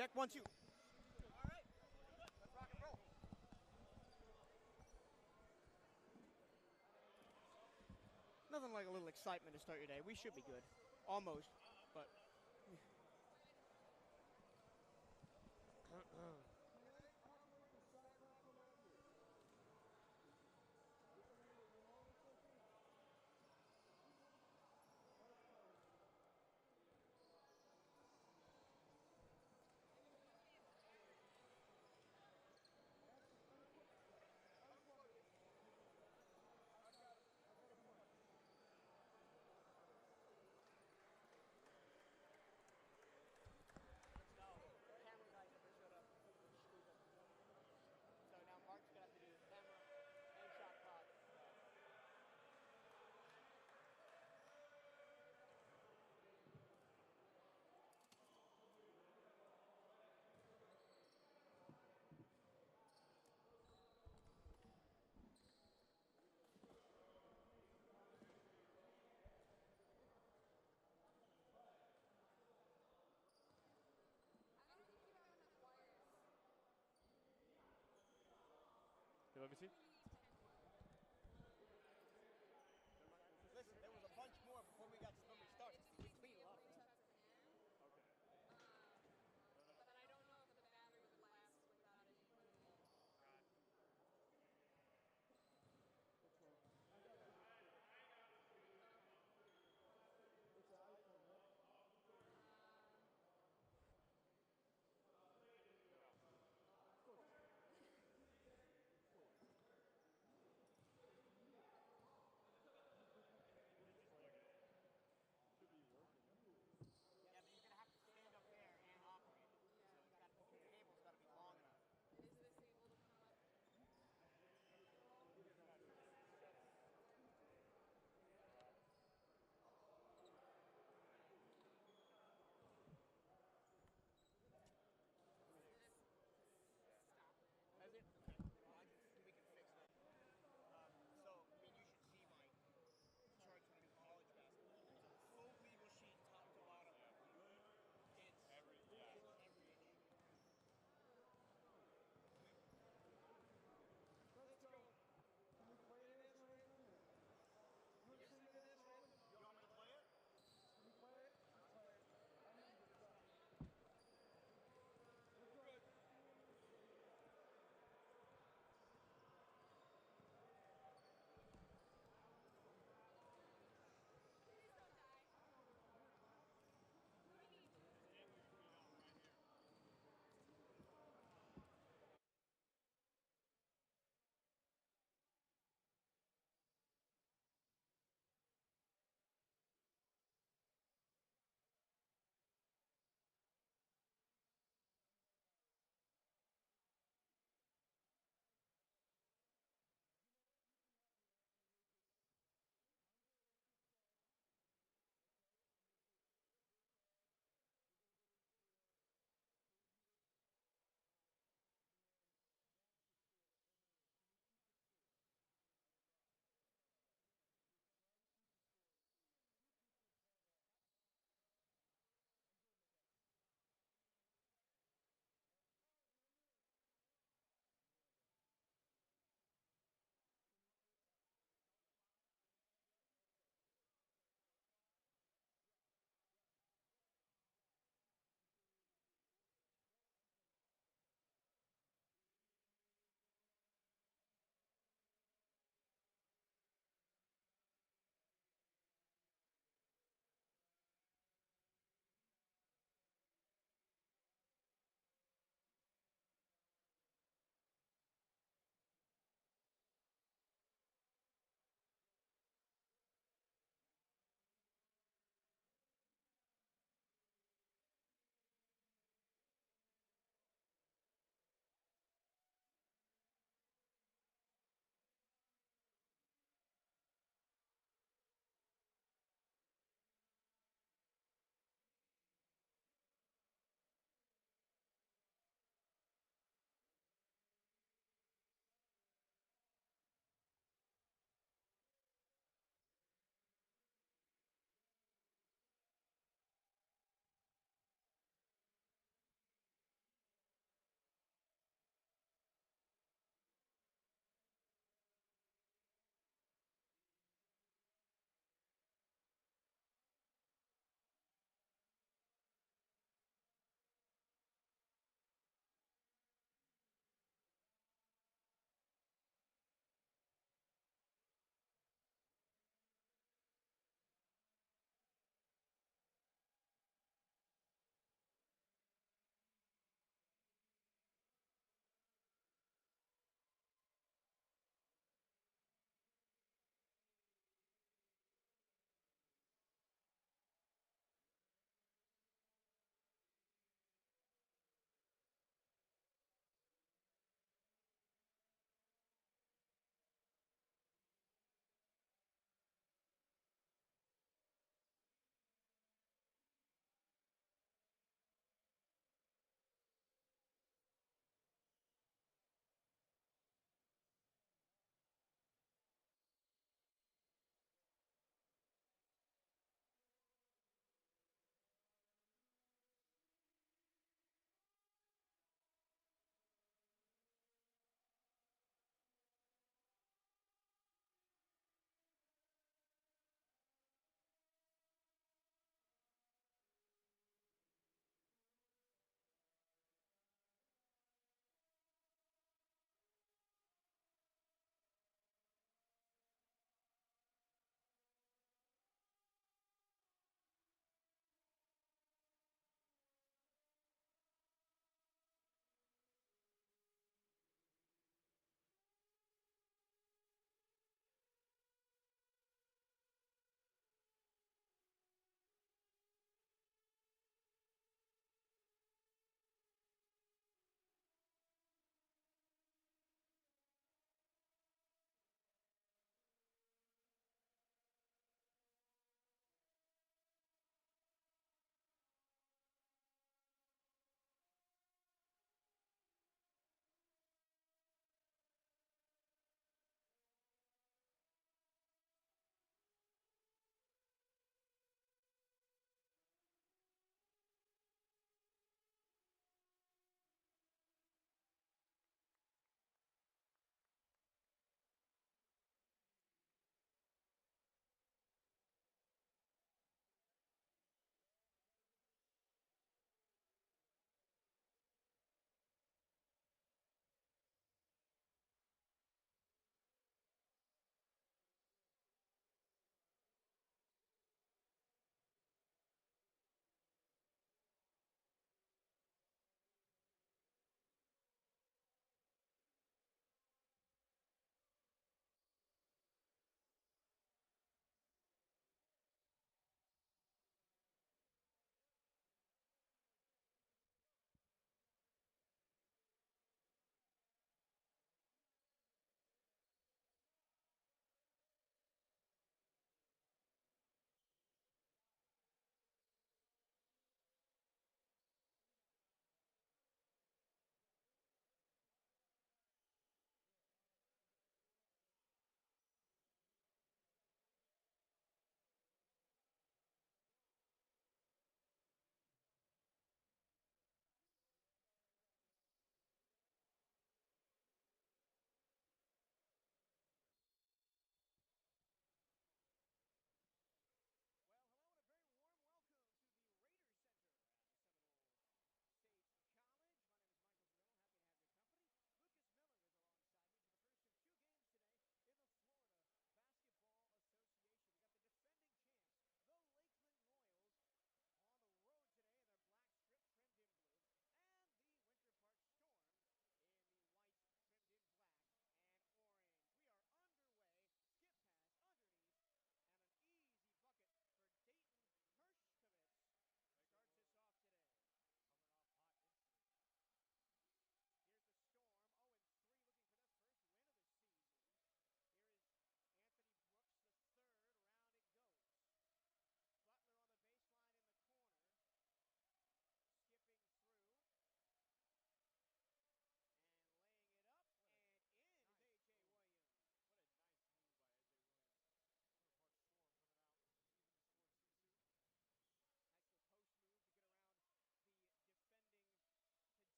Check 1, 2. All right. Let's rock and roll. Nothing like a little excitement to start your day. We should be good. Almost. But. Camera guys never showed up. So now Mark's gonna have to do camera and shot clock. Okay, let me see. Listen, there was a bunch more before we started. We cleaned a lot of them. But I don't know if the battery would last without it.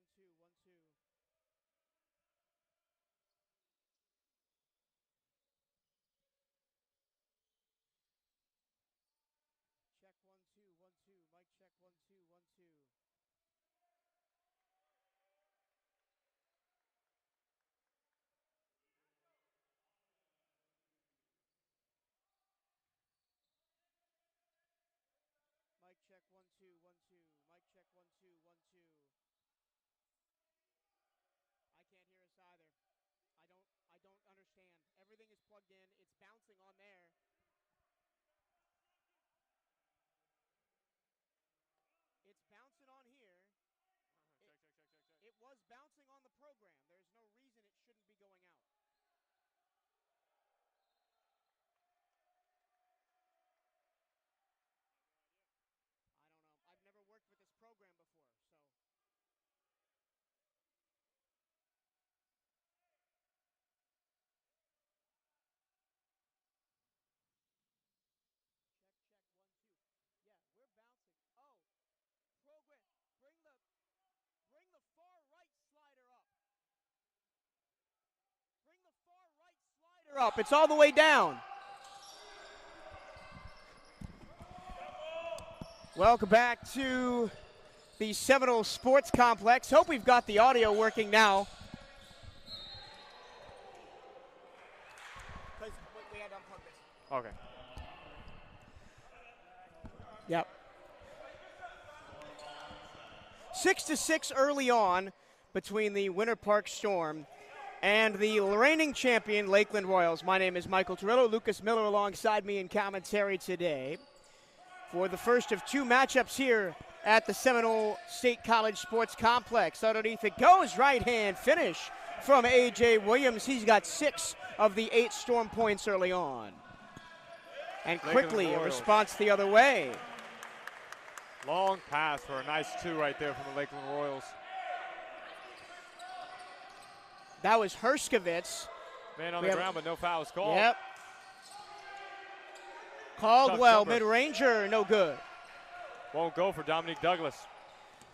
1-2, 1-2. Check 1-2, 1-2. Mic check 1-2, 1-2. Mic check 1-2, 1-2. Mic check 1-2, 1-2. I can't hear us either. I don't understand. Everything is plugged in. It's bouncing on there. It's bouncing on here. Check. It was bouncing on the program. There's no reason it shouldn't be going out. I don't know. I've never worked with this program before, so. Check 1-2. Yeah, we're bouncing. Oh, program. Bring the far right slider up. Bring the far right slider up. It's all the way down. Welcome back to the Seminole Sports Complex. Hope we've got the audio working now. We had to unplug this. Okay. Yep. 6-6 early on between the Winter Park Storm and the reigning champion Lakeland Royals. My name is Michael Torillo. Lucas Miller alongside me in commentary today for the first of two matchups here at the Seminole State College Sports Complex. Underneath it goes, right-hand finish from A.J. Williams. He's got 6 of the 8 Storm points early on. And quickly a response the other way. Long pass for a nice 2 right there from the Lakeland Royals. That was Herskovitz. Man on the ground, but no fouls called. Yep. Caldwell, mid-ranger, no good. Won't go for Dominique Douglas.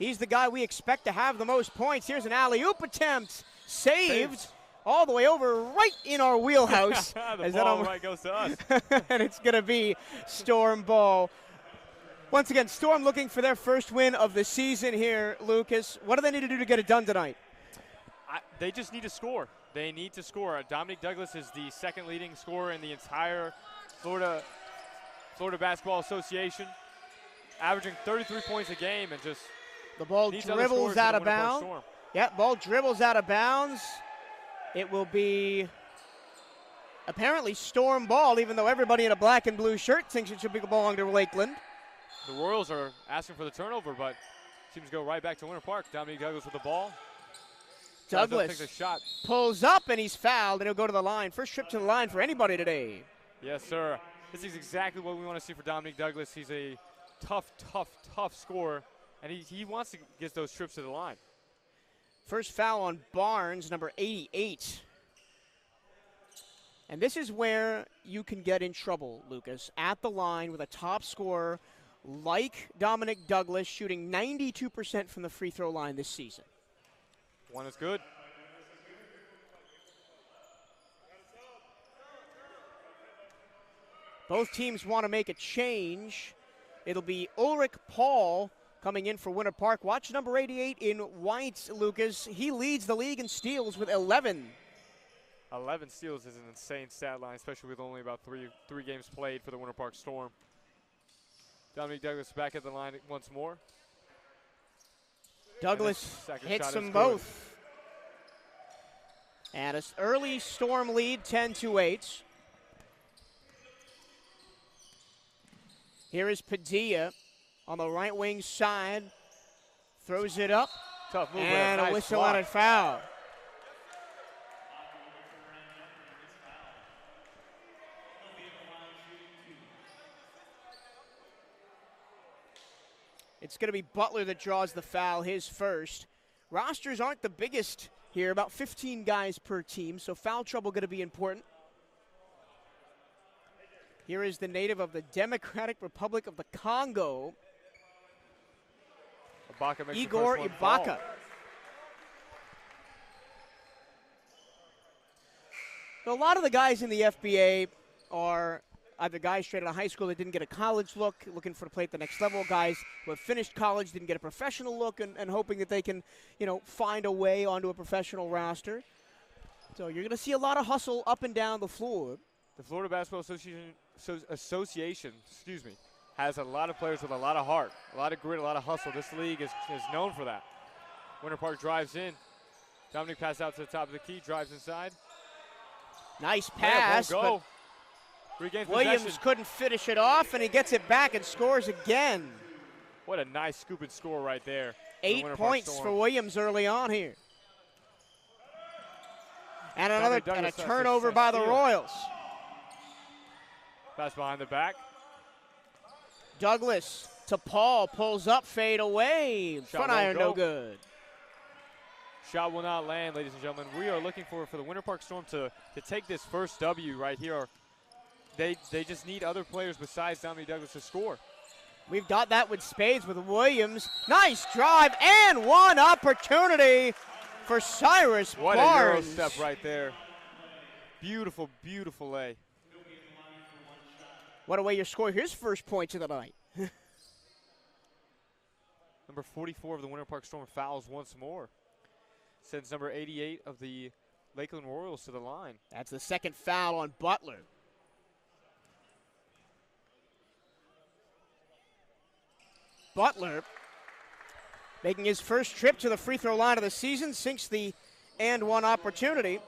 He's the guy we expect to have the most points. Here's an alley-oop attempt. Saved all the way over right in our wheelhouse. The ball right goes to us. And it's going to be Storm ball. Once again, Storm looking for their first win of the season here, Lucas. What do they need to do to get it done tonight? They just need to score. They need to score. Dominique Douglas is the second leading scorer in the entire Florida Basketball Association, averaging 33 points a game, and just the ball dribbles out of bounds. Yeah, ball dribbles out of bounds. It will be apparently Storm ball, even though everybody in a black and blue shirt thinks it should belong to Lakeland. The Royals are asking for the turnover, but seems to go right back to Winter Park. Dominique Douglas with the ball. Douglas pulls up, and he's fouled, and he'll go to the line. First trip to the line for anybody today. Yes, sir. This is exactly what we want to see for Dominique Douglas. He's a tough scorer, and he wants to get those trips to the line. First foul on Barnes, number 88. And this is where you can get in trouble, Lucas, at the line with a top scorer like Dominique Douglas, shooting 92% from the free throw line this season. One is good. Both teams want to make a change. It'll be Ulrich Paul coming in for Winter Park. Watch number 88 in white, Lucas. He leads the league in steals with 11. 11 steals is an insane stat line, especially with only about three games played for the Winter Park Storm. Dominique Douglas back at the line once more. Douglas hits them both. And an early Storm lead, 10-8. Here is Padilla on the right wing side. Throws it up. Tough move. And nice a whistle block. on a foul. It's going to be Butler that draws the foul, his first. Rosters aren't the biggest here, about 15 guys per team, so foul trouble going to be important. Here is the native of the Democratic Republic of the Congo, Ibaka makes Igor the first Ibaka. one So a lot of the guys in the FBA are either guys straight out of high school that didn't get a college look, looking for to play at the next level, guys who have finished college, didn't get a professional look, and hoping that they can, find a way onto a professional roster. So you're going to see a lot of hustle up and down the floor. The Florida Basketball Association, has a lot of players with a lot of heart, a lot of grit, a lot of hustle. This league is known for that. Winter Park drives in. Dominic passes out to the top of the key, drives inside. Nice pass, won't go. but Regains Williams possession. couldn't finish it off, and he gets it back and scores again. What a nice scoop and score right there. 8 points for Williams early on here. And Dominic a Douglas turnover by the steal. Royals. Pass behind the back. Douglas to Paul, pulls up, fade away. Shot Front won't iron, go. no good. Shot will not land, ladies and gentlemen. We are looking for the Winter Park Storm to take this first W right here. They just need other players besides Dominic Douglas to score. We've got that with spades with Williams. Nice drive and one opportunity for Cyrus What Barnes. a Euro step right there. Beautiful, beautiful lay. What a way to score his first points of the night. Number 44 of the Winter Park Storm fouls once more. Sends number 88 of the Lakeland Royals to the line. That's the second foul on Butler. Butler making his first trip to the free throw line of the season, sinks the and one opportunity.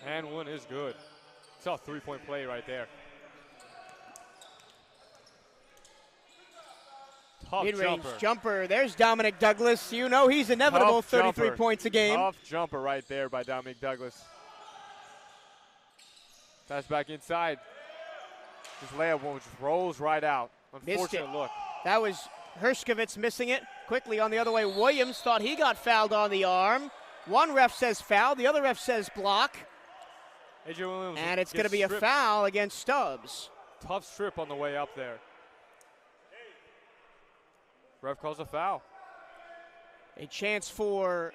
And one is good. It's a three-point play right there. Tough Mid-range jumper. jumper. There's Dominic Douglas. You know he's inevitable. Tough 33 jumper. points a game. Tough jumper right there by Dominic Douglas. Pass back inside. This layup one just rolls right out. Unfortunate look. That was Herskovitz missing it. Quickly on the other way, Williams thought he got fouled on the arm. One ref says foul, the other ref says block. A.J. Williams And it's going to gets be a stripped. foul against Stubbs. Tough strip on the way up there. Ref calls a foul. A chance for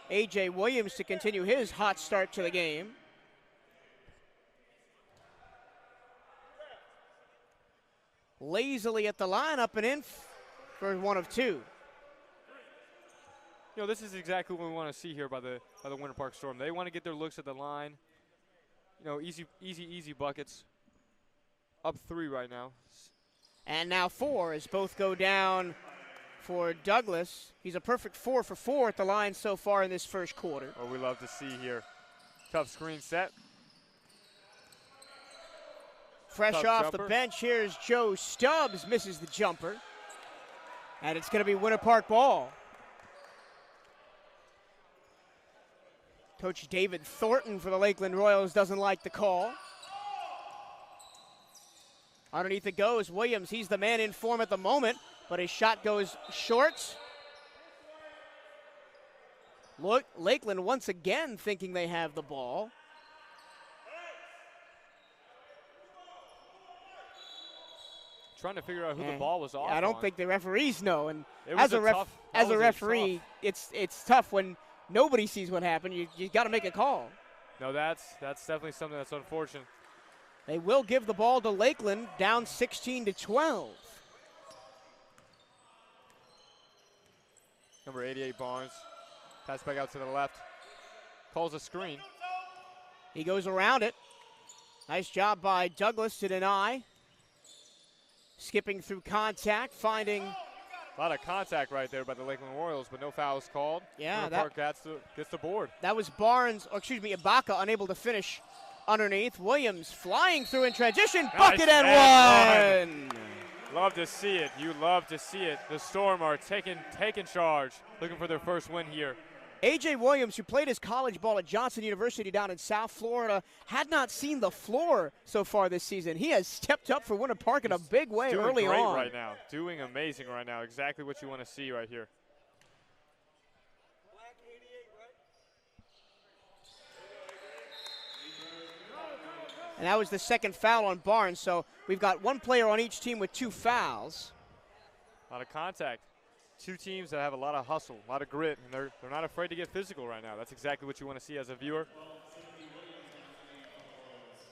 A.J. Williams to continue his hot start to the game. Lazily at the line, up and in for one of two. You know, this is exactly what we want to see here by the Winter Park Storm. They want to get their looks at the line. You know, easy buckets. Up 3 right now. And now 4 as both go down for Douglas. He's a perfect 4 for 4 at the line so far in this first quarter. What we love to see here. Tough screen set. Fresh Tough off jumper. the bench, here's Joe Stubbs, misses the jumper. And it's going to be Winter Park ball. Coach David Thornton for the Lakeland Royals doesn't like the call. Underneath it goes Williams. He's the man in form at the moment, but his shot goes short. Look, Lakeland once again thinking they have the ball. Trying to figure out who the ball was off I don't on. think the referees know. And It was as a that was referee, tough. it's tough when nobody sees what happened. You got to make a call. No, that's definitely something that's unfortunate. They will give the ball to Lakeland, down 16-12. Number 88, Barnes. Pass back out to the left. Calls a screen. He goes around it. Nice job by Douglas to deny. Skipping through contact, finding. A lot of contact right there by the Lakeland Royals, but no fouls called. Yeah, Winter Park gets the board. That was Barnes, or excuse me, Ibaka unable to finish underneath. Williams flying through in transition, bucket and one. Love to see it. You love to see it. The Storm are taking charge, looking for their first win here. A.J. Williams, who played his college ball at Johnson University down in South Florida, had not seen the floor so far this season. He has stepped up for Winter Park in a big way Doing early great on. right now. Doing amazing right now. Exactly what you want to see right here. And that was the second foul on Barnes, so we've got one player on each team with 2 fouls. A lot of contact. Two teams that have a lot of hustle, a lot of grit, and they're not afraid to get physical right now. That's exactly what you want to see as a viewer.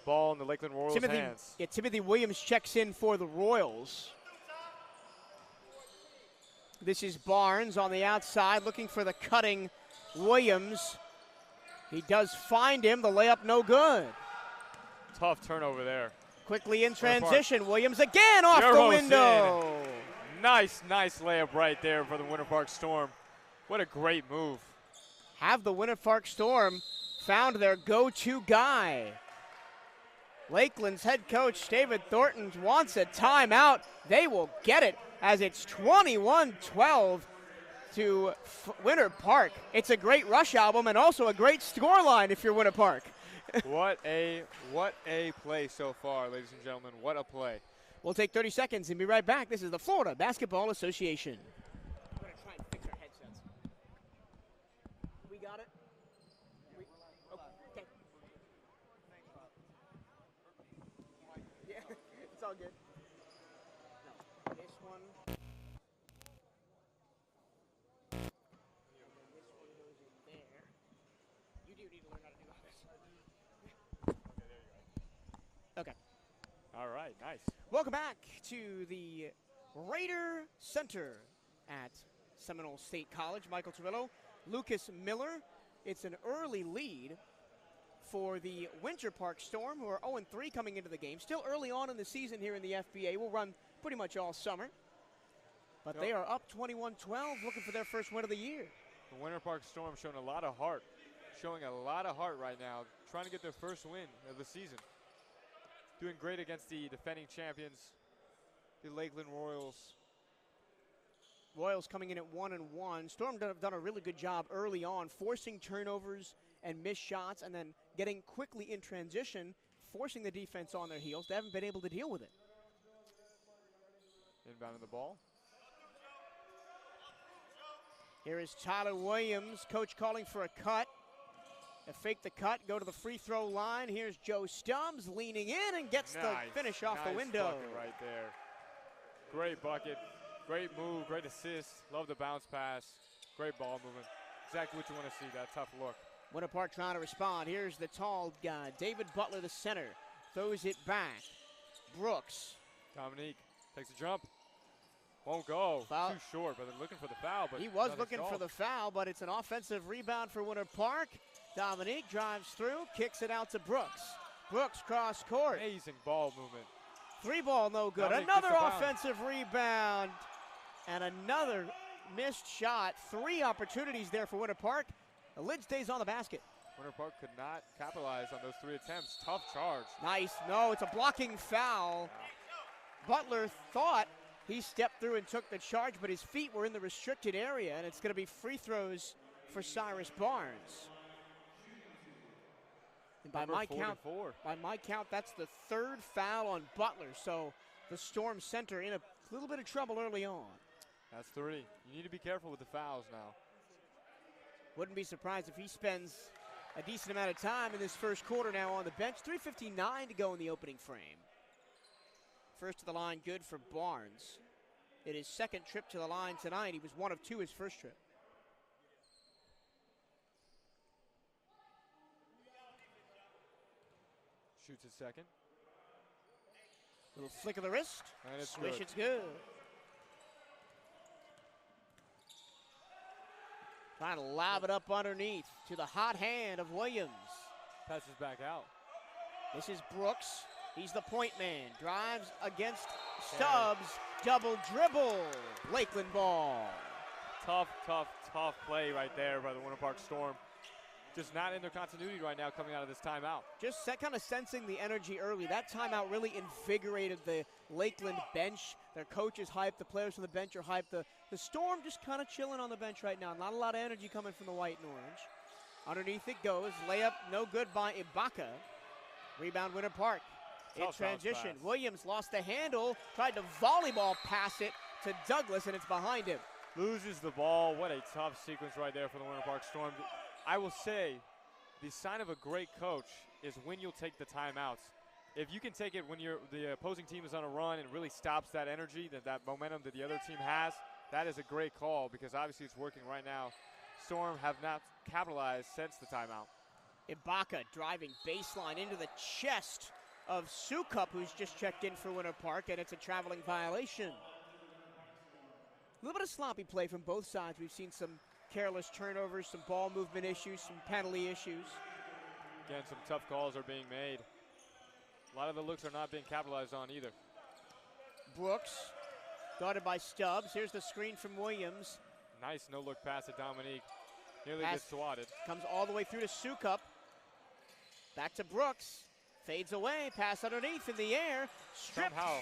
Ball in the Lakeland Royals' hands. Yeah, Timothy Williams checks in for the Royals. This is Barnes on the outside looking for the cutting Williams. He does find him. The layup no good. Tough turnover there. Quickly in transition. Williams again off the Yerhos window. Nice layup right there for the Winter Park Storm. What a great move. Have the Winter Park Storm found their go-to guy. Lakeland's head coach, David Thornton, wants a timeout. They will get it as it's 21-12 to Winter Park. It's a great Rush album and also a great scoreline if you're Winter Park. What a play so far, ladies and gentlemen. What a play. We'll take 30 seconds and be right back. This is the Florida Basketball Association. I'm going to try and fix our headsets. We got it? Okay. Yeah, it's all good. No, this one. And then this one goes in there. You do need to learn how to do all this. Okay. All right, nice. Welcome back to the Raider Center at Seminole State College. Michael Turillo, Lucas Miller. It's an early lead for the Winter Park Storm, who are 0-3 coming into the game. Still early on in the season here in the FBA. Will run pretty much all summer. But they are up 21-12, looking for their first win of the year. The Winter Park Storm showing a lot of heart right now, trying to get their first win of the season. Doing great against the defending champions, the Lakeland Royals. Royals coming in at 1-1. Storm have done a really good job early on, forcing turnovers and missed shots, and then getting quickly in transition, forcing the defense on their heels. They haven't been able to deal with it. Inbounding the ball. Here is Tyler Williams, coach calling for a cut. They fake the cut, go to the free throw line. Here's Joe Stubbs leaning in and gets the finish off the window. Bucket right there. Great bucket, great move, great assist. Love the bounce pass. Great ball movement. Exactly what you want to see, that tough look. Winter Park trying to respond. Here's the tall guy, David Butler, the center. Throws it back. Brooks. Dominique takes a jump. Won't go. Foul. Too short, but they're looking for the foul. But he was looking for the foul, but it's an offensive rebound for Winter Park. Dominique drives through, kicks it out to Brooks. Brooks cross court. Amazing ball movement. Three ball no good. Dominique Another offensive rebound and another missed shot. Three opportunities there for Winter Park. The lid stays on the basket. Winter Park could not capitalize on those three attempts. Tough charge. Nice. No, it's a blocking foul. Butler thought he stepped through and took the charge, but his feet were in the restricted area, and it's going to be free throws for Cyrus Barnes. And by my count, that's the third foul on Butler. So the Storm center in a little bit of trouble early on. That's three. You need to be careful with the fouls now. Wouldn't be surprised if he spends a decent amount of time in this first quarter now on the bench. 3:59 to go in the opening frame. First to the line, good for Barnes. It is second trip to the line tonight. He was 1 of 2 his first trip. Shoots his second. Little flick of the wrist. And it's Swish, good. it's good. Trying to lob it up underneath to the hot hand of Williams. Passes back out. This is Brooks. He's the point man. Drives against Stubbs. Double dribble. Lakeland ball. Tough play right there by the Winter Park Storm. Just not in their continuity right now coming out of this timeout. Just kind of sensing the energy early. That timeout really invigorated the Lakeland bench. Their coach is hyped. The players on the bench are hyped. The Storm just kind of chilling on the bench right now. Not a lot of energy coming from the white and orange. Underneath it goes. Layup no good by Ibaka. Rebound Winter Park. In transition. Williams lost the handle. Tried to volleyball pass it to Douglas, and it's behind him. Loses the ball. What a tough sequence right there for the Winter Park Storm. I will say the sign of a great coach is when you'll take the timeouts. If you can take it when the opposing team is on a run and really stops that energy, that momentum that the other team has, that is a great call because obviously it's working right now. Storm have not capitalized since the timeout. Ibaka driving baseline into the chest of Sukup, who's just checked in for Winter Park, and it's a traveling violation. A little bit of sloppy play from both sides. We've seen some careless turnovers, some ball movement issues, some penalty issues. Again, some tough calls are being made. A lot of the looks are not being capitalized on either. Brooks, guarded by Stubbs. Here's the screen from Williams. Nice no-look pass to Dominique. Nearly Pass gets swatted. Comes all the way through to Sukup. Back to Brooks. Fades away. Pass underneath in the air. Stripped. Somehow.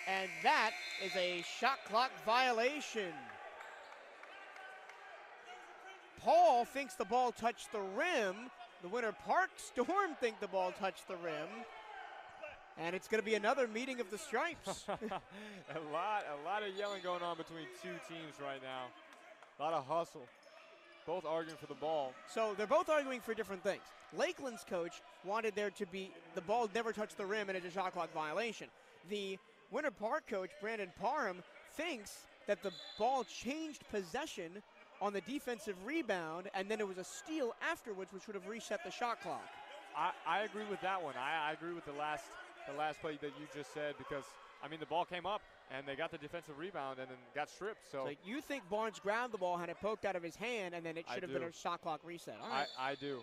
And that is a shot clock violation. Paul thinks the ball touched the rim. The Winter Park Storm think the ball touched the rim. And it's going to be another meeting of the stripes. a lot of yelling going on between two teams right now. A lot of hustle. Both arguing for the ball. So they're both arguing for different things. Lakeland's coach wanted there to be the ball never touch the rim and it's a shot clock violation. The Winter Park coach, Brandon Parham, thinks that the ball changed possession on the defensive rebound and then it was a steal afterwards, which would have reset the shot clock. I agree with that one. I agree with the last play that you just said because, I mean, the ball came up and they got the defensive rebound and then got stripped. So you think Barnes grabbed the ball, had it poked out of his hand, and then it should have been a shot clock reset. All right. I do.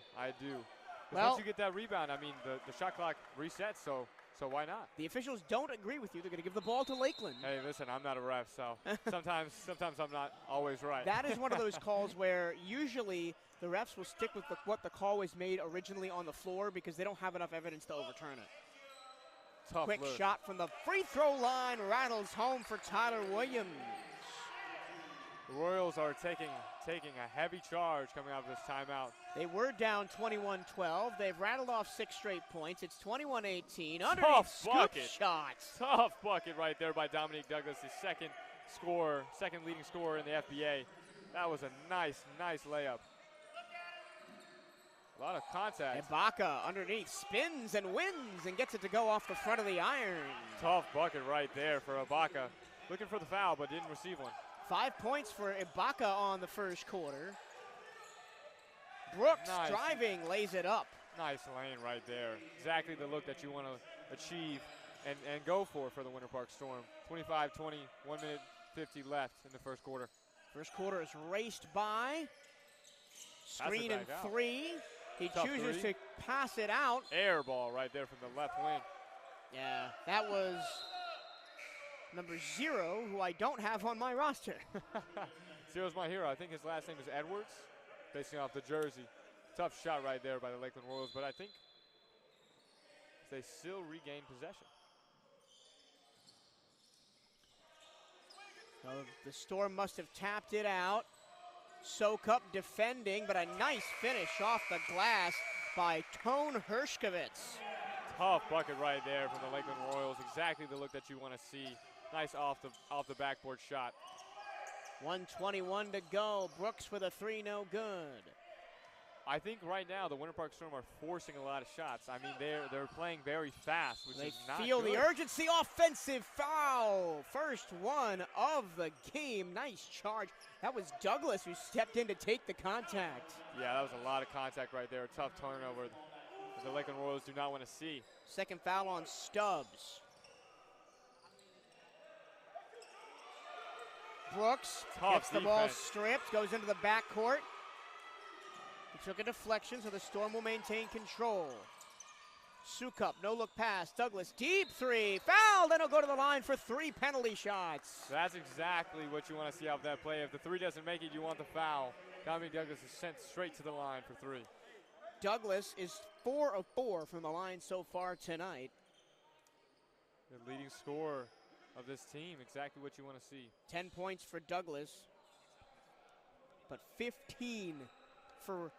Well, once you get that rebound, I mean, the shot clock resets, so why not? The officials don't agree with you. They're going to give the ball to Lakeland. Hey, listen, I'm not a ref, so sometimes I'm not always right. That is one of those calls where usually the refs will stick with what the call was made originally on the floor because they don't have enough evidence to overturn it. Tough Quick look. shot from the free throw line rattles home for Tyler Williams. The Royals are taking a heavy charge coming out of this timeout. They were down 21-12. They've rattled off 6 straight points. It's 21-18. Underneath Tough scoop bucket. shots. Tough bucket right there by Dominique Douglas, his second leading scorer in the FBA. That was a nice layup. A lot of contact. Ibaka underneath spins and wins and gets it to go off the front of the iron. Tough bucket right there for Ibaka. Looking for the foul, but didn't receive one. 5 points for Ibaka on the first quarter. Brooks driving, lays it up. Nice lane right there. Exactly the look that you want to achieve and go for the Winter Park Storm. 25-20, 1 minute 50 left in the first quarter. First quarter is raced by. Screen and three. He chooses to pass it out. Air ball right there from the left wing. Yeah, that was number 0, who I don't have on my roster. Zero's my hero. I think his last name is Edwards, facing off the jersey. Tough shot right there by the Lakeland Royals, but I think they still regain possession. So the Storm must have tapped it out. Sukup defending, but a nice finish off the glass by Tone Hershkovitz. Tough bucket right there from the Lakeland Royals. Exactly the look that you want to see. Nice off the backboard shot. 1:21 to go. Brooks with a 3, no good. I think right now the Winter Park Storm are forcing a lot of shots. I mean, they're playing very fast, which is not good. They feel the urgency. Offensive foul. First one of the game. Nice charge. That was Douglas who stepped in to take the contact. Yeah, that was a lot of contact right there. A tough turnover that the Lakeland Royals do not want to see. Second foul on Stubbs. Brooks gets the ball stripped, goes into the backcourt. He took a deflection, so the Storm will maintain control. Sukup, no-look pass. Douglas, deep 3. Foul, then he'll go to the line for 3 penalty shots. That's exactly what you want to see out of that play. If the 3 doesn't make it, you want the foul. Dominique Douglas is sent straight to the line for 3. Douglas is 4 of 4 from the line so far tonight. The leading scorer of this team, exactly what you want to see. 10 points for Douglas, but 15 for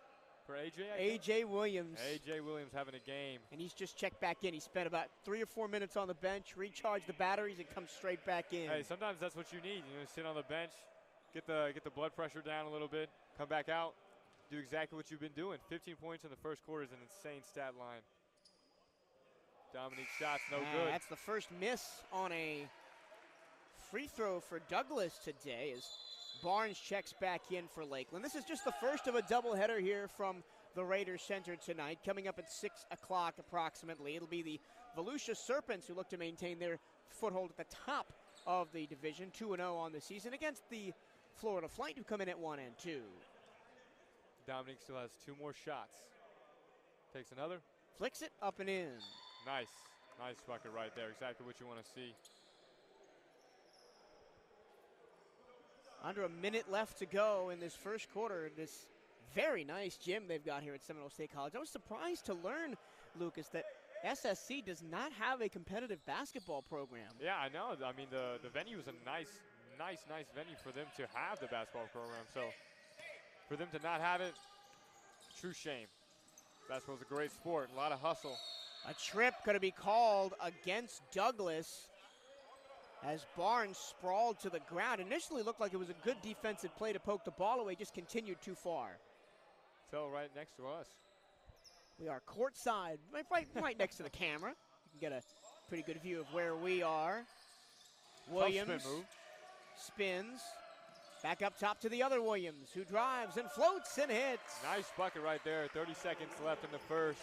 A.J. Williams. A.J. Williams having a game. And he's just checked back in. He spent about 3 or 4 minutes on the bench, recharged the batteries, and comes straight back in. Hey, sometimes that's what you need. You know, sit on the bench, get the blood pressure down a little bit, come back out, do exactly what you've been doing. 15 points in the first quarter is an insane stat line. Dominique shots no good. That's the first miss on a free throw for Douglas today as Barnes checks back in for Lakeland. This is just the first of a doubleheader here from the Raiders Center tonight. Coming up at 6 o'clock approximately, it'll be the Volusia Serpents who look to maintain their foothold at the top of the division, 2-0 on the season, against the Florida Flight, who come in at 1-2. Dominique still has 2 more shots. Takes another. Flicks it up and in. Nice. Nice bucket right there. Exactly what you want to see. Under a minute left to go in this first quarter. This very nice gym they've got here at Seminole State College. I was surprised to learn, Lucas, that SSC does not have a competitive basketball program. Yeah, I know. I mean, the venue is a nice venue for them to have the basketball program. So for them to not have it, true shame. Basketball's a great sport, a lot of hustle. A trip going to be called against Douglas as Barnes sprawled to the ground. Initially looked like it was a good defensive play to poke the ball away, just continued too far. Fell right next to us. We are courtside, right next to the camera. You can get a pretty good view of where we are. Williams Tough spin move. spins. Back up top to the other Williams, who drives and floats and hits. Nice bucket right there. 30 seconds left in the first.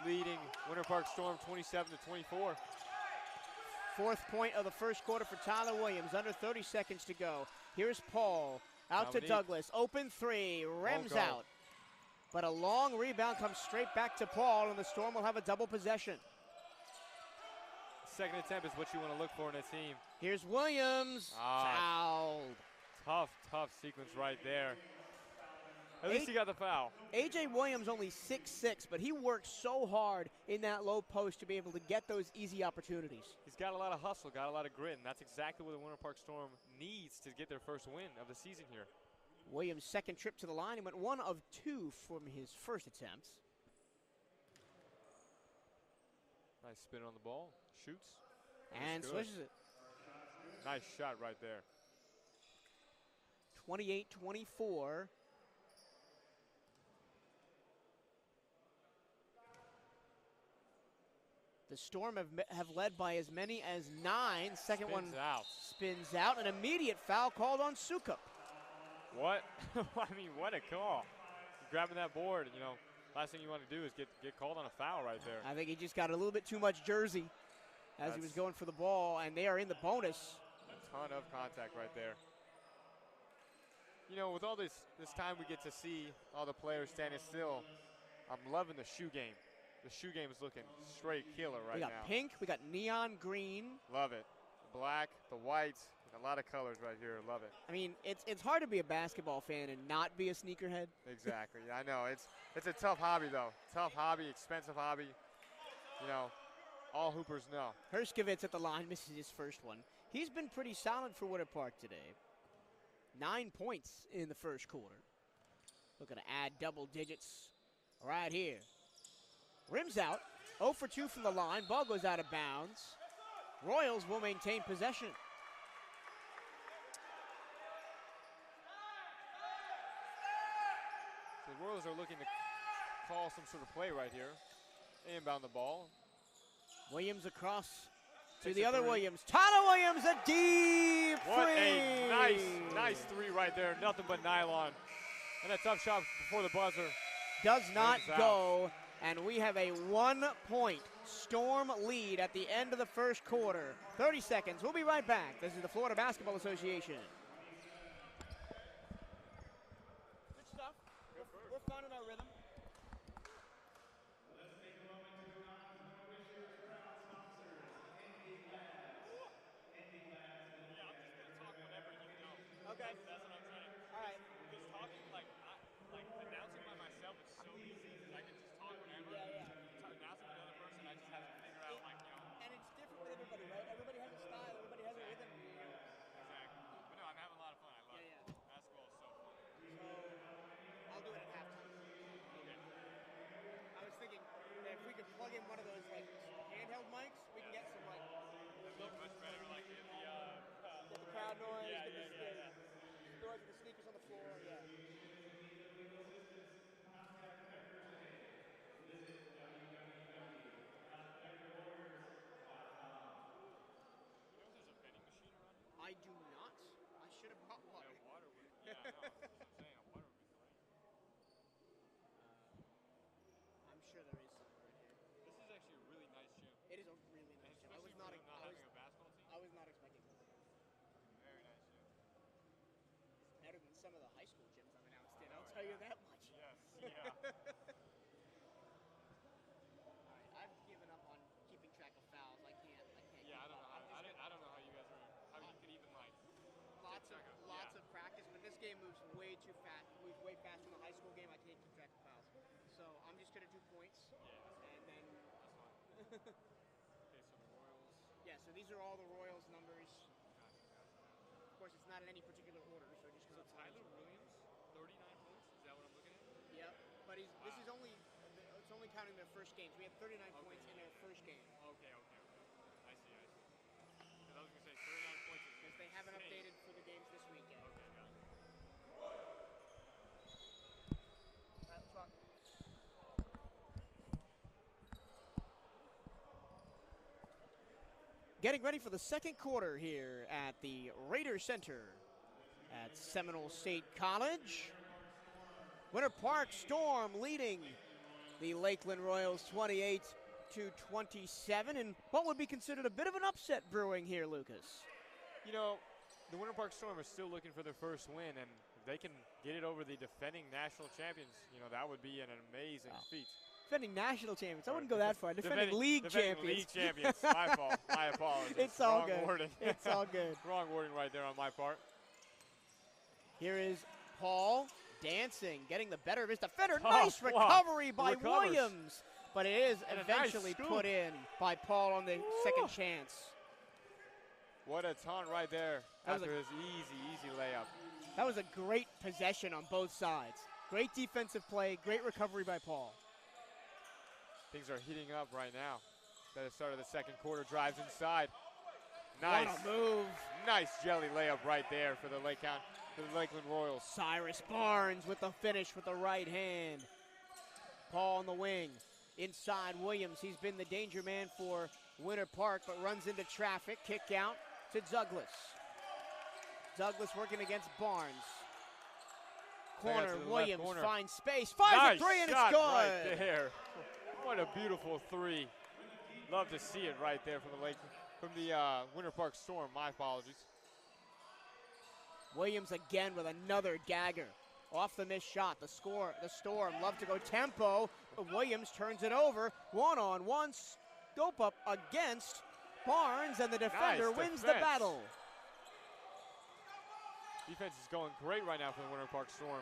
Leading Winter Park Storm 27-24. Fourth point of the first quarter for Tyler Williams. Under 30 seconds to go. Here's Paul. Out Dominique. to Douglas. Open three. Rims go. out. But a long rebound comes straight back to Paul, and the Storm will have a double possession. Second attempt is what you want to look for in a team. Here's Williams. Fouled. Tough sequence right there. At least he got the foul. A.J. Williams only 6'6", but he worked so hard in that low post to be able to get those easy opportunities. He's got a lot of hustle, got a lot of grit, and that's exactly what the Winter Park Storm needs to get their first win of the season here. Williams' second trip to the line. He went 1 of 2 from his first attempts. Nice spin on the ball. Shoots. And Good. swishes it. Nice shot right there. 28-24. The Storm have led by as many as 9. Second one out. spins out. An immediate foul called on Sukup. What? I mean, what a call. Grabbing that board, you know, last thing you want to do is get called on a foul right there. I think he just got a little bit too much jersey as he was going for the ball, and they are in the bonus. A ton of contact right there. You know, with all this time we get to see all the players standing still, I'm loving the shoe game. The shoe game is looking straight killer right now. We got pink, we got neon green. Love it. The black, the white, a lot of colors right here. Love it. I mean, it's hard to be a basketball fan and not be a sneakerhead. Exactly. I know. It's a tough hobby, though. Tough hobby, expensive hobby. You know, all hoopers know. Herskovitz at the line misses his first one. He's been pretty solid for Winter Park today. 9 points in the first quarter. Looking to add double digits right here. Rims out. 0 for 2 from the line. Ball goes out of bounds. Royals will maintain possession. The Royals are looking to call some sort of play right here. Inbound the ball. Williams across to Takes the a other three. Williams. Tyler Williams, a deep What three. a nice three right there. Nothing but nylon. And a tough shot before the buzzer. Does not Rims out. go. And we have a 1-point Storm lead at the end of the first quarter. 30 seconds. We'll be right back. This is the Florida Basketball Association. Good stuff. We're finding our rhythm. Okay. That's what I'm saying. All right. Because talking like announcing by myself is so easy. I can just talk whenever. Yeah. Announcing with another person, I just have to figure out And it's different with everybody, right? Everybody has a style. Everybody has a rhythm. exactly. But no, I'm having a lot of fun. I love it. Yeah. Basketball is so fun. So I'll do it at halftime. Okay. I was thinking that if we could plug in one of those like handheld mics, we can get some like That'd look much better, like in the get the crowd noise, Yeah, get yeah, the noise of the sneakers on the floor. Yeah. there's a vending machine around here. I do not. I should have brought one. Water would. Yeah, I know. That's what I'm saying. Water would be great. tell you that much. Yes. Yeah. All right, I've given up on keeping track of fouls. I can't. Yeah. I keep don't know up. how. I don't know how you guys are. How you could even like. Lots track of- lots yeah. of practice, but this game moves way too fast. It moves way faster than the high school game. I can't keep track of fouls. So I'm just gonna do points, Yeah. and then That's fine. Okay. So the Royals. yeah. So these are all the Royals numbers. Gotcha. Of course, it's not in any particular order, so just So gonna Tyler Williams, 39 points. Is that what I'm looking at? Yep. But this Wow. is only it's only counting their first games. We had 39 points in their first game Okay. I see. Because I was gonna say 39 points. because they haven't insane. updated for the games this weekend. Okay. Got it. That's what. Getting ready for the second quarter here at the Raider Center at Seminole State College. Winter Park Storm leading the Lakeland Royals 28-27, and what would be considered a bit of an upset brewing here, Lucas. You know, the Winter Park Storm is still looking for their first win, and if they can get it over the defending national champions, you know, that would be an amazing feat. Defending national champions. I wouldn't go that far. Defending league champions. League champions. My fault. My apologies. It's all Wrong good. Wording. It's all good. Wrong wording right there on my part. Here is Paul dancing, getting the better of his defender. Oh, Nice wow. recovery by Recovers. Williams, but it is And a nice eventually scoop. put in by Paul on the second chance. What a taunt right there That was after his easy layup. That was a great possession on both sides. Great defensive play, great recovery by Paul. Things are heating up right now. At the start of the second quarter, drives inside. Nice. What a move. Nice jelly layup right there for the Lakeland Royals. Cyrus Barnes with the finish with the right hand. Paul on the wing. Inside Williams. He's been the danger man for Winter Park, but runs into traffic. Kick out to Douglas. Douglas working against Barnes. Corner, to the left Williams corner. finds space. Fires Nice a three and it's shot good. right there. What a beautiful three. Love to see it right there from the Winter Park Storm. My apologies. Williams again with another dagger. Off the missed shot. The Storm love to go tempo. Williams turns it over. One-on-one scope up against Barnes, and the defender Nice wins the defense. battle. Defense is going great right now for the Winter Park Storm.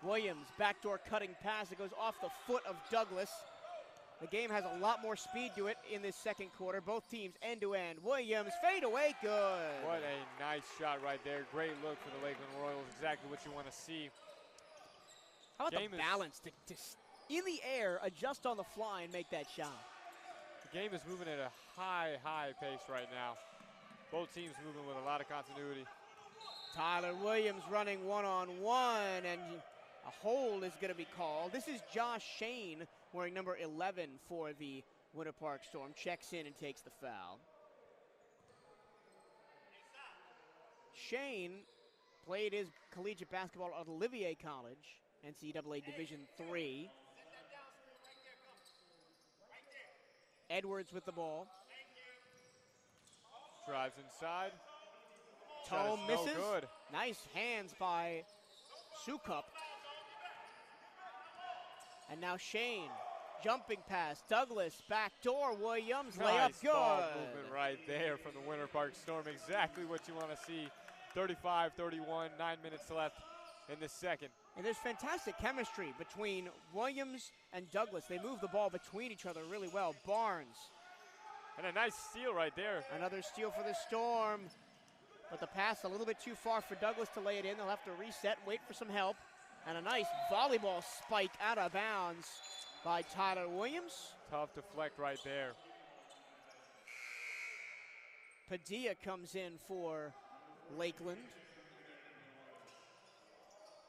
Williams, backdoor cutting pass. It goes off the foot of Douglas. The game has a lot more speed to it in this second quarter. Both teams end-to-end. Williams, fade away, good. What a nice shot right there. Great look for the Lakeland Royals. Exactly what you want to see. How about Game the is- balance to in the air, adjust on the fly, and make that shot? The game is moving at a high pace right now. Both teams moving with a lot of continuity. Tyler Williams running one-on-one, and a hold is going to be called. This is Josh Shane, wearing number 11 for the Winter Park Storm. Checks in and takes the foul. Shane played his collegiate basketball at Olivier College, NCAA Division III. Edwards with the ball. Drives inside. Shot Toe is no misses. good. Nice hands by Sukup. And now Shane, jumping pass. Douglas, backdoor. Williams, Nice layup, good. ball movement right there from the Winter Park Storm. Exactly what you want to see. 35-31, 9 minutes left in the second. And there's fantastic chemistry between Williams and Douglas. They move the ball between each other really well. Barnes, And a nice steal right there. another steal for the Storm. But the pass a little bit too far for Douglas to lay it in. They'll have to reset and wait for some help. And a nice volleyball spike out of bounds by Tyler Williams. Tough deflect right there. Padilla comes in for Lakeland.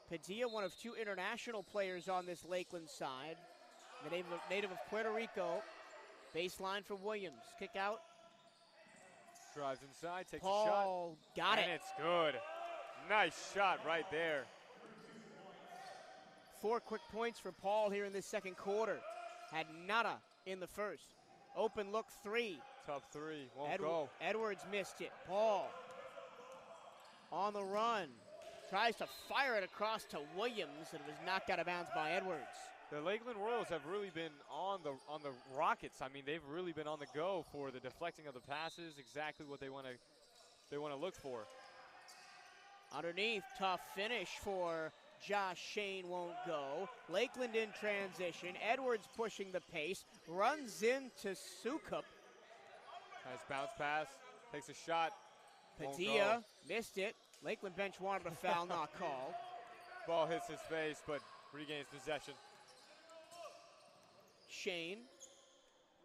Padilla, one of two international players on this Lakeland side. The native of Puerto Rico. Baseline for Williams. Kick out. Drives inside, takes a Paul shot. got And it. it's good. Nice shot right there. 4 quick points for Paul here in this second quarter. Had nada in the first. Open look three. Tough three, won't go. Edwards missed it. Paul on the run. Tries to fire it across to Williams, and it was knocked out of bounds by Edwards. The Lakeland Royals have really been on the Rockets. I mean, they've really been on the go for the deflecting of the passes, exactly what they want to look for. Underneath, tough finish for Josh Shane, won't go. Lakeland in transition. Edwards pushing the pace, runs into Sukup. Nice bounce pass, takes a shot. Won't Padilla go. missed it. Lakeland bench wanted a foul, not called. Ball hits his face, but regains possession. Shane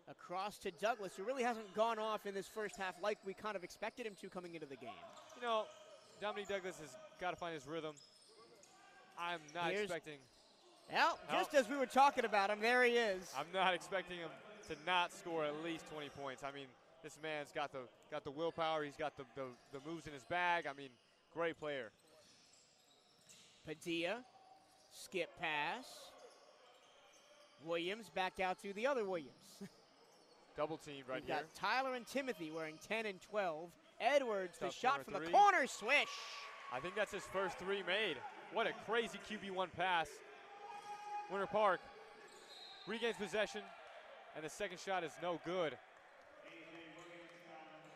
across to Douglas, who really hasn't gone off in this first half like we kind of expected him to coming into the game. You know, Dominique Douglas has got to find his rhythm. I'm not expecting. Well, just as we were talking about him, there he is. I'm not expecting him to not score at least 20 points. I mean, this man's got the willpower. He's got the moves in his bag. I mean, great player. Padilla, skip pass. Williams back out to the other Williams. Double teamed right We've here. got Tyler and Timothy wearing 10 and 12. Edwards, the Tough shot corner from the three. corner, swish. I think that's his first three made. What a crazy QB1 pass. Winter Park regains possession, and the second shot is no good.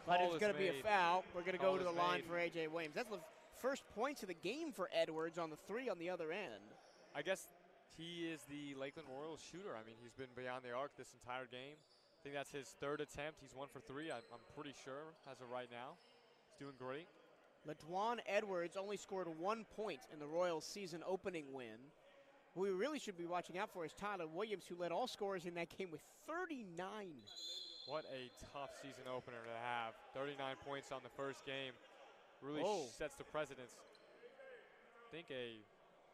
But Call it's is going to be a made. foul. We're going to Call go to the is line made. for A.J. Williams. That's the first points of the game for Edwards on the three on the other end. I guess he is the Lakeland Royals shooter. I mean, he's been beyond the arc this entire game. I think that's his third attempt. He's 1 for 3, I'm pretty sure, as of right now. He's doing great. LaDwan Edwards only scored 1 point in the Royals' season opening win. Who we really should be watching out for is Tyler Williams, who led all scorers in that game with 39. What a tough season opener to have. 39 points on the first game. Really Oh. sets the precedence. I think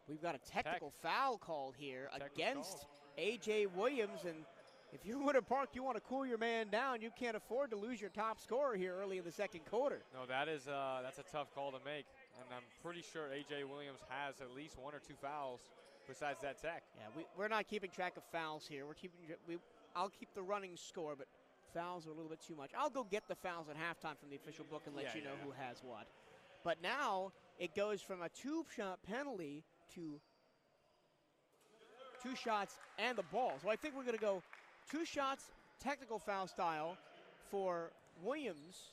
We've got a technical foul called here Technical against call. A.J. Williams. And if you're Winter Park, you want to cool your man down. You can't afford to lose your top scorer here early in the second quarter. No, that's a tough call to make, and I'm pretty sure A.J. Williams has at least 1 or 2 fouls besides that tech. Yeah, we're not keeping track of fouls here. I'll keep the running score, but fouls are a little bit too much. I'll go get the fouls at halftime from the official book and let you know who has what. But now it goes from a 2-shot penalty to 2 shots and the ball. So I think we're going to go 2 shots, technical foul style for Williams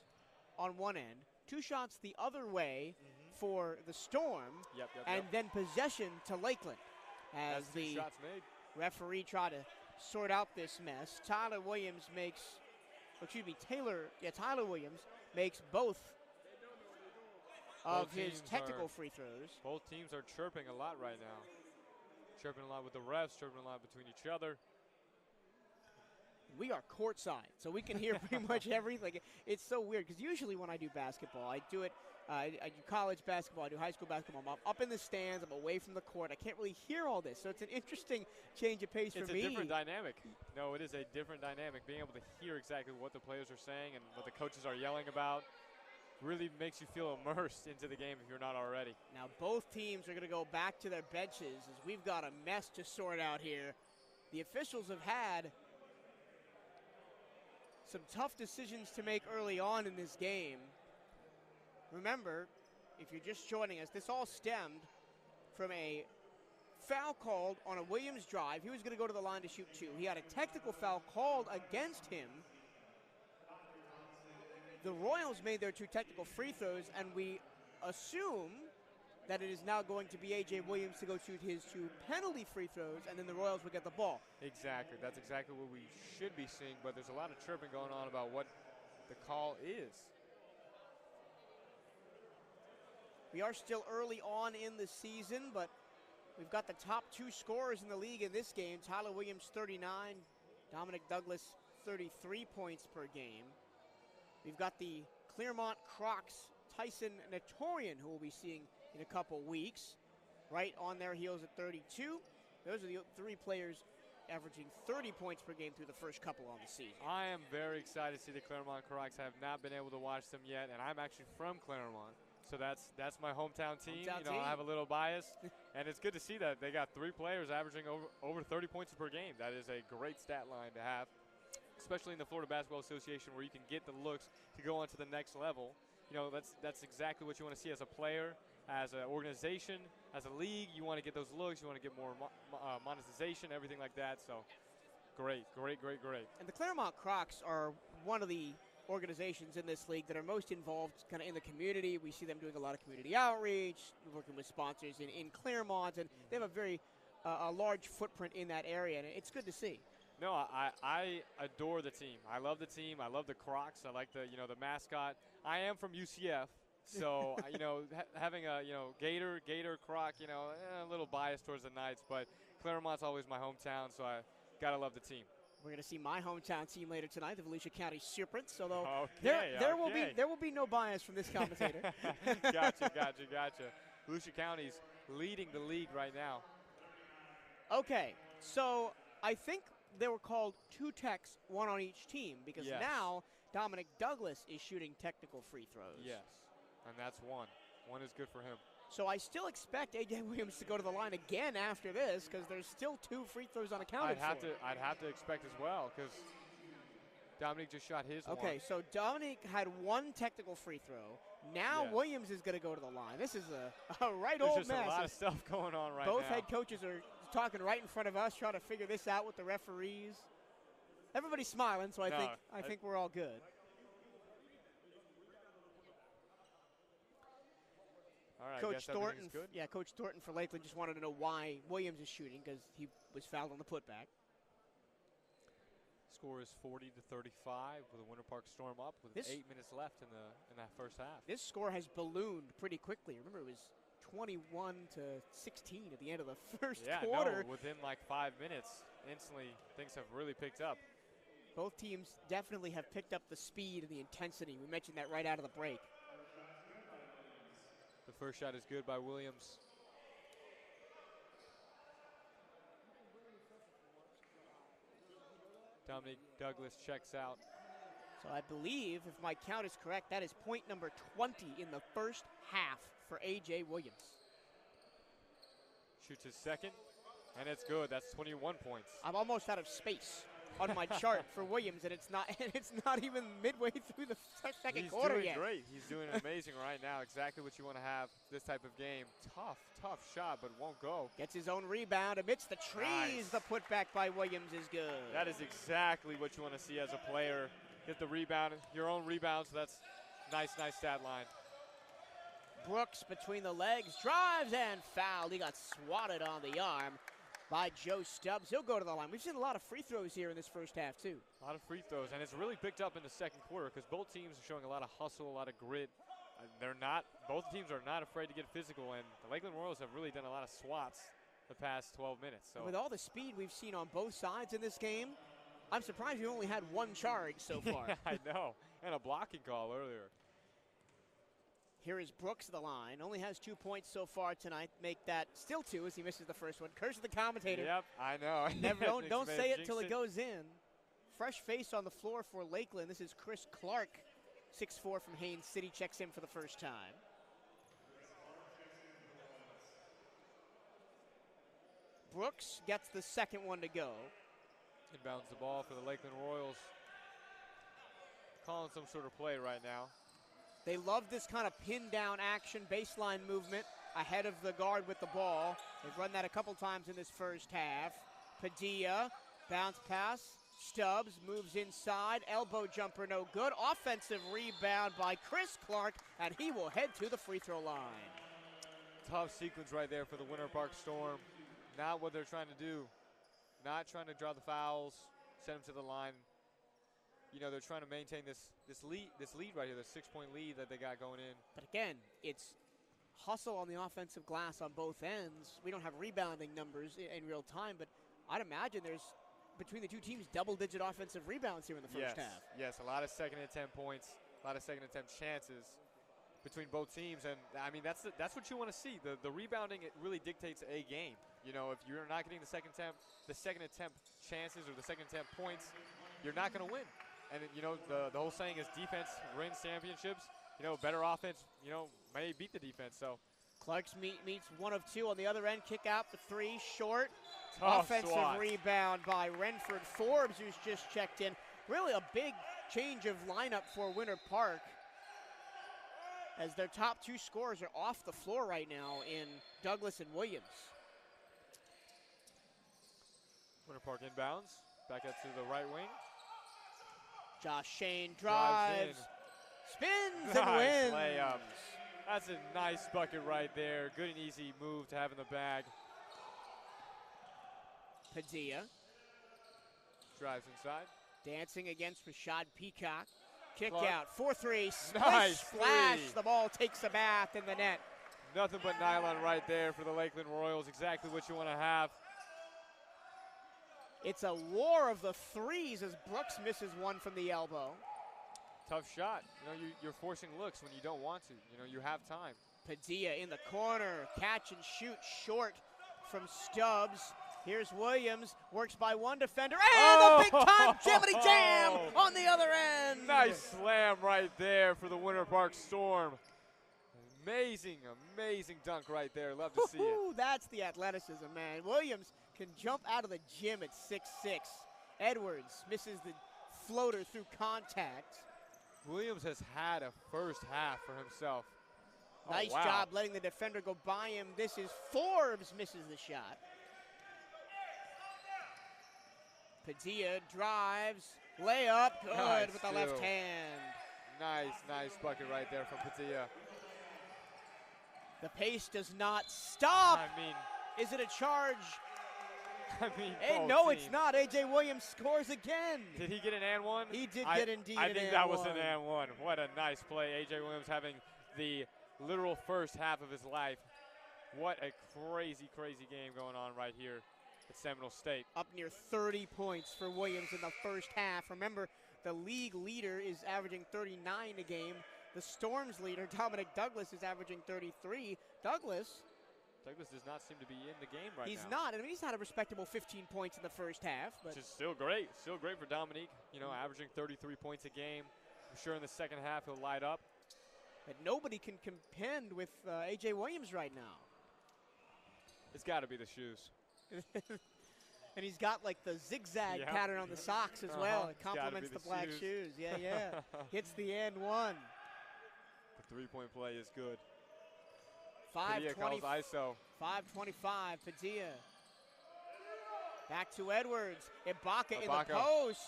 on one end, 2 shots the other way for the Storm, and then possession to Lakeland. As That's 2 the shots made. referee try to sort out this mess. Tyler Williams makes both of his teams technical are- free throws. Both teams are chirping a lot right now. Chirping a lot with the refs, chirping a lot between each other. We are courtside, so we can hear pretty much everything. It's so weird because usually when I do basketball, I do it. I do college basketball, I do high school basketball. I'm up in the stands, I'm away from the court. I can't really hear all this, so it's an interesting change of pace It's for a me. different dynamic. No, it is a different dynamic. Being able to hear exactly what the players are saying and what the coaches are yelling about really makes you feel immersed into the game if you're not already. Now both teams are going to go back to their benches as we've got a mess to sort out here. The officials have had some tough decisions to make early on in this game. Remember, if you're just joining us, this all stemmed from a foul called on a Williams drive. He was going to go to the line to shoot 2. He had a technical foul called against him. The Royals made their 2 technical free throws, and we assume that it is now going to be A.J. Williams to go shoot his 2 penalty free throws, and then the Royals will get the ball. Exactly. That's exactly what we should be seeing, but there's a lot of chirping going on about what the call is. We are still early on in the season, but we've got the top 2 scorers in the league in this game. Tyler Williams, 39. Dominic Douglas, 33 points per game. We've got the Claremont Crocs Tyson Natorian, who we'll be seeing in a couple weeks, right on their heels at 32. Those are the 3 players averaging 30 points per game through the first couple on the season. I am very excited to see the Claremont Crocs. I have not been able to watch them yet, and I'm actually from Claremont. So that's my hometown team. Hometown team. I have a little bias, and it's good to see that they got 3 players averaging over 30 points per game. That is a great stat line to have, especially in the Florida Basketball Association, where you can get the looks to go on to the next level. You know, that's exactly what you want to see as a player. as an organization, as a league, you want to get those looks, you want to get more monetization, everything like that. So great. And the Claremont Crocs are one of the organizations in this league that are most involved kind of in the community. We see them doing a lot of community outreach, working with sponsors in Claremont, and they have a very a large footprint in that area, and it's good to see. No, I adore the team. I love the team. I love the Crocs. I like the mascot. I am from UCF, so having a Gator Croc, a little biased towards the Knights, but Claremont's always my hometown, so I gotta love the team. We're going to see my hometown team later tonight, the Volusia County Serpents, although Okay, there will be no bias from this commentator. Gotcha. Volusia County's leading the league right now. Okay, so I think they were called 2 techs, 1 on each team, because Yes. now Dominic Douglas is shooting technical free throws. Yes, and that's 1. 1 is good for him. So I still expect A.J. Williams to go to the line again after this, because there's still 2 free throws unaccounted for. I'd have to expect as well, because Dominic just shot his one. Okay, so Dominic had 1 technical free throw. Now Yes. Williams is going to go to the line. This is a right There's old just mess. a lot of stuff going on right Both now. head coaches are talking right in front of us, trying to figure this out with the referees. Everybody's smiling, so I think we're all good. All right, I Coach guess everything's Thornton, good. Coach Thornton for Lakeland just wanted to know why Williams is shooting, because he was fouled on the putback. Score is 40-35 with the Winter Park Storm up with 8 minutes left in that first half. This score has ballooned pretty quickly. Remember, it was 21-16 at the end of the first quarter. No, within like 5 minutes, instantly things have really picked up. Both teams definitely have picked up the speed and the intensity. We mentioned that right out of the break. The first shot is good by Williams. Dominic Douglas checks out. So I believe, if my count is correct, that is point number 20 in the first half for A.J. Williams. Shoots his second, and it's good. That's 21 points. I'm almost out of space on my chart for Williams, and it's not even midway through the second quarter yet. He's doing great. He's doing amazing right now. Exactly what you want to have this type of game. Tough shot, but won't go. Gets his own rebound amidst the trees. Nice. The putback by Williams is good. That is exactly what you want to see as a player. Get the rebound, your own rebound, so that's nice stat line. Brooks between the legs, drives and fouled. He got swatted on the arm by Joe Stubbs. He'll go to the line. We've seen a lot of free throws here in this first half, too. A lot of free throws, and it's really picked up in the second quarter because both teams are showing a lot of hustle, a lot of grit. Both teams are not afraid to get physical, and the Lakeland Royals have really done a lot of swats the past 12 minutes. So with all the speed we've seen on both sides in this game, I'm surprised you only had 1 charge so far. Yeah, I know, and a blocking call earlier. Here is Brooks at the line. Only has 2 points so far tonight. Make that still 2 as he misses the first one. Curse of the commentator. Yep, I know. Don't say it till it goes in. Fresh face on the floor for Lakeland. This is Chris Clark, 6'4" from Haines City, checks in for the first time. Brooks gets the second one to go. Inbounds the ball for the Lakeland Royals. Calling some sort of play right now. They love this kind of pin down action, baseline movement ahead of the guard with the ball. They've run that a couple times in this first half. Padilla, bounce pass. Stubbs moves inside. Elbow jumper, no good. Offensive rebound by Chris Clark, and he will head to the free throw line. Tough sequence right there for the Winter Park Storm. Not what they're trying to do. Not trying to draw the fouls, send them to the line. You know, they're trying to maintain this lead right here, the 6-point lead that they got going in. But again, it's hustle on the offensive glass on both ends. We don't have rebounding numbers in real time, but I'd imagine there's, between the two teams, double-digit offensive rebounds here in the first half. Yes, a lot of second attempt points, a lot of second attempt chances between both teams. And, I mean, that's what you want to see. The rebounding, it really dictates a game. You know, if you're not getting the second attempt chances or the second attempt points, you're not going to win. And, you know, the whole saying is defense wins championships. You know, better offense, you know, may beat the defense. So Clark's meets 1 of 2 on the other end. Kick out for 3, short. Tough Offensive swat. rebound by Renford Forbes, who's just checked in. Really a big change of lineup for Winter Park. as their top two scorers are off the floor right now in Douglas and Williams. Winter Park inbounds. Back out to the right wing. Josh Shane Drives drives, spins, Nice and wins. layup. That's a nice bucket right there. Good and easy move to have in the bag. Padilla Drives inside. dancing against Rashad Peacock. Kick Clark. out, 4-3, splish, Nice splash. three. The ball takes a bath in the net. Nothing but nylon right there for the Lakeland Royals. Exactly what you want to have. It's a war of the threes as Brooks misses one from the elbow. Tough shot. You're forcing looks when you don't want to. You have time. Padilla in the corner, catch and shoot short from Stubbs. Here's Williams, works by one defender, and the big time Jiminy Jam on the other end. Nice slam right there for the Winter Park Storm. Amazing, amazing dunk right there. Love to see it. Woo-hoo, that's the athleticism, man. Williams can jump out of the gym at 6'6". Edwards misses the floater through contact. Williams has had a first half for himself. Nice wow. job letting the defender go by him. This is Forbes misses the shot. Padilla drives, layup, good Nice with the left steal. hand. Nice bucket right there from Padilla. The pace does not stop. I mean, Is it a charge? Hey, both no, it's teams. not. A.J. Williams scores again. Did he get an and one? He did get indeed I an think and that was one. an and one. What a nice play. A.J. Williams having the literal first half of his life. What a crazy, crazy game going on right here at Seminole State. Up near 30 points for Williams in the first half. Remember, the league leader is averaging 39 a game. The Storm's leader, Dominic Douglas, is averaging 33. Douglas Douglas does not seem to be in the game right he's now. not. I mean, he's had a respectable 15 points in the first half. But Which is still great. Still great for Dominique. Averaging 33 points a game. I'm sure in the second half he'll light up. but nobody can contend with A.J. Williams right now. It's got to be the shoes. And he's got like the zigzag Yep. pattern on the socks as well. It It's gotta complements be the the black shoes. shoes. Yeah. Hits the and one. The three-point play is good. Padilla calls 5:20. ISO. 5:25. Padilla. Back to Edwards. Ibaka in the Ibaka. post.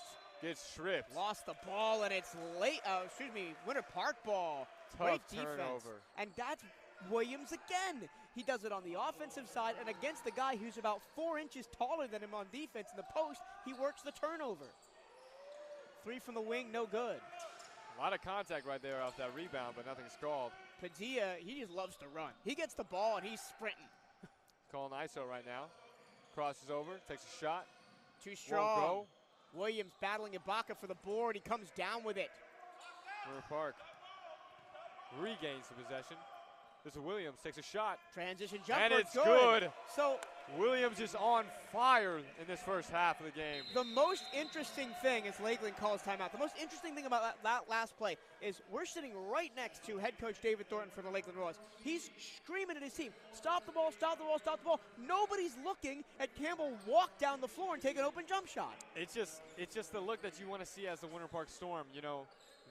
Gets tripped. Lost the ball, and it's late. Winter Park ball. Great Tough defense. turnover. And that's Williams again. He does it on the offensive side, and against the guy who's about 4 inches taller than him on defense in the post, he works the turnover. Three from the wing, no good. A lot of contact right there off that rebound, but nothing's called. Padilla, he just loves to run. He gets the ball, and he's sprinting. Calling ISO right now. Crosses over, takes a shot. Too Won't strong. go. Williams battling Ibaka for the board. He comes down with it. Winter Park regains the possession. This is Williams, takes a shot. Transition jumper, And it's good. So Williams is on fire in this first half of the game. the most interesting thing, as Lakeland calls timeout, the most interesting thing about that last play is we're sitting right next to head coach David Thornton for the Lakeland Royals. He's screaming at his team, stop the ball, stop the ball, stop the ball. Nobody's looking at Campbell walk down the floor and take an open jump shot. It's just the look that you want to see as the Winter Park Storm.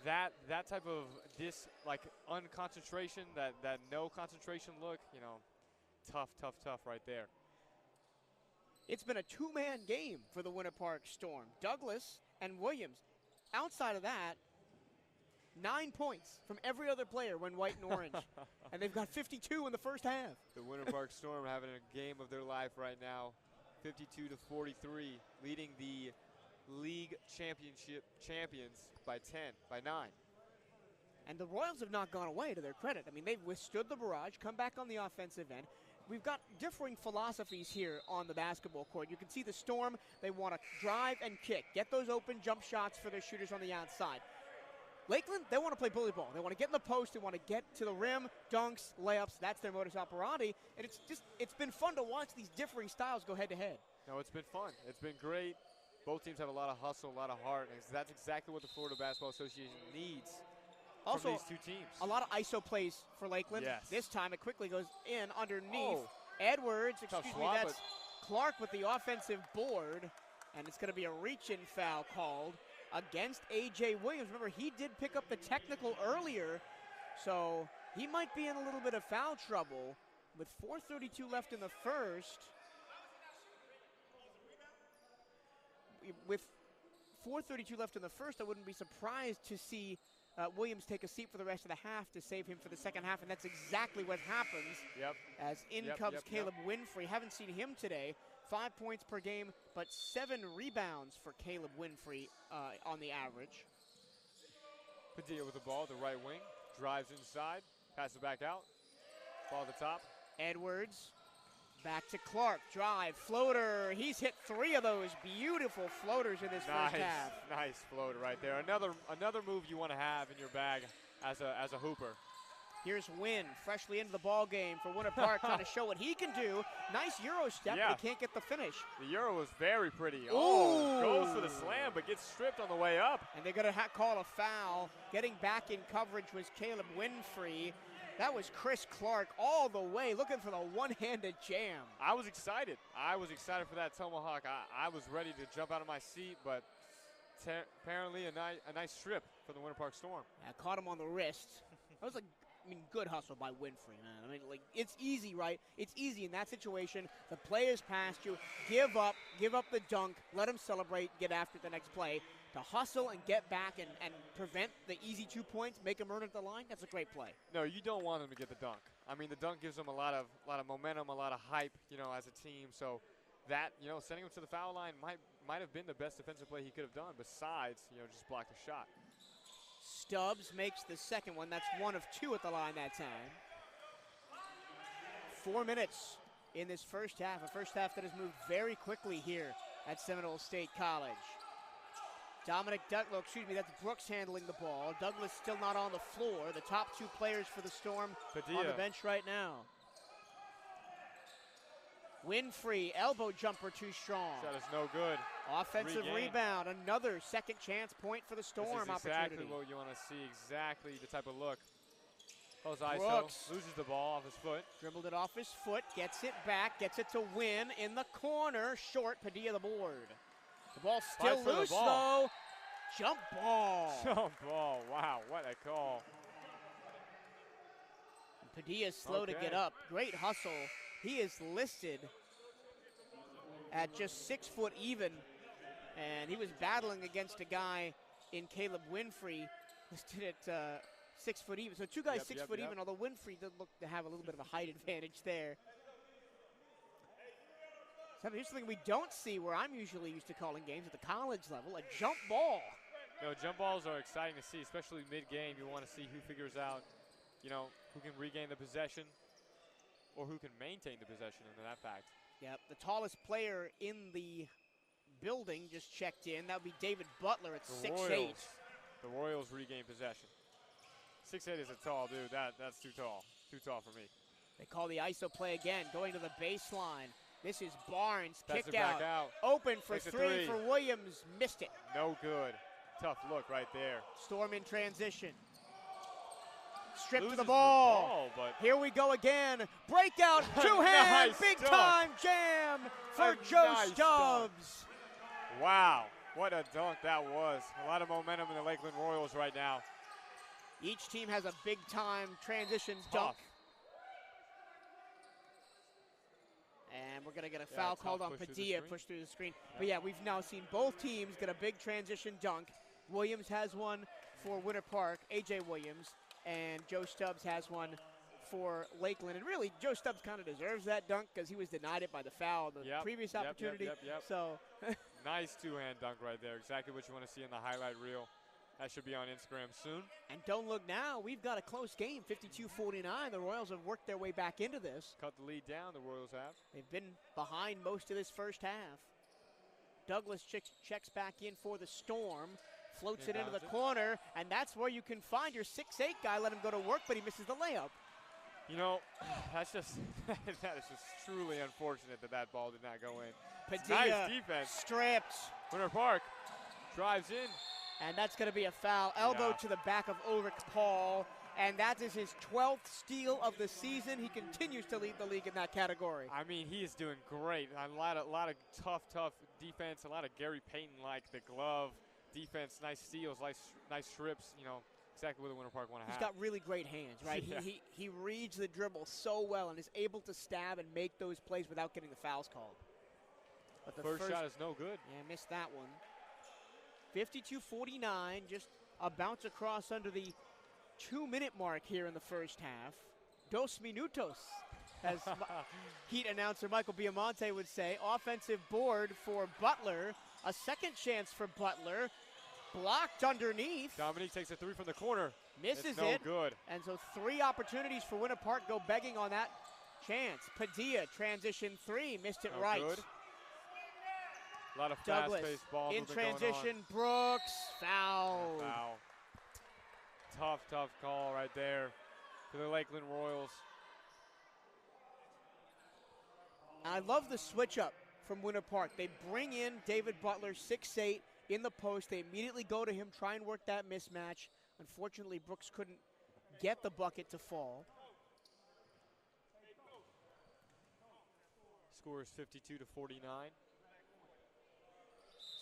That type of unconcentration, that no concentration look. Tough right there. It's been a two-man game for the Winter Park Storm. Douglas and Williams. Outside of that, 9 points from every other player when white and orange. And they've got 52 in the first half. The Winter Park Storm having a game of their life right now, 52-43, leading the league championship champions by 9. And the Royals have not gone away, to their credit. I mean, they've withstood the barrage, come back on the offensive end. We've got differing philosophies here on the basketball court. You can see the Storm, they want to drive and kick, get those open jump shots for their shooters on the outside. Lakeland, they want to play bully ball. They want to get in the post, they want to get to the rim, dunks, layups. That's their modus operandi. And it's been fun to watch these differing styles go head to head. No, it's been fun. It's been great. Both teams have a lot of hustle, a lot of heart, and that's exactly what the Florida Basketball Association needs Also, from these two teams. a lot of ISO plays for Lakeland. Yes. This time it quickly goes in underneath. Oh. Edwards, Tough excuse me, swap, that's Clark with the offensive board. And it's going to be a reach-in foul called against A.J. Williams. Remember, he did pick up the technical earlier. So He might be in a little bit of foul trouble with 4:32 left in the first. With 4:32 left in the first, I wouldn't be surprised to see Williams take a seat for the rest of the half to save him for the second half, and that's exactly what happens. Yep. As in Yep, comes yep, Caleb Winfrey. Haven't seen him today. 5 points per game, but 7 rebounds for Caleb Winfrey on the average. Padilla with the ball, the right wing, drives inside, passes back out, ball at the top. Edwards back to Clark. Drive, floater. He's hit 3 of those beautiful floaters in this first half. Nice floater right there. Another move you want to have in your bag as a hooper. Here's Wynn, freshly into the ball game for Winter Park, trying to show what he can do. Nice Euro step, Yeah. but he can't get the finish. The Euro was very pretty. Ooh. Oh, goes for the slam, but gets stripped on the way up. And they're going to call a foul. Getting back in coverage was Caleb Winfrey. That was Chris Clark all the way, looking for the one-handed jam. I was excited. I was excited for that tomahawk. I was ready to jump out of my seat, but apparently a nice strip for the Winter Park Storm. I caught him on the wrist. That was good hustle by Winfrey, man. It's easy, right? It's easy in that situation. The player's past you. Give up the dunk. Let him celebrate. Get after the next play. To hustle and get back and prevent the easy 2 points, make him earn it at the line. That's a great play. No, you don't want him to get the dunk. I mean, the dunk gives them a lot of momentum, a lot of hype, as a team. So that, sending him to the foul line might have been the best defensive play he could have done. Besides, just block the shot. Stubbs makes the second one. That's 1 of 2 at the line that time. 4 minutes in this first half. A first half that has moved very quickly here at Seminole State College. That's Brooks handling the ball. Douglas still not on the floor. The top 2 players for the Storm Padilla on the bench right now. Winfrey, elbow jumper too strong. Shot is no good. Offensive Regain. rebound, another second chance point for the Storm This is opportunity. exactly what you want to see, exactly the type of look. Goes Brooks. ISO, loses the ball off his foot. Dribbled it off his foot, gets it back, gets it to Win in the corner, short, Padilla the board. The ball still Fights for the loose ball. though. Jump ball. Jump ball, wow, what a call. Padilla's slow to get Okay. up. Great hustle. He is listed at just 6 foot even, and he was battling against a guy in Caleb Winfrey listed at 6 foot even. So 2 guys Yep, 6 yep, foot yep. even, although Winfrey did look to have a little bit of a height advantage there. So here's something we don't see where I'm usually used to calling games at the college level, a jump ball. Jump balls are exciting to see, especially mid-game. You want to see who figures out, who can regain the possession or who can maintain the possession in that fact. Yep, the tallest player in the building just checked in. That would be David Butler at 6'8". The Royals regain possession. 6'8" is a tall dude. That's too tall. Too tall for me. They call the ISO play again, going to the baseline. This is Barnes, Pass kicked it back out. Open for Makes it 3 3. for Williams, missed it. No good. Tough look right there. Storm in transition. Stripped to Loses the ball. but Here we go again. Breakout, two-hand, Nice big dunk. time jam for A Joe nice Stubbs. wow, what a dunk that was. A lot of momentum in the Lakeland Royals right now. Each team has a big time transition Tough. dunk. And we're going to get a foul tough called on push through the Padilla, screen. push through the screen. Yeah. But yeah, we've now seen both teams get a big transition dunk. Williams has one for Winter Park, A.J. Williams, and Joe Stubbs has one for Lakeland. And really, Joe Stubbs kind of deserves that dunk because he was denied it by the foul the Yep, previous yep, opportunity. yep. So Nice two-hand dunk right there. Exactly what you want to see in the highlight reel. That should be on Instagram soon. And don't look now, we've got a close game, 52-49. The Royals have worked their way back into this. Cut the lead down, the Royals have. They've been behind most of this first half. Douglas checks back in for the Storm, floats it into the Inbounds it. corner, and that's where you can find your 6'8 guy. Let him go to work, but he misses the layup. That's just that is just truly unfortunate that ball did not go in. Padilla Nice defense. stripped, Winter Park drives in. and that's going to be a foul. Elbow Yeah. to the back of Ulrich Paul, and that is his 12th steal of the season. He continues to lead the league in that category. I mean, he is doing great. A lot of tough defense. A lot of Gary Payton like the glove defense. Nice steals, nice strips. exactly what the Winter Park want to have. He's got really great hands, right? Yeah. He reads the dribble so well and is able to stab and make those plays without getting the fouls called. But the First shot is no good. Yeah, missed that one. 52-49, just a bounce across under the 2-minute mark here in the first half. 2 minutos, as Heat announcer Michael Biamonte would say. Offensive board for Butler. A second chance for Butler. Blocked underneath. Dominique takes a 3 from the corner. Misses it's no it. good. And so 3 opportunities for Winter Park go begging on that chance. Padilla, transition 3, missed it No right. good. A lot of Douglas fast-paced ball in movement going on. transition. Brooks, foul. Foul. Tough call right there for the Lakeland Royals. I love the switch up from Winter Park. They bring in David Butler, 6'8", in the post. They immediately go to him, try and work that mismatch. Unfortunately, Brooks couldn't get the bucket to fall. Score is 52-49.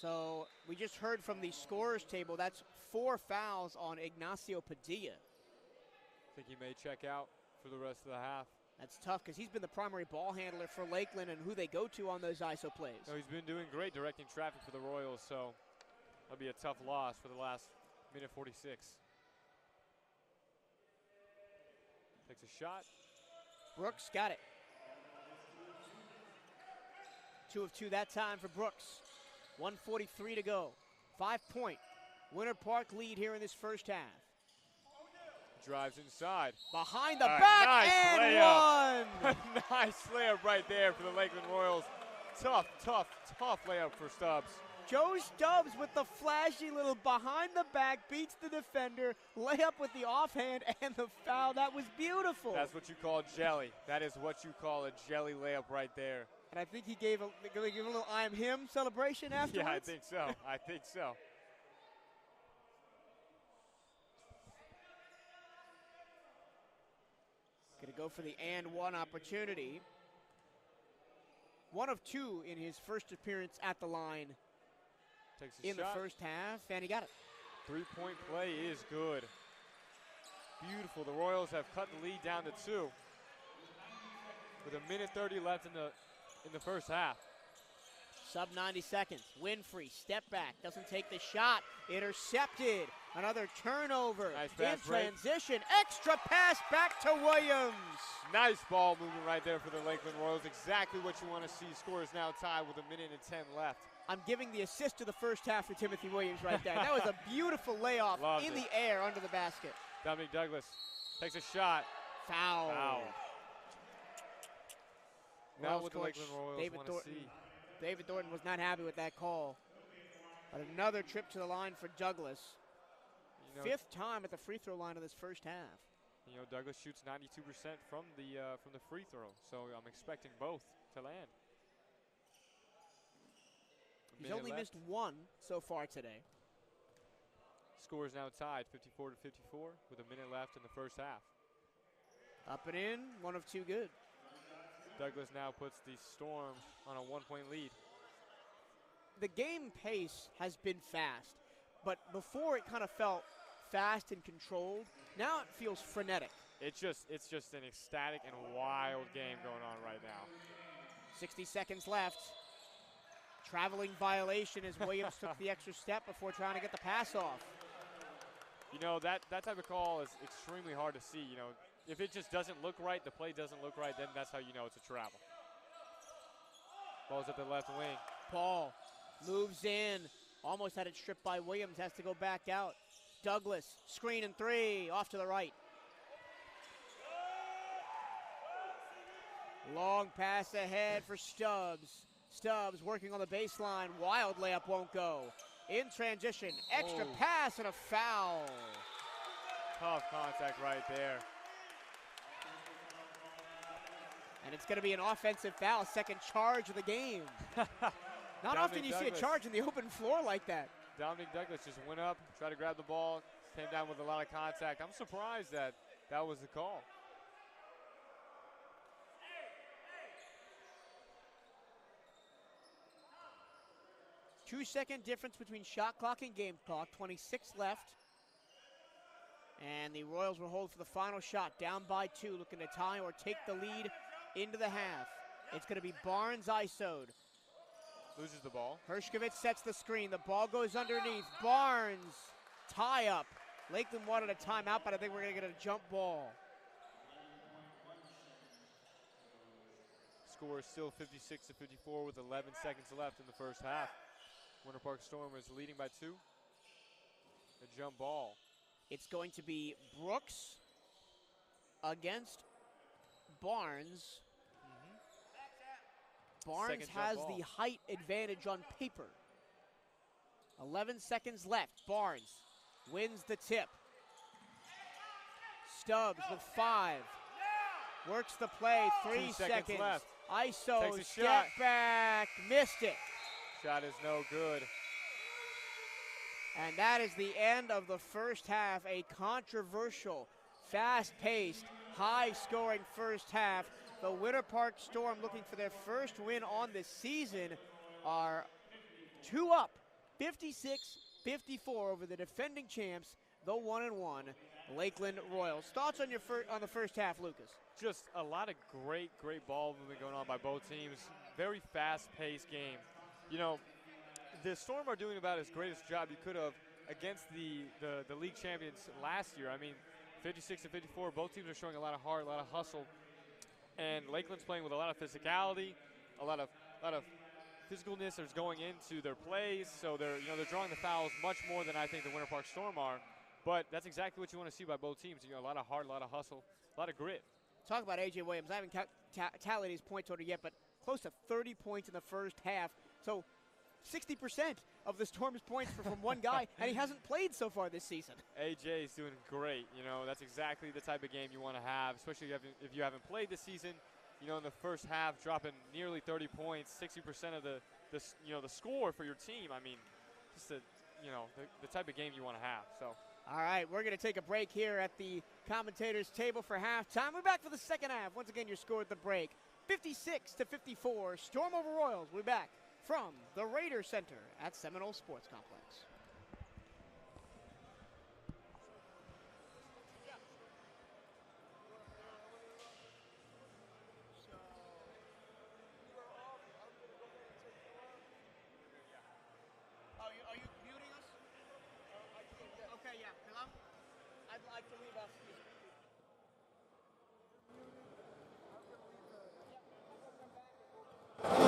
So we just heard from the scorer's table, that's 4 fouls on Ignacio Padilla. I think he may check out for the rest of the half. That's tough because he's been the primary ball handler for Lakeland and who they go to on those ISO plays. No, he's been doing great directing traffic for the Royals, so that'll be a tough loss for the last minute 46. Takes a shot. Brooks got it. 2 of 2 that time for Brooks. 1:43 to go. 5-point Winter Park lead here in this first half. Drives inside. Behind the All right, back nice and layup. one. Nice layup right there for the Lakeland Royals. Tough layup for Stubbs. Joe Stubbs with the flashy little behind the back, beats the defender, layup with the offhand and the foul. That was beautiful. That's what you call jelly. That is what you call a jelly layup right there. And I think he gave a little I am him celebration afterwards. Yeah, I think so. I think so. Gonna go for the and one opportunity. 1 of 2 in his first appearance at the line Takes a in shot. the first half, and he got it. 3-point play is good. Beautiful. The Royals have cut the lead down to 2 with 1:30 left in the first half. Sub 90 seconds. Winfrey, step back, doesn't take the shot. Intercepted. Another turnover. Nice in fast break. transition. Extra pass back to Williams. Nice ball movement right there for the Lakeland Royals. Exactly what you want to see. Score is now tied with 1:10 left. I'm giving the assist to the first half for Timothy Williams right there. That was a beautiful layoff Loved in it. the air under the basket. Dominic Douglas takes a shot. Foul. Foul. Not Royals what the coach Lakeland Royals David want to Thornton. see. David Thornton was not happy with that call. But another trip to the line for Douglas. You know, 5th time at the free throw line of this first half. you know, Douglas shoots 92% from the free throw, so I'm expecting both to land. He's only missed 1 so far today. Score is now tied, 54-54, with 1 minute left in the first half. Up and in, 1 of 2 good. Douglas now puts the Storm on a 1-point lead. The game pace has been fast, but before it kind of felt fast and controlled. Now it feels frenetic. It's just an ecstatic and wild game going on right now. 60 seconds left. Traveling violation as Williams took the extra step before trying to get the pass off. You know, that type of call is extremely hard to see. You know, if it just doesn't look right, the play doesn't look right, then that's how you know it's a travel. Ball's at the left wing. Paul moves in. Almost had it stripped by Williams. Has to go back out. Douglas, screen and 3. Off to the right. Long pass ahead for Stubbs. Stubbs working on the baseline. Wild layup won't go. In transition, extra Oh. pass and a foul. Tough contact right there. And it's going to be an offensive foul, second charge of the game. Not often you see a Douglas. charge in the open floor like that. Dominic Douglas just went up, tried to grab the ball, came down with a lot of contact. I'm surprised that was the call. Two-second difference between shot clock and game clock. 26 left. And the Royals will hold for the final shot, down by 2, looking to tie or take the lead into the half. It's going to be Barnes ISO'd. Loses the ball. Hershkovich sets the screen. The ball goes underneath. Barnes, tie up. Lakeland wanted a timeout, but I think we're going to get a jump ball. Score is still 56-54 with 11 seconds left in the first half. Winter Park Storm is leading by 2. A jump ball. It's going to be Brooks against Barnes. Barnes Second jump has ball. the height advantage on paper. 11 seconds left. Barnes wins the tip. Stubbs with 5. Works the play. 3 2 seconds left. ISO, Takes a step shot. back, missed it. Shot is no good. And that is the end of the first half. A controversial, fast-paced, high-scoring first half. The Winter Park Storm, looking for their first win on the season, are 2 up, 56-54 over the defending champs, the 1-1 Lakeland Royals. Thoughts on on the first half, Lucas? Just a lot of great ball movement going on by both teams. Very fast-paced game. You know, the Storm are doing about as great a job you could have against the league champions last year. I mean, 56-54, both teams are showing a lot of heart, a lot of hustle. And Lakeland's playing with a lot of physicality, a lot of physicalness that's going into their plays. So they're drawing the fouls much more than I think the Winter Park Storm are. But that's exactly what you want to see by both teams. You know, a lot of heart, a lot of hustle, a lot of grit. Talk about A.J. Williams. I haven't tallied his point total yet, but close to 30 points in the first half. So 60% of the Storm's points are from one guy, and he hasn't played so far this season. AJ is doing great. You know, that's exactly the type of game you want to have, especially if you haven't played this season. You know, in the first half, dropping nearly 30 points, 60% of the score for your team. I mean, just the type of game you want to have. So. All right, we're going to take a break here at the commentators' table for halftime. We're back for the second half. Once again, your score at the break, 56-54. Storm over Royals. We're back from the Raider Center at Seminole Sports Complex. Are you muting us? Okay, yeah. Hello? I'd like to leave us.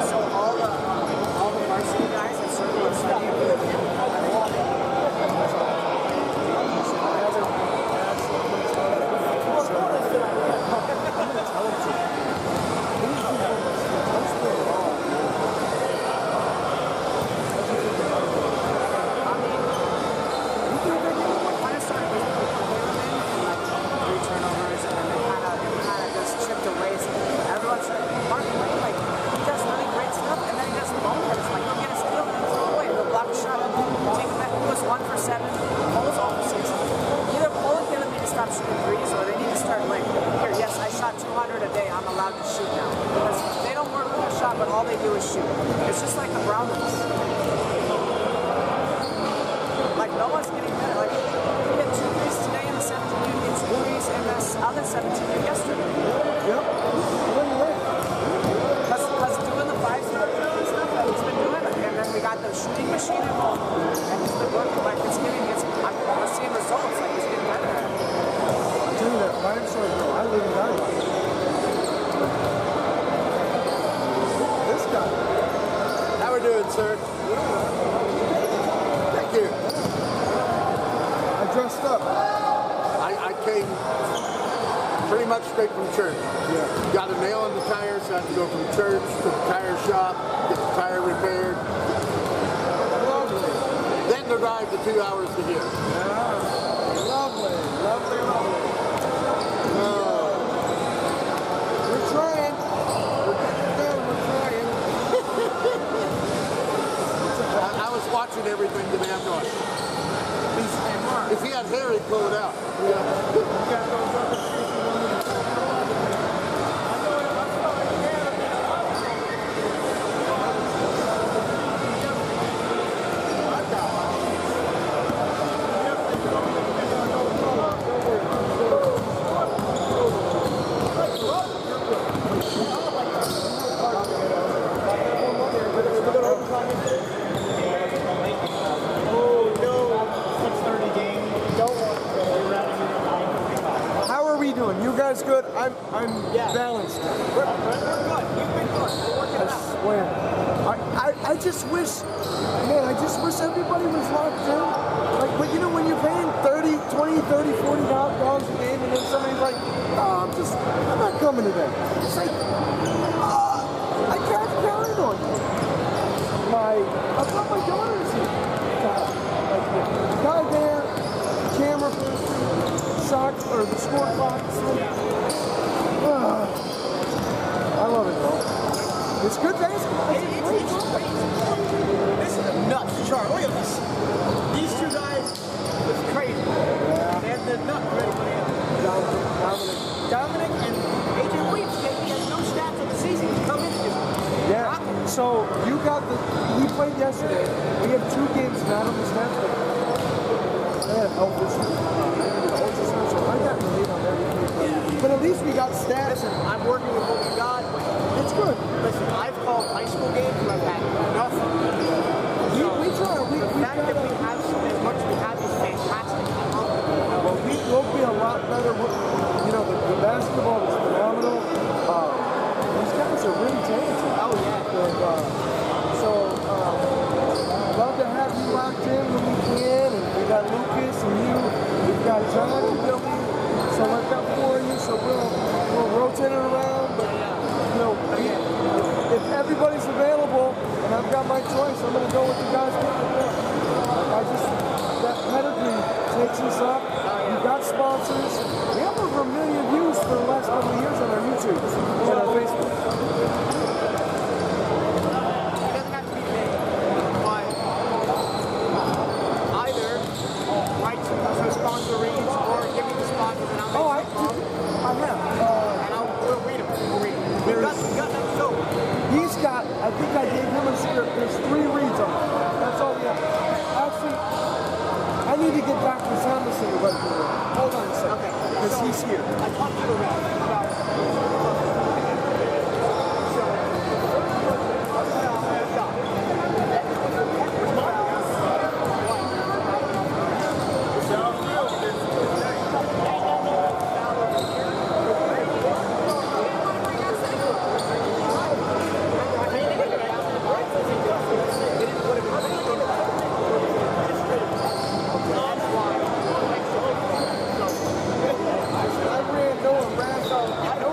So all the varsity guys at Circle are studying. good. I'm balanced. We're good. You've been good. We're working I it out. swear. I just wish, man, I just wish everybody was locked in. Like, but you know, when you're paying $30, $20, $30, $40 a game, and then somebody's like, oh, I'm not coming today. It's like, I can't count on you. I've got my daughters here. Like, the guy there, camera person, socks, or the score clock. I love it, bro. It's good basketball. This is nuts, Charlie. Look at this. These two guys, it's crazy. Yeah. They're nuts for everybody else. Dominic and AJ Williams, he has no stats on the season. He's come in and just rock it. Yeah. So you got he played yesterday. We have 2 games not on the stats, but they had health issues. So I got to hate on everything. But at least we got stats. Listen, I'm working with what we got, but It's good. listen, I've called high school games and I've had nothing. We try. The fact that we have as much as we have is fantastic. Well, we'll be a lot better. You know, the basketball is phenomenal. These guys are really talented. Oh, yeah. And, love to have you locked in when we can. And we got Lucas and you. We've got John and Billy. So I've got 4 of you. So we'll rotate it around. But, you know, if everybody's available and I've got my choice, I'm going to go with the guys getting it done. That pedigree takes us up. We've got sponsors. We have over 1 million views for the last couple of years on our YouTube and our Facebook. It doesn't have to be big, but either write some sponsor reads or give me the sponsors and I'll make I have. and we'll read them. We'll read them. We've got them so. He's got, I think I gave him a script. There's 3 reads on it. That's all we have. Actually, I need to get back to Thomas and the right here. Hold on a second. Okay. Because he's here. I talked to you about I ran Noah Rasso. I know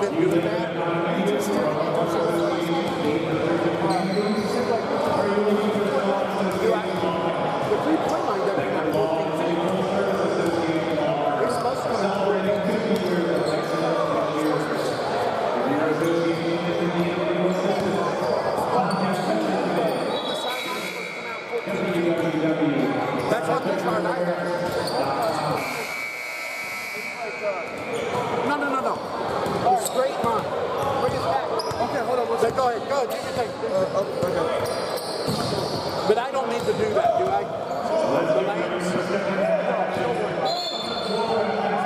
been doing that. He just did it. The three-point line doesn't have more things in it. They're supposed to come out for that's what this hard I had. No. The straight line. Bring it back. Okay, hold on. Go ahead. Do your thing. Okay. But I don't need to do that, do I? The lanes? Don't worry about it.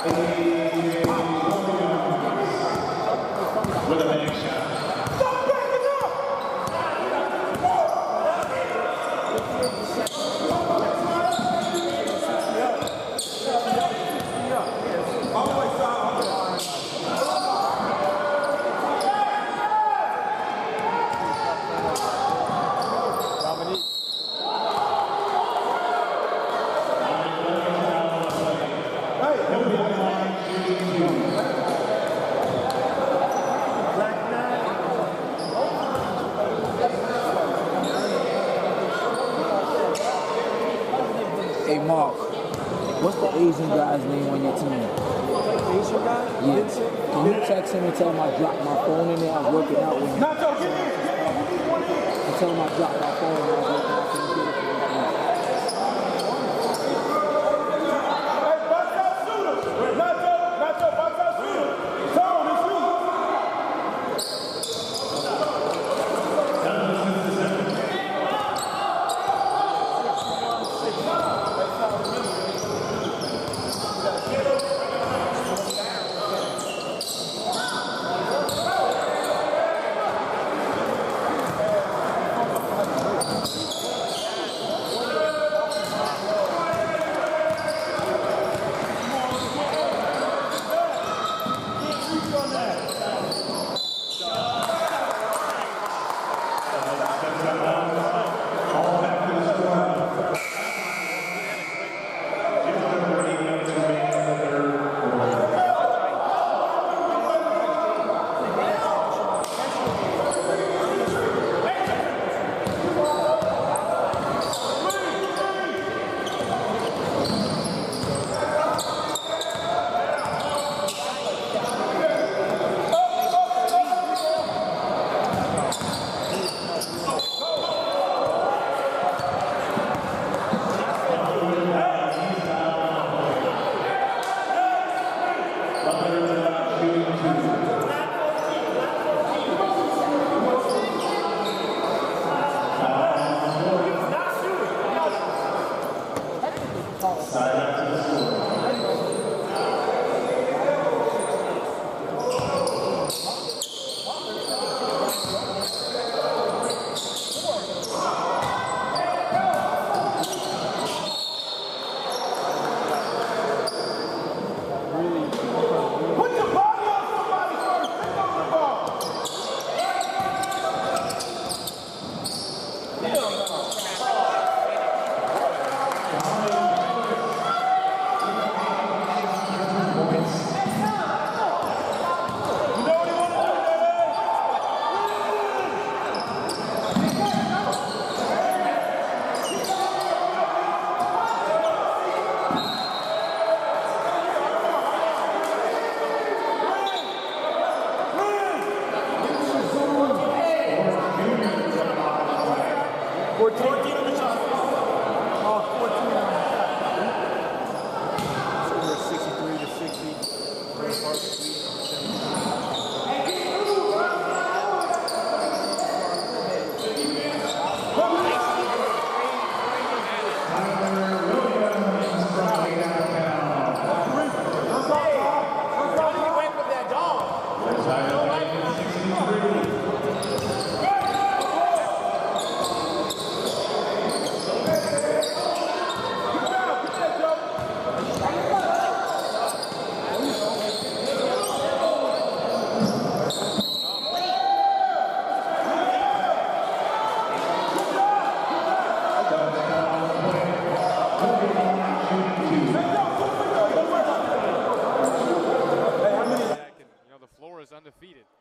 With a bank shot. Hey Mark, what's the Asian guy's name on your team? Asian guy? Yeah. Vincent? Can you text him and tell him I dropped my phone in there? I was working out with him. And tell him I dropped my phone and I was working out. Can you get it for me, please?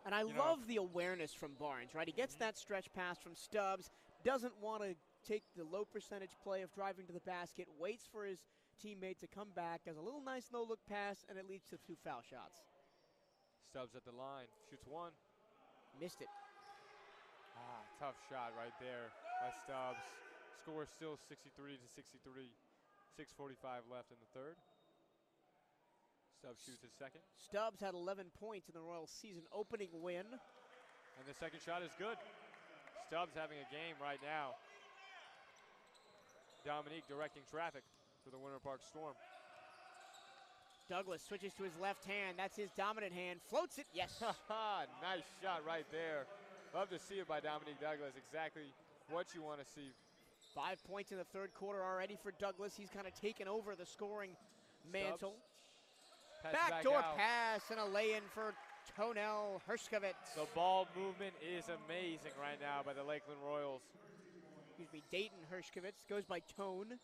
And I love the awareness from Barnes, right? He gets that stretch pass from Stubbs, doesn't want to take the low percentage play of driving to the basket, waits for his teammate to come back, does a little nice no-look pass, and it leads to 2 foul shots. Stubbs at the line, shoots one. Missed it. Tough shot right there by Stubbs. Score still 63 to 63. 6:45 left in the third. Stubbs shoots his second. Stubbs had 11 points in the Royals' season opening win. And the second shot is good. Stubbs having a game right now. Dominique directing traffic for the Winter Park Storm. Douglas switches to his left hand. That's his dominant hand. Floats it. Yes. Nice shot right there. Love to see it by Dominique Douglas. Exactly what you want to see. 5 points in the third quarter already for Douglas. He's kind of taken over the scoring mantle. Pass Backdoor back out. pass and a lay-in for Tonell Hershkovitz. The ball movement is amazing right now by the Lakeland Royals. Excuse me, Dayton Hershkovitz goes by Tone.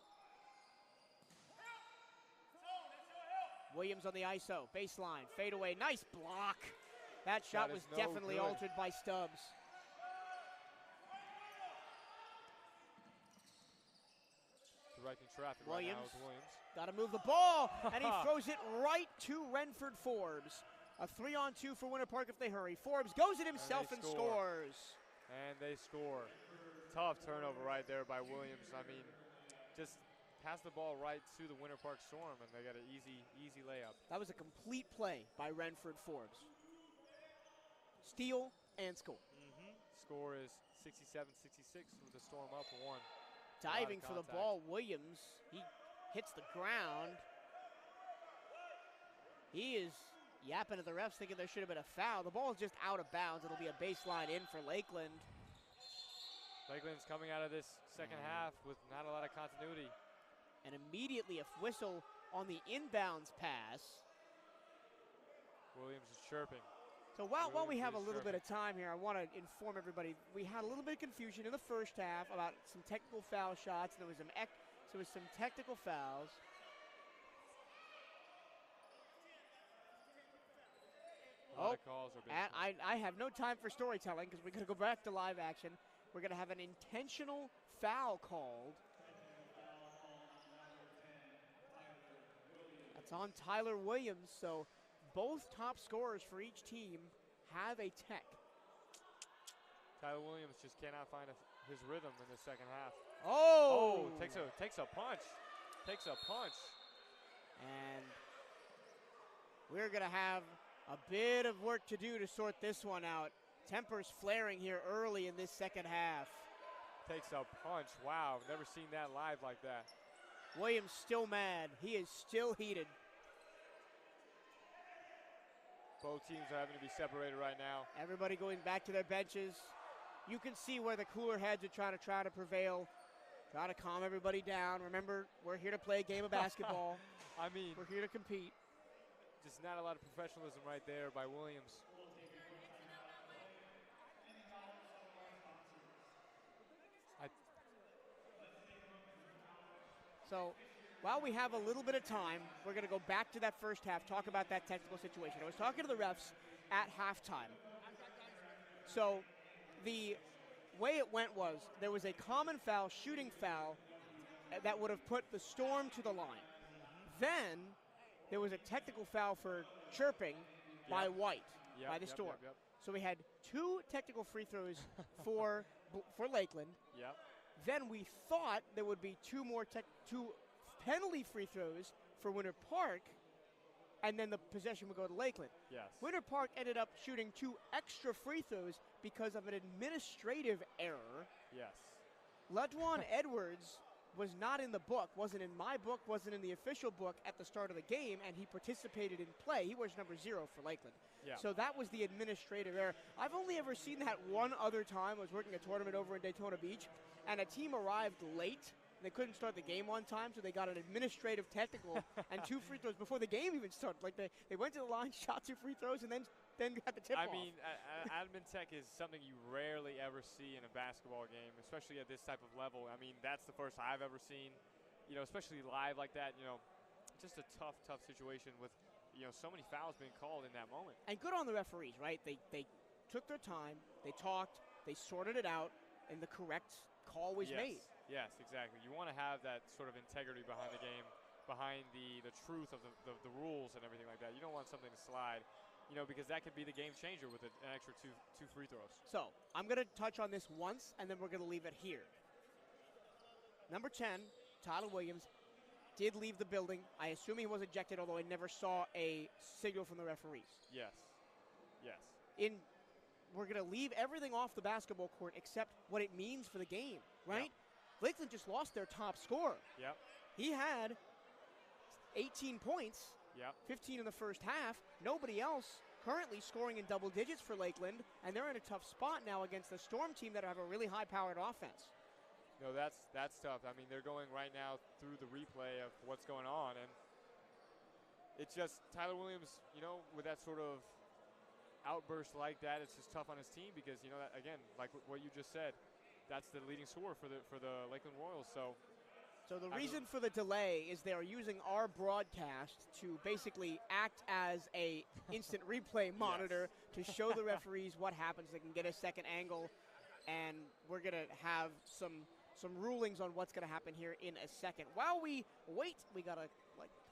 Williams on the ISO, baseline, fadeaway, nice block. That shot That was is no definitely good. altered by Stubbs. Directing traffic Williams. right now with Williams. Got to move the ball, and he throws it right to Renford Forbes. A 3-on-2 for Winter Park if they hurry. Forbes goes it himself and score. scores. And they score. Tough turnover right there by Williams. I mean, just pass the ball right to the Winter Park Storm, and they got an easy layup. That was a complete play by Renford Forbes. Steal and score. Score is 67-66 with the Storm up 1. Diving for the contact. ball, Williams. He hits the ground. He is yapping at the refs, thinking there should have been a foul. The ball is just out of bounds. It'll be a baseline in for Lakeland. Lakeland's coming out of this second half with not a lot of continuity. And immediately a whistle on the inbounds pass. Williams is chirping. So while we have a Williams is little bit chirping. of time here, I want to inform everybody, we had a little bit of confusion in the first half about some technical foul shots, and there was some technical fouls. A lot of calls are being And I have no time for storytelling because we're going to go back to live action. We're going to have an intentional foul called. That's on Tyler Williams, so both top scorers for each team have a tech. Tyler Williams just cannot find his rhythm in the second half. Oh! Takes a punch. Takes a punch. And we're going to have a bit of work to do to sort this one out. Tempers flaring here early in this second half. Takes a punch. Wow, never seen that live like that. Williams still mad. He is still heated. Both teams are having to be separated right now. Everybody going back to their benches. You can see where the cooler heads are trying to prevail. Try to calm everybody down. Remember, we're here to play a game of basketball. I mean, We're here to compete. just not a lot of professionalism right there by Williams. So while we have a little bit of time, we're going to go back to that first half, talk about that technical situation. I was talking to the refs at halftime. So the way it went was there was a common foul, shooting foul, that would have put the Storm to the line. Then there was a technical foul for chirping by White, by the Storm. Yep. So we had 2 technical free throws for Lakeland. Yep. Then we thought there would be 2 penalty free throws for Winter Park, and then the possession would go to Lakeland. Yes. Winter Park ended up shooting 2 extra free throws because of an administrative error. Yes. LaDuan Edwards was not in the book, wasn't in my book, wasn't in the official book at the start of the game, and he participated in play. He was number 0 for Lakeland. Yeah. So that was the administrative error. I've only ever seen that one other time. I was working a tournament over in Daytona Beach, and a team arrived late. They couldn't start the game on time, so they got an administrative technical and 2 free throws before the game even started. Like they went to the line, shot 2 free throws, and then got the tip off. I mean, admin tech is something you rarely ever see in a basketball game, especially at this type of level. I mean, that's the first I've ever seen, especially live like that. Just a tough situation with, so many fouls being called in that moment. And good on the referees, right? They took their time, they talked, they sorted it out, and the correct call was made. Yes, exactly. You want to have that sort of integrity behind the game, behind the truth of the rules and everything like that. You don't want something to slide, because that could be the game changer with an extra two free throws. So I'm going to touch on this once, and then we're going to leave it here. Number 10, Tyler Williams, did leave the building. I assume he was ejected, although I never saw a signal from the referees. Yes. We're going to leave everything off the basketball court except what it means for the game, right? Yep. Lakeland just lost their top scorer. Yep. He had 18 points Yep. 15 in the first half. Nobody else currently scoring in double digits for Lakeland, and they're in a tough spot now against the Storm team that have a really high-powered offense. No, that's tough. I mean, they're going right now through the replay of what's going on, and it's just Tyler Williams, with that sort of outburst like that, it's just tough on his team because, that, again, like what you just said, that's the leading scorer for the Lakeland Royals. So the reason for the delay is they are using our broadcast to basically act as a instant replay monitor to show the referees what happens. They can get a second angle, and we're going to have some rulings on what's going to happen here in a second. While we wait, we got to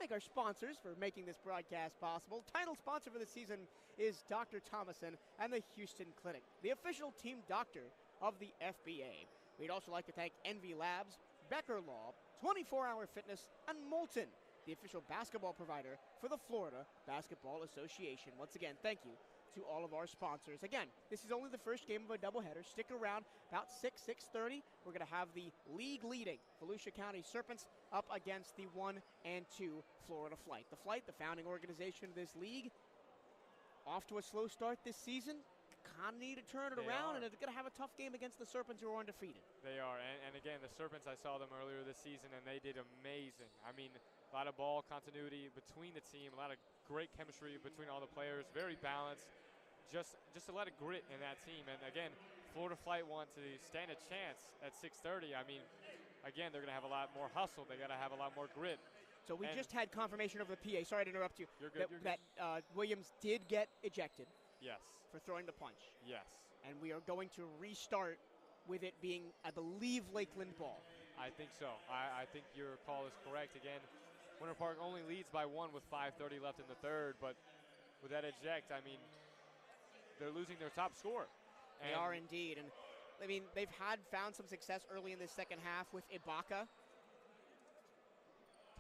thank our sponsors for making this broadcast possible. Title sponsor for the season is Dr. Thomason and the Houston Clinic, the official team doctor of the FBA. We'd also like to thank Envy Labs, Becker Law, 24-Hour Fitness, and Molten, the official basketball provider for the Florida Basketball Association. Once again, thank you to all of our sponsors. Again, this is only the first game of a doubleheader. Stick around about 6:30. We're going to have the league-leading Volusia County Serpents up against the 1 and 2 Florida Flight. The Flight, the founding organization of this league, off to a slow start this season. Kind of need to turn it around, and they're going to have a tough game against the Serpents, who are undefeated. They are, and again, the Serpents, I saw them earlier this season, and they did amazing. I mean, a lot of ball continuity between the team, a lot of great chemistry between all the players, very balanced, just a lot of grit in that team. And again, Florida Flight want to stand a chance at 6:30. I mean, again, they're going to have a lot more hustle. They got to have a lot more grit. So we just had confirmation over the PA. Sorry to interrupt you. You're good. That Williams did get ejected. Yes. For throwing the punch. Yes. And we are going to restart with it being, I believe, Lakeland ball. I think so. I think your call is correct. Again, Winter Park only leads by 1 with 5:30 left in the third, but with that eject, I mean, they're losing their top scorer. They are indeed. And, I mean, they've found some success early in the second half with Ibaka.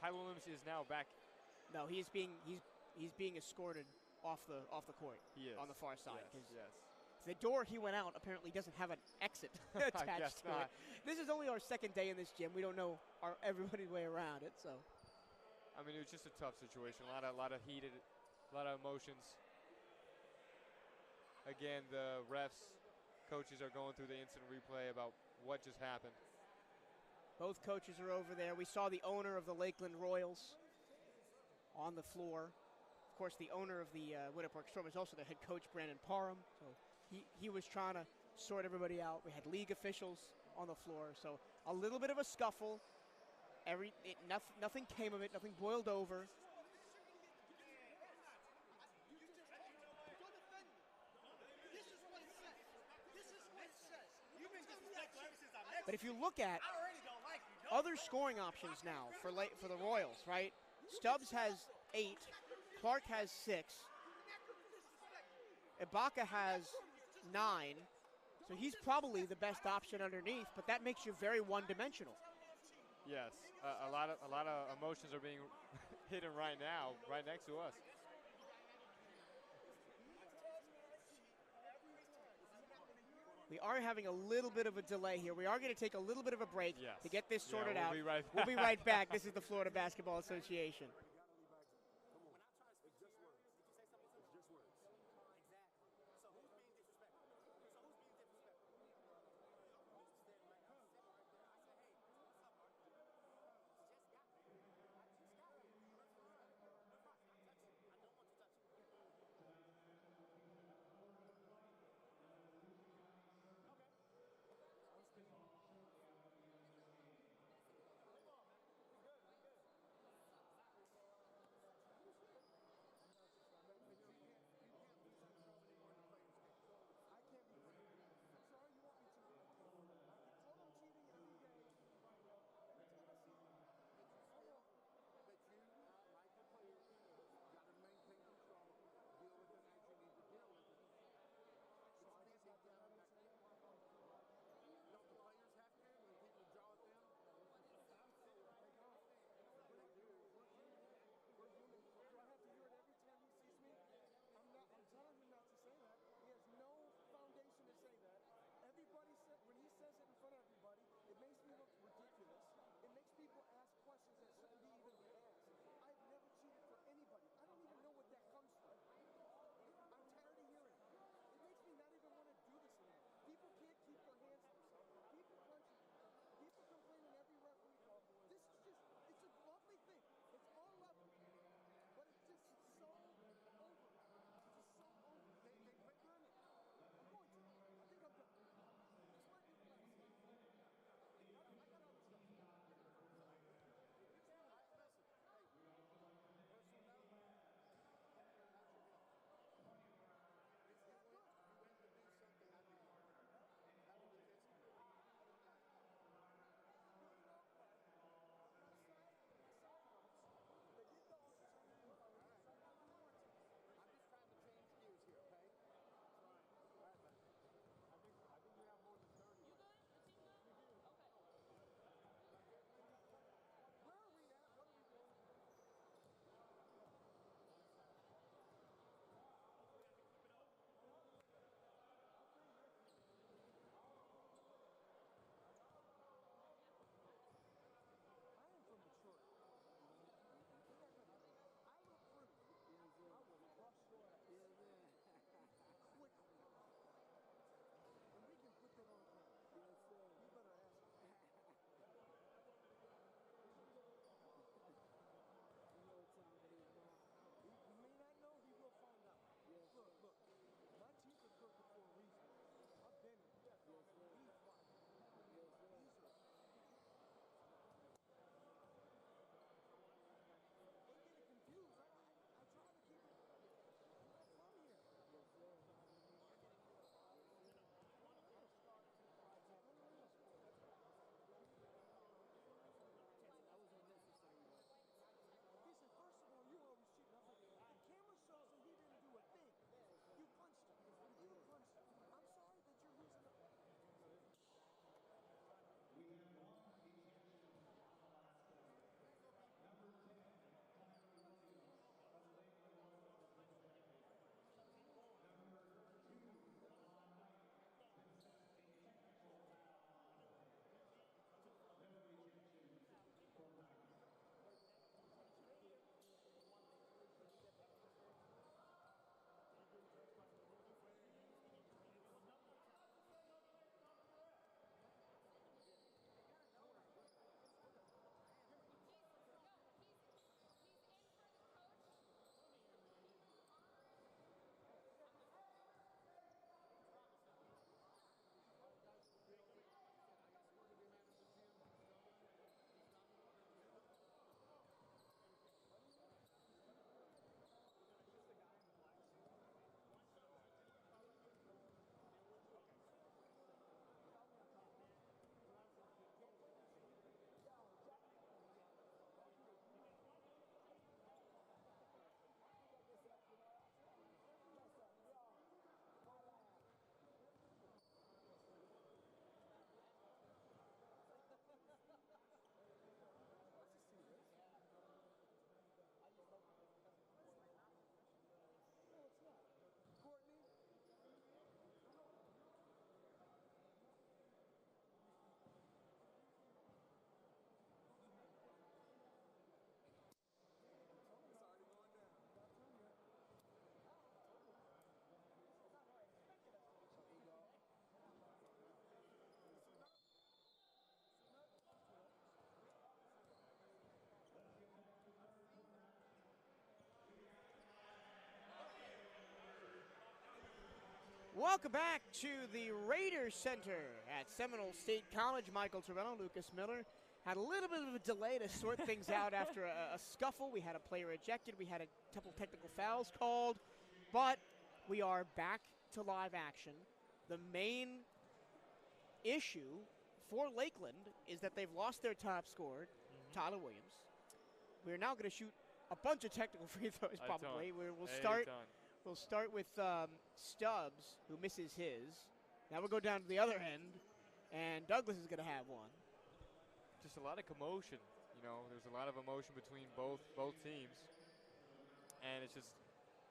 Tyler Williams is now back. No, he's being escorted off the court. He is. On the far side. Yes. The door he went out apparently doesn't have an exit attached to it. This is only our second day in this gym. We don't know everybody's way around it. So, I mean, it was just a tough situation. A lot of heated, a lot of emotions. Again, the refs, coaches are going through the instant replay about what just happened. Both coaches are over there. We saw the owner of the Lakeland Royals on the floor. Of course, the owner of the Winter Park Storm is also the head coach, Brandon Parham. So he was trying to sort everybody out. We had league officials on the floor. So a little bit of a scuffle. Nothing came of it. Nothing boiled over. But if you look at other scoring options now for the Royals, right? Stubbs has 8. Clark has 6. Ibaka has 9. So he's probably the best option underneath, but that makes you very one-dimensional. Yes, a lot of emotions are being hidden right now, right next to us. We are having a little bit of a delay here. We are going to take a little bit of a break to get this sorted out. We'll be right back. This is the Florida Basketball Association. Welcome back to the Raiders Center at Seminole State College. Michael Torello, Lucas Miller. Had a little bit of a delay to sort things out after a scuffle. We had a player ejected. We had a couple technical fouls called. But we are back to live action. The main issue for Lakeland is that they've lost their top scorer, Tyler Williams. We're now going to shoot a bunch of technical free throws probably. We'll start with Stubbs, who misses his. Now we'll go down to the other end, and Douglas is going to have one. Just a lot of commotion. You know, there's a lot of emotion between both teams, and it's just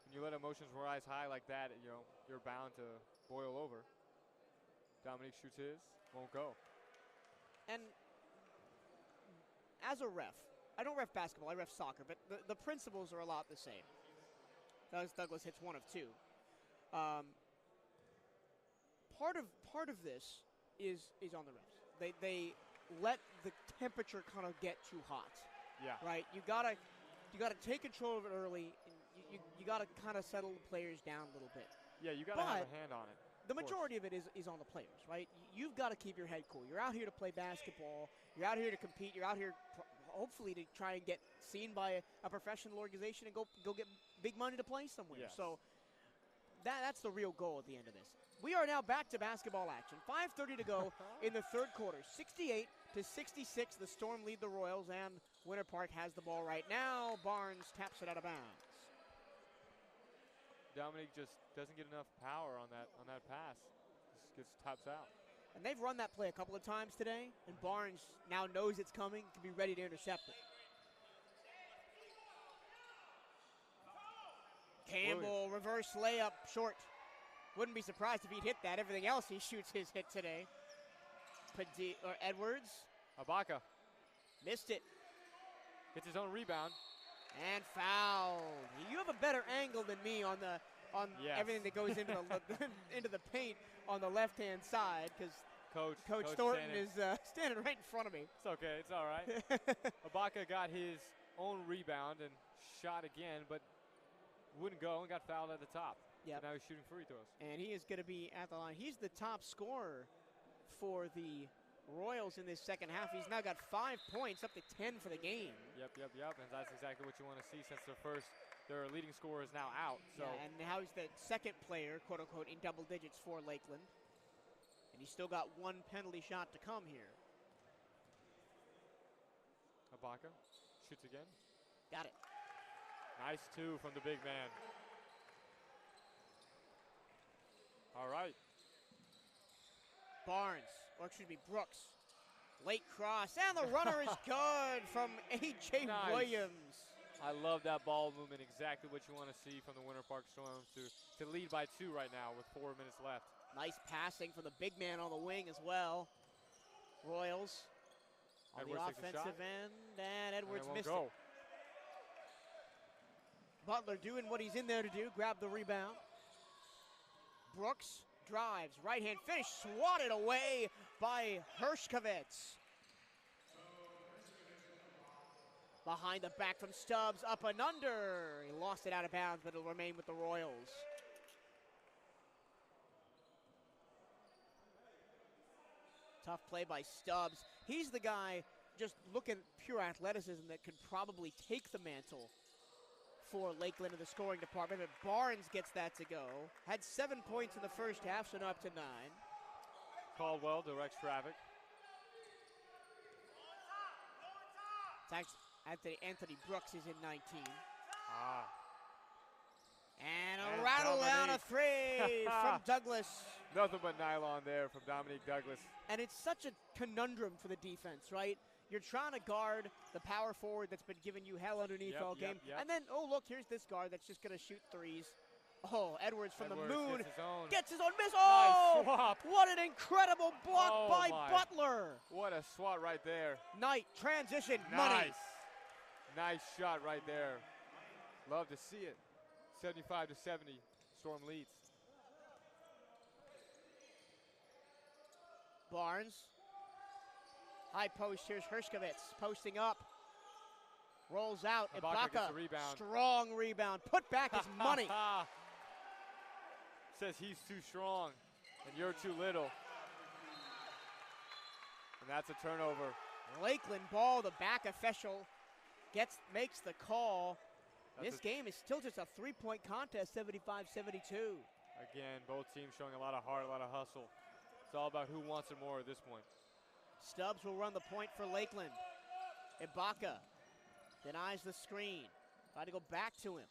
when you let emotions rise high like that, you know, you're bound to boil over. Dominique shoots his, won't go. And as a ref, I don't ref basketball, I ref soccer, but the principles are a lot the same. Douglas hits one of two. Part of this is on the refs. They let the temperature kind of get too hot. Yeah. Right. You gotta take control of it early. And you gotta kind of settle the players down a little bit. Yeah, you gotta have a hand on it. The majority of it is on the players, right? You've got to keep your head cool. You're out here to play basketball. You're out here to compete. You're out here hopefully to try and get seen by a professional organization and go get big money to play somewhere. Yes. So that's the real goal at the end of this. We are now back to basketball action. 5:30 to go in the third quarter. 68-66, the Storm lead the Royals, and Winter Park has the ball right now. Barnes taps it out of bounds. Dominique just doesn't get enough power on that pass. Just gets tops out. And they've run that play a couple of times today, and Barnes now knows it's coming, can be ready to intercept it. Campbell, reverse layup, short. Wouldn't be surprised if he'd hit that. Everything else, he shoots his hit today. Edwards. Ibaka Missed it. gets his own rebound. And fouled. You have a better angle than me on Yes. everything that goes into the into the paint on the left-hand side, because Coach Thornton is standing right in front of me. It's okay. It's all right. Ibaka got his own rebound and shot again, but wouldn't go and got fouled at the top. Yep. So now he's shooting free throws. And he is going to be at the line. He's the top scorer for the Royals in this second half. He's now got 5 points, up to 10 for the game. Yep. And that's exactly what you want to see since their leading scorer is now out. So Yeah, and now he's the second player, quote unquote, in double digits for Lakeland. And he's still got one penalty shot to come here. Ibaka shoots again. Got it. Nice two from the big man. All right. Brooks. Late cross, and the runner is good from A.J. Nice. Williams. I love that ball movement. Exactly what you want to see from the Winter Park Storm to lead by 2 right now with 4 minutes left. Nice passing from the big man on the wing as well. Royals on Edwards the takes a shot. offensive end, and Edwards won't missed go. it. Butler doing what he's in there to do, grab the rebound. Brooks drives, right-hand finish, swatted away by Hershkovitz. Behind the back from Stubbs, up and under. He lost it out of bounds, but it'll remain with the Royals. Tough play by Stubbs. He's the guy, just looking at pure athleticism, that could probably take the mantle for Lakeland in the scoring department, but Barnes gets that to go. Had 7 points in the first half, so now up to 9. Caldwell directs traffic. It's actually Anthony Brooks is in 19. And a And rattle down a Dominique. three from Douglas. Nothing but nylon there from Dominique Douglas. And it's such a conundrum for the defense, right? You're trying to guard the power forward that's been giving you hell underneath all game. Yep. And then, oh, look, here's this guard that's just going to shoot threes. Oh, Edwards from Edwards the moon. gets his own. Miss. Oh, swap. what an incredible block Oh, by my. Butler. What a swat right there. Knight, transition, money. Nice shot right there. Love to see it. 75-70, Storm leads. Barnes. High post, here's Hershkovitz posting up. Rolls out, Ibaka gets Ibaka, the rebound. strong rebound. Put back his money. says he's too strong and you're too little. And that's a turnover. Lakeland ball, the back official makes the call. This game is still just a 3-point contest, 75-72. Again, both teams showing a lot of heart, a lot of hustle. It's all about who wants it more at this point. Stubbs will run the point for Lakeland. Ibaka denies the screen. Try to go back to him.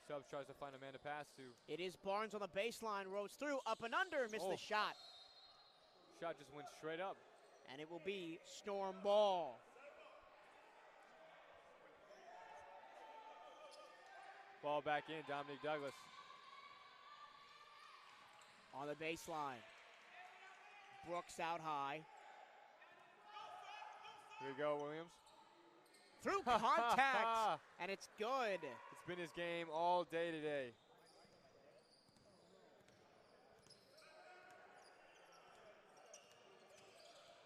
Stubbs tries to find a man to pass to. It is Barnes on the baseline, rolls through, up and under, missed the shot. Shot just went straight up. And it will be Storm ball. Ball back in, Dominic Douglas. On the baseline. Brooks out high. Here we go, Williams. Through contact, and it's good. It's been his game all day today.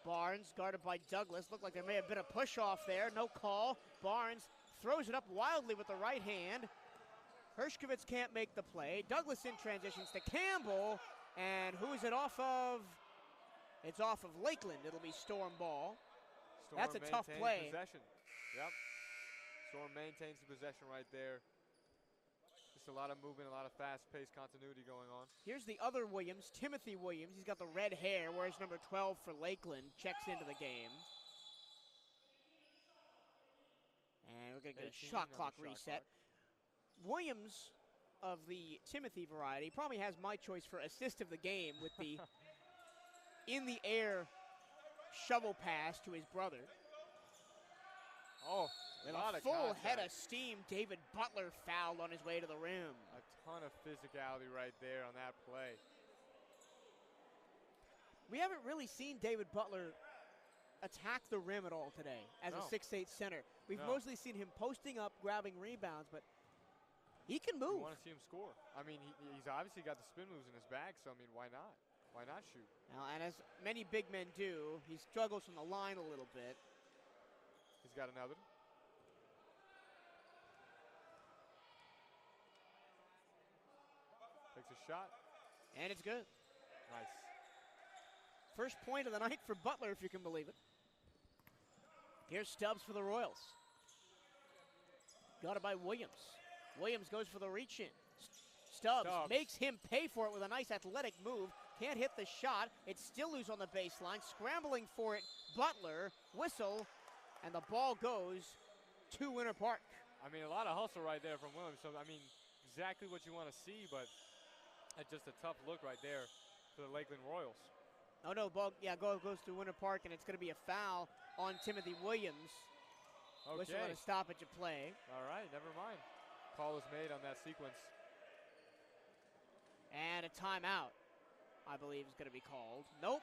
Barnes guarded by Douglas. Looked like there may have been a push off there. No call. Barnes throws it up wildly with the right hand. Hershkovitz can't make the play. Douglas in transitions to Campbell. And who is it off of? It's off of Lakeland. It'll be Storm ball. Storm That's a tough play. Possession. Yep. Storm maintains the possession right there. Just a lot of movement, a lot of fast-paced continuity going on. Here's the other Williams, Timothy Williams. He's got the red hair, whereas number 12 for Lakeland checks into the game. And we're going to get a shot clock reset. Williams of the Timothy variety probably has my choice for assist of the game with the in-the-air shovel pass to his brother. Oh, a full head of steam. David Butler fouled on his way to the rim. A ton of physicality right there on that play. We haven't really seen David Butler attack the rim at all today as a 6'8 center. We've mostly seen him posting up, grabbing rebounds, but he can move. You want to see him score. I mean, he's obviously got the spin moves in his bag, so, I mean, why not? Why not shoot? Now, and as many big men do, he struggles from the line a little bit. He's got another. Takes a shot. And it's good. Nice. First point of the night for Butler, if you can believe it. Here's Stubbs for the Royals. Got it by Williams. Williams goes for the reach-in. Stubbs makes him pay for it with a nice athletic move. Can't hit the shot. It's still loose on the baseline. Scrambling for it, Butler. Whistle. And the ball goes to Winter Park. I mean, a lot of hustle right there from Williams. So, I mean, exactly what you want to see, but just a tough look right there for the Lakeland Royals. Oh, no, ball goes to Winter Park, and it's going to be a foul on Timothy Williams. Okay. Whistle and a stoppage of play. All right, never mind. Call is made on that sequence. And a timeout, I believe, is going to be called. Nope.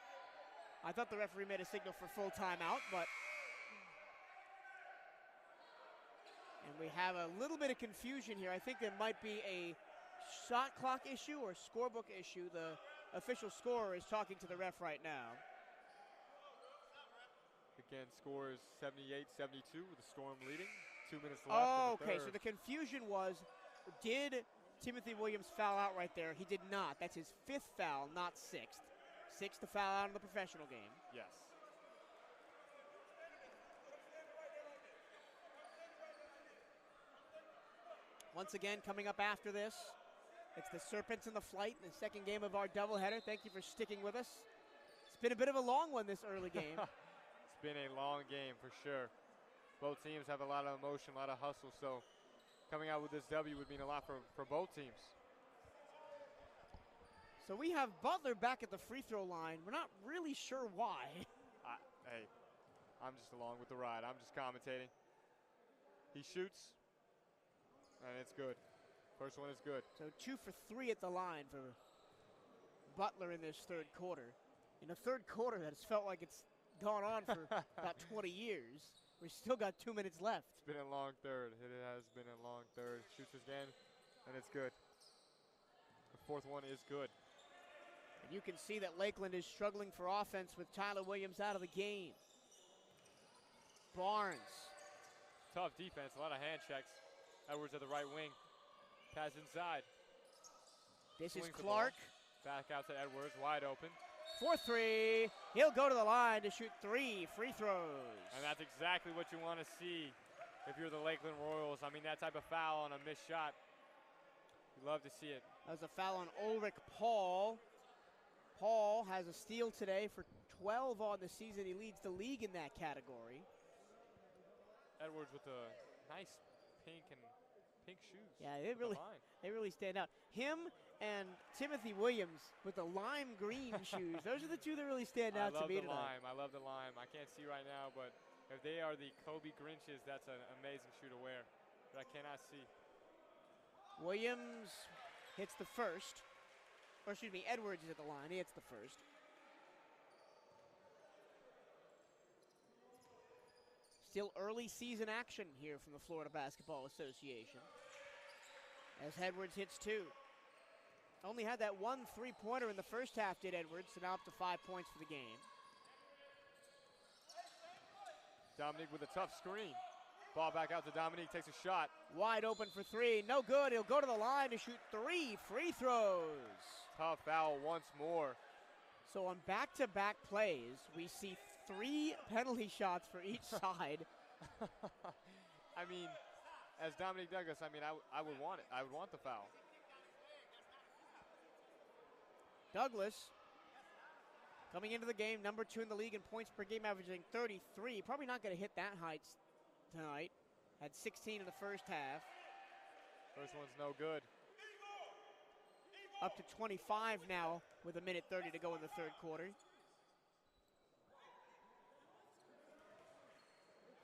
I thought the referee made a signal for full timeout, but... And we have a little bit of confusion here. I think there might be a shot clock issue or scorebook issue. The official scorer is talking to the ref right now. Again, score is 78-72 with the Storm leading. 2 minutes left. Oh, okay. So the confusion was, did Timothy Williams foul out right there? He did not. That's his 5th foul, not 6th. 6th to foul out in the professional game. Yes. Once again, coming up after this, it's the Serpents in the Flight, the second game of our doubleheader. Thank you for sticking with us. It's been a bit of a long one this early game. It's been a long game for sure. Both teams have a lot of emotion, a lot of hustle, so coming out with this W would mean a lot for both teams. So we have Butler back at the free throw line. We're not really sure why. Hey, I'm just along with the ride. I'm just commentating. He shoots, and it's good. First one is good. So 2 for 3 at the line for Butler in this third quarter. In a third quarter that has felt like it's gone on for about 20 years. We've still got 2 minutes left. It's been a long third. It has been a long third. Shoots again, and it's good. The fourth one is good. And you can see that Lakeland is struggling for offense with Tyler Williams out of the game. Barnes. Tough defense, a lot of hand checks. Edwards at the right wing. Pass inside. This is Swings the Clark. Back out to Edwards, wide open. 4-3. He'll go to the line to shoot 3 free throws. And that's exactly what you want to see if you're the Lakeland Royals. I mean, that type of foul on a missed shot. You love to see it. That was a foul on Ulrich Paul. Paul has a steal today for 12 on the season. He leads the league in that category. Edwards with the nice pink shoes. Yeah, with the line. they really stand out. Him and Timothy Williams with the lime green shoes. Those are the two that really stand out to me tonight. I love the lime. I can't see right now, but if they are the Kobe Grinches, that's an amazing shoe to wear. But I cannot see. Williams hits the first. Or excuse me, Edwards is at the line. He hits the first. Still early season action here from the Florida Basketball Association. As Edwards hits 2. Only had that 1 3-pointer in the first half, did Edwards, so now up to 5 points for the game. Dominique with a tough screen. Ball back out to Dominique, takes a shot. Wide open for 3, no good. He'll go to the line to shoot 3 free throws. Tough foul once more. So on back-to-back plays, we see 3 penalty shots for each side. I mean, as Dominique Douglas, I mean, I would want it. I would want the foul. Douglas coming into the game, number 2 in the league in points per game, averaging 33. Probably not going to hit that height tonight. Had 16 in the first half. First one's no good. Up to 25 now with 1:30 to go in the third quarter.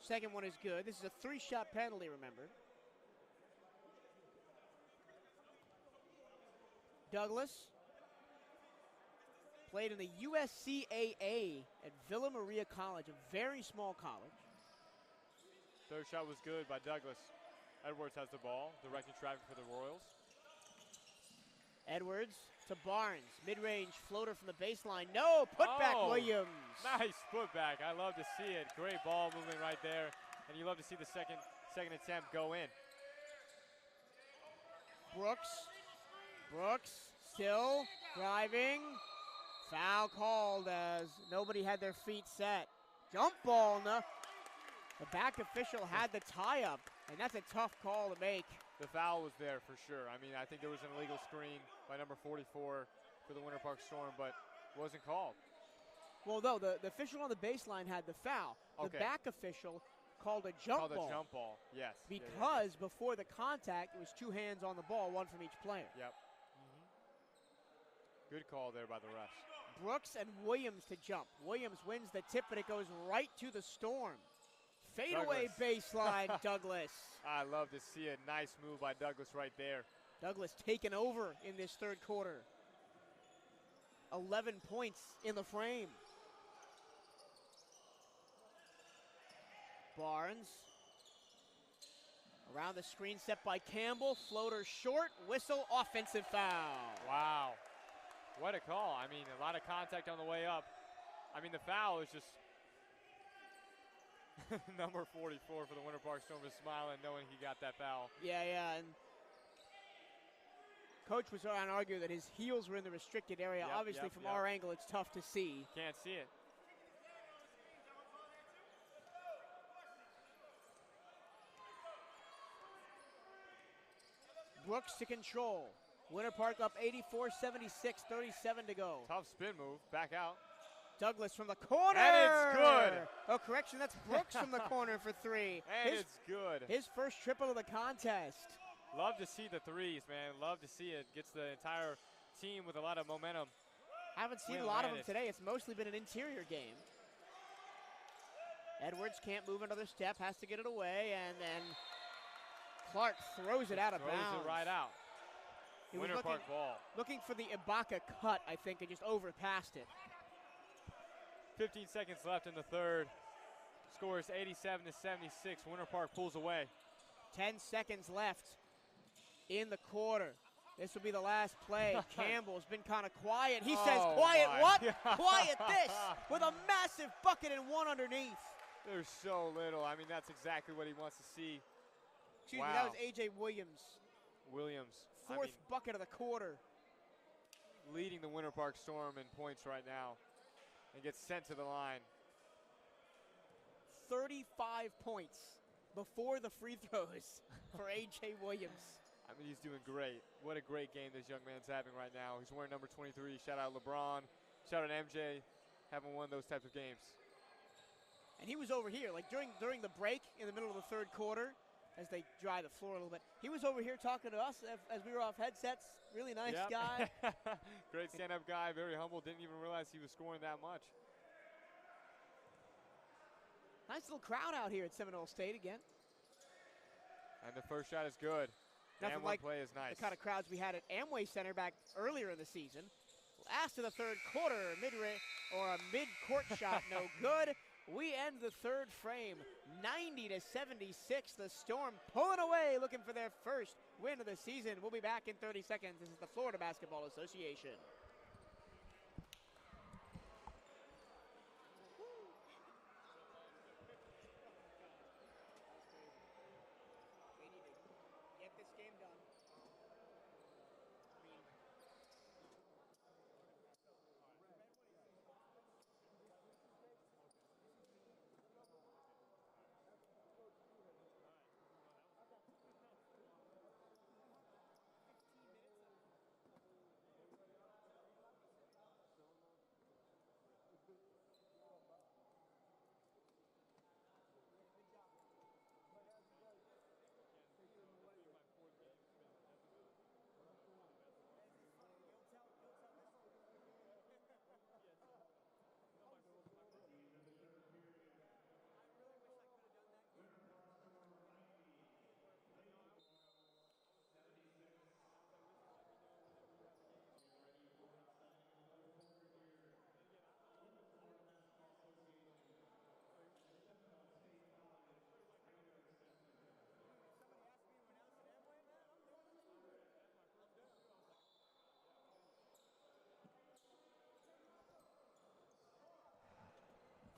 Second one is good. This is a 3-shot penalty, remember. Douglas played in the USCAA at Villa Maria College, a very small college. Third shot was good by Douglas. Edwards has the ball, directing traffic for the Royals. Edwards to Barnes. Mid-range floater from the baseline. No, putback Williams. Nice putback. I love to see it. Great ball movement right there. And you love to see the second attempt go in. Brooks still driving. Foul called as nobody had their feet set. Jump ball. No. The back official had the tie-up, and that's a tough call to make. The foul was there for sure. I mean, I think there was an illegal screen by number 44 for the Winter Park Storm, but wasn't called. Well, no, the official on the baseline had the foul. Okay. The back official called a jump ball. Called a jump ball, yes. Because before the contact, it was 2 hands on the ball, 1 from each player. Yep. Good call there by the refs. Brooks and Williams to jump. Williams wins the tip, but it goes right to the Storm. Fadeaway baseline, Douglas. I love to see it. Nice move by Douglas right there. Douglas taken over in this third quarter. 11 points in the frame. Barnes. Around the screen set by Campbell. Floater short. Whistle. Offensive foul. Wow. What a call. I mean, a lot of contact on the way up. I mean, the foul is just number 44 for the Winter Park Storm is smiling knowing he got that foul. Yeah, and Coach was trying to argue that his heels were in the restricted area. Obviously, from our angle, it's tough to see. Can't see it. Brooks to control. Winter Park up 84-76, 37 to go. Tough spin move, back out. Douglas from the corner. And it's good. Oh, correction, that's Brooks from the corner for 3. And it's good. His first triple of the contest. Love to see the threes, man. Love to see it. Gets the entire team with a lot of momentum. Haven't seen a lot of them today. It's mostly been an interior game. Edwards can't move another step, has to get it away, and then Clark throws it out of bounds. Throws it right out. Winter Park ball. Looking for the Ibaka cut, I think, and just overpassed it. 15 seconds left in the third. Score is 87-76. Winter Park pulls away. 10 seconds left in the quarter. This will be the last play. Campbell's been kind of quiet. He says, quiet what? Quiet this, with a massive bucket and 1 underneath. There's so little. I mean, that's exactly what he wants to see. Excuse me, that was A.J. Williams. Williams. Fourth bucket of the quarter. leading the Winter Park Storm in points right now and gets sent to the line. 35 points before the free throws for A.J. Williams. I mean, he's doing great. What a great game this young man's having right now. He's wearing number 23. Shout out LeBron. Shout out MJ. Having one of those types of games. And he was over here, like during the break in the middle of the third quarter, as they dry the floor a little bit. He was over here talking to us as we were off headsets. Really nice Yep. guy. Great stand-up guy, very humble. Didn't even realize he was scoring that much. Nice little crowd out here at Seminole State again. And the first shot is good. Nothing And like one play is nice. the kind of crowds we had at Amway Center back earlier in the season. Last of the third quarter, a mid-court shot, no good. We end the third frame, 90-76. The Storm pulling away, looking for their first win of the season. We'll be back in 30 seconds. This is the Florida Basketball Association. They need to get this game done.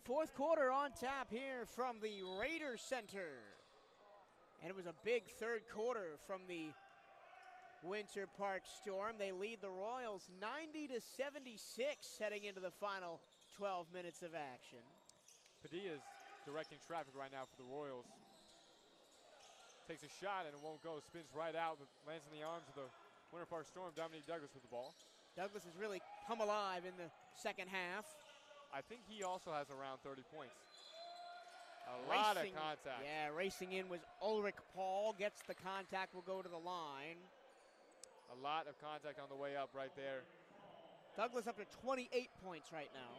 Fourth quarter on tap here from the Raiders Center. And it was a big third quarter from the Winter Park Storm. They lead the Royals 90-76 heading into the final 12 minutes of action. Padilla's directing traffic right now for the Royals. Takes a shot and it won't go. Spins right out, but lands in the arms of the Winter Park Storm. Dominique Douglas with the ball. Douglas has really come alive in the second half. I think he also has around 30 points. A lot of contact. Yeah, racing in was Ulrich Paul. Gets the contact, will go to the line. A lot of contact on the way up right there. Douglas up to 28 points right now.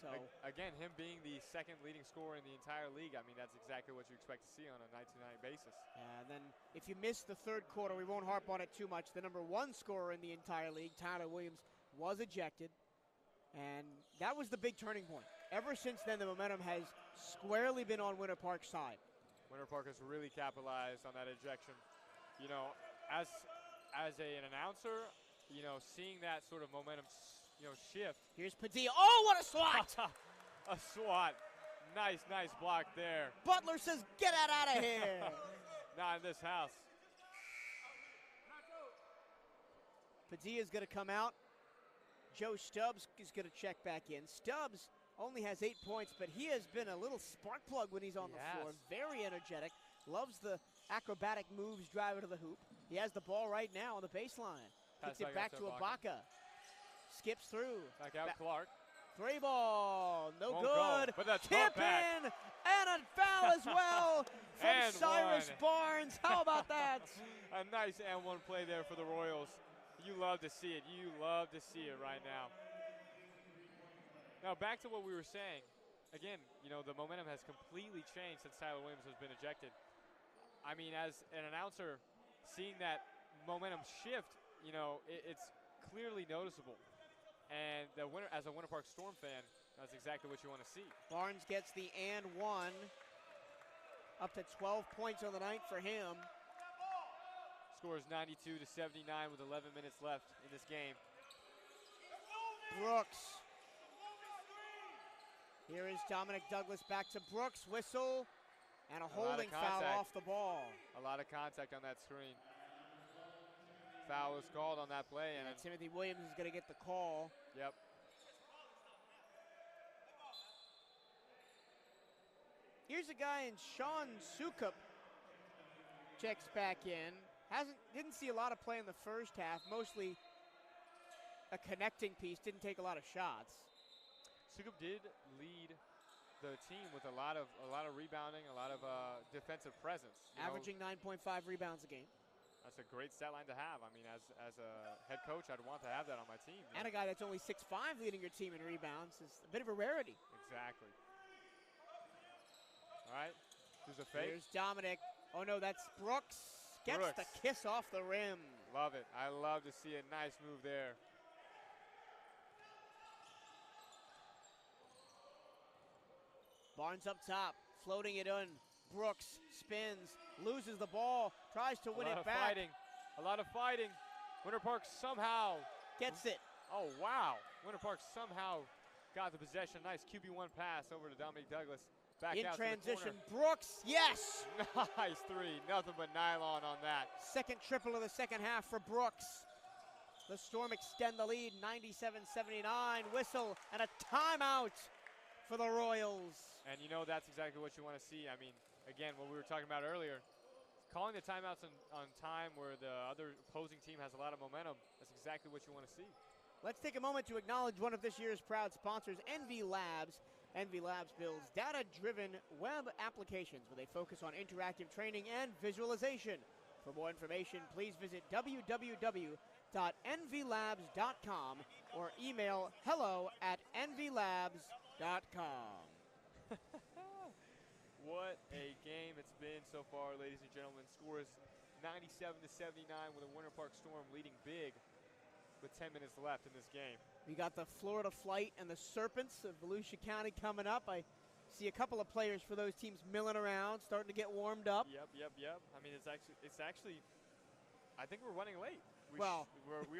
So Again, him being the second leading scorer in the entire league, I mean, that's exactly what you expect to see on a night-to-night basis. and then if you missed the third quarter, we won't harp on it too much. The number one scorer in the entire league, Tyler Williams, was ejected. And that was the big turning point. Ever since then, the momentum has squarely been on Winter Park's side. Winter Park has really capitalized on that ejection. You know, as an announcer, you know, seeing that sort of momentum, shift. Here's Padilla. Oh, what a swat! A swat. Nice block there. Butler says, get that out of here. Not in this house. Padilla's going to come out. Joe Stubbs is going to check back in. Stubbs only has 8 points, but he has been a little spark plug when he's on the floor. Very energetic. Loves the acrobatic moves driving to the hoop. He has the ball right now on the baseline. Kicks it back to Ibaka. Skips through. Back out Clark. Three ball. No Won't good. go, but the Tip in. And a foul as well from And Cyrus one. Barnes. How about that? A nice and one play there for the Royals. You love to see it. You love to see it right now. Now back to what we were saying. Again, you know, the momentum has completely changed since Tyler Williams has been ejected. I mean, as an announcer, seeing that momentum shift, you know, it's clearly noticeable. And as a Winter Park Storm fan, that's exactly what you want to see. Barnes gets the and one. Up to 12 points on the night for him. Scores 92-79 with 11 minutes left in this game. Brooks. Here is Dominic Douglas back to Brooks. Whistle and a holding foul off the ball. A lot of contact on that screen. Foul is called on that play. And And Timothy Williams is going to get the call. yep. Here's a guy in Sean Sukup checks back in. Didn't see a lot of play in the first half, mostly a connecting piece, didn't take a lot of shots. Sukup did lead the team with a lot of rebounding, a lot of defensive presence. You know, Averaging 9.5 rebounds a game. that's a great stat line to have. I mean, as a head coach, I'd want to have that on my team. And a guy that's only 6'5" leading your team in rebounds is a bit of a rarity. Exactly. All right. There's a fake. Here's Dominic. Oh no, that's Brooks. Gets Brooks. the kiss off the rim. Love it. I love to see a nice move there. Barnes up top, floating it in. Brooks spins, loses the ball, tries to win a lot it of back. fighting. A lot of fighting. Winter Park somehow. Gets it. Oh, wow. Winter Park somehow got the possession. Nice QB1 pass over to Dominic Douglas. Back In out transition, to the Brooks, yes! corner. Nice three. Nothing but nylon on that. Second triple of the second half for Brooks. The Storm extend the lead, 97-79. Whistle and a timeout for the Royals. And you know that's exactly what you want to see. I mean, again, what we were talking about earlier, calling the timeouts on time where the other opposing team has a lot of momentum, that's exactly what you want to see. Let's take a moment to acknowledge one of this year's proud sponsors, NV Labs. NV Labs builds data-driven web applications with a focus on interactive training and visualization. For more information, please visit www.nvlabs.com or email hello@nvlabs.com. What a game it's been so far, ladies and gentlemen. Score is 97-79 with the Winter Park Storm leading big with 10 minutes left in this game. We got the Florida Flight and the Serpents of Volusia County coming up. I see a couple of players for those teams milling around, starting to get warmed up. Yep. I mean, it's actually. I think we're running late. We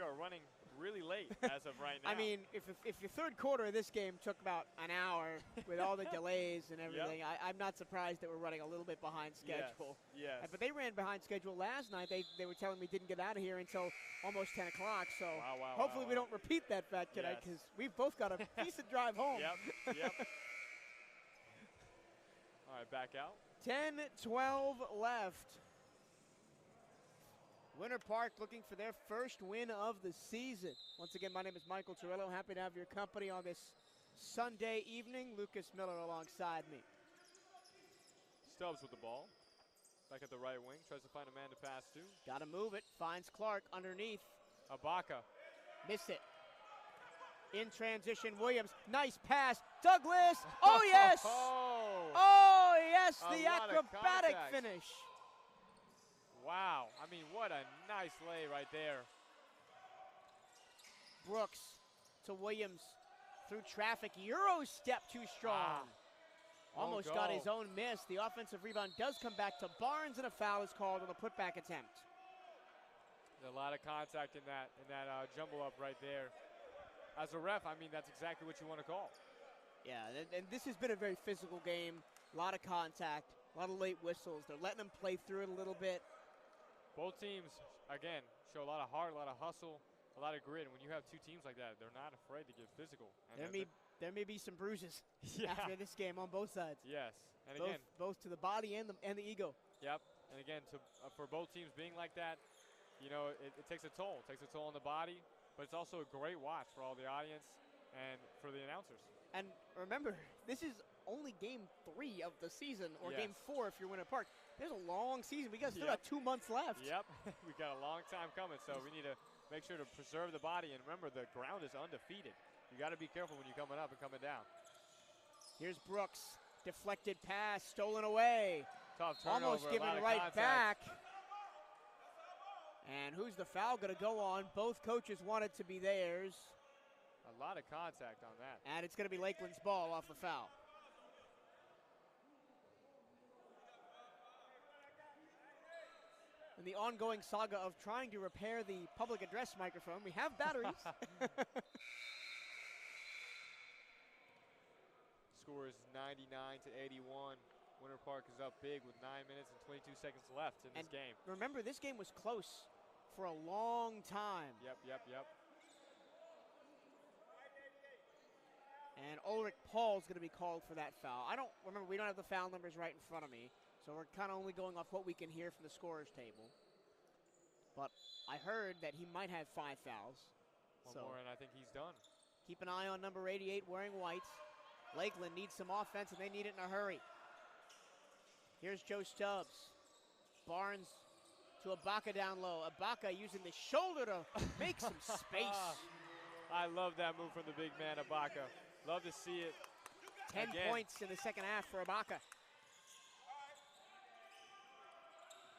are running really late as of right now. I mean, if the third quarter of this game took about an hour with all the delays and everything, I'm not surprised that we're running a little bit behind schedule. Yes. But they ran behind schedule last night. They were telling me didn't get out of here until almost 10 o'clock. So hopefully we don't repeat that fact tonight because we've both got a decent drive home. Yep. All right, back out. 10-12 left. Winter Park looking for their first win of the season. Once again, my name is Michael Torello. Happy to have your company on this Sunday evening. Lucas Miller alongside me. Stubbs with the ball. Back at the right wing. Tries to find a man to pass to. Got to move it. Finds Clark underneath. Ibaka. Miss it. In transition, Williams. Nice pass. Douglas. Oh, yes. Oh, yes. The acrobatic finish. Wow. I mean, what a nice lay right there. Brooks to Williams through traffic. Euro step too strong. Almost got his own miss. The offensive rebound does come back to Barnes, and a foul is called on the putback attempt. There's a lot of contact in that jumble up right there. As a ref, I mean, that's exactly what you want to call. Yeah, and this has been a very physical game. A lot of contact, a lot of late whistles. They're letting them play through it a little bit. Both teams, again, show a lot of heart, a lot of hustle, a lot of grit. And when you have two teams like that, they're not afraid to get physical. And there may be some bruises after this game on both sides. Yes, and both to the body and the ego. Yep, and again, for both teams being like that, you know, it takes a toll. It takes a toll on the body, but it's also a great watch for all the audience and for the announcers. And remember, this is only game 3 of the season, or game 4 if you're Winter Park. There's a long season. We still got 2 months left. Yep, we got a long time coming, so we need to make sure to preserve the body. And remember, the ground is undefeated. You got to be careful when you're coming up and coming down. Here's Brooks. Deflected pass, stolen away. Tough turnover. Almost given right back. And who's the foul going to go on? Both coaches want it to be theirs. A lot of contact on that. And it's going to be Lakeland's ball off the foul. In the ongoing saga of trying to repair the public address microphone, we have batteries. Score is 99-81. Winter Park is up big with 9 minutes and 22 seconds left in this game. Remember, this game was close for a long time. Yep. And Ulrich Paul's going to be called for that foul. I don't remember, we don't have the foul numbers right in front of me, so we're kind of only going off what we can hear from the scorer's table. But I heard that he might have 5 fouls. One more, and I think he's done. Keep an eye on number 88 wearing white. Lakeland needs some offense, and they need it in a hurry. Here's Joe Stubbs. Barnes to Ibaka down low. Ibaka using the shoulder to make some space. I love that move from the big man, Ibaka. Love to see it. 10 again. points in the second half for Ibaka.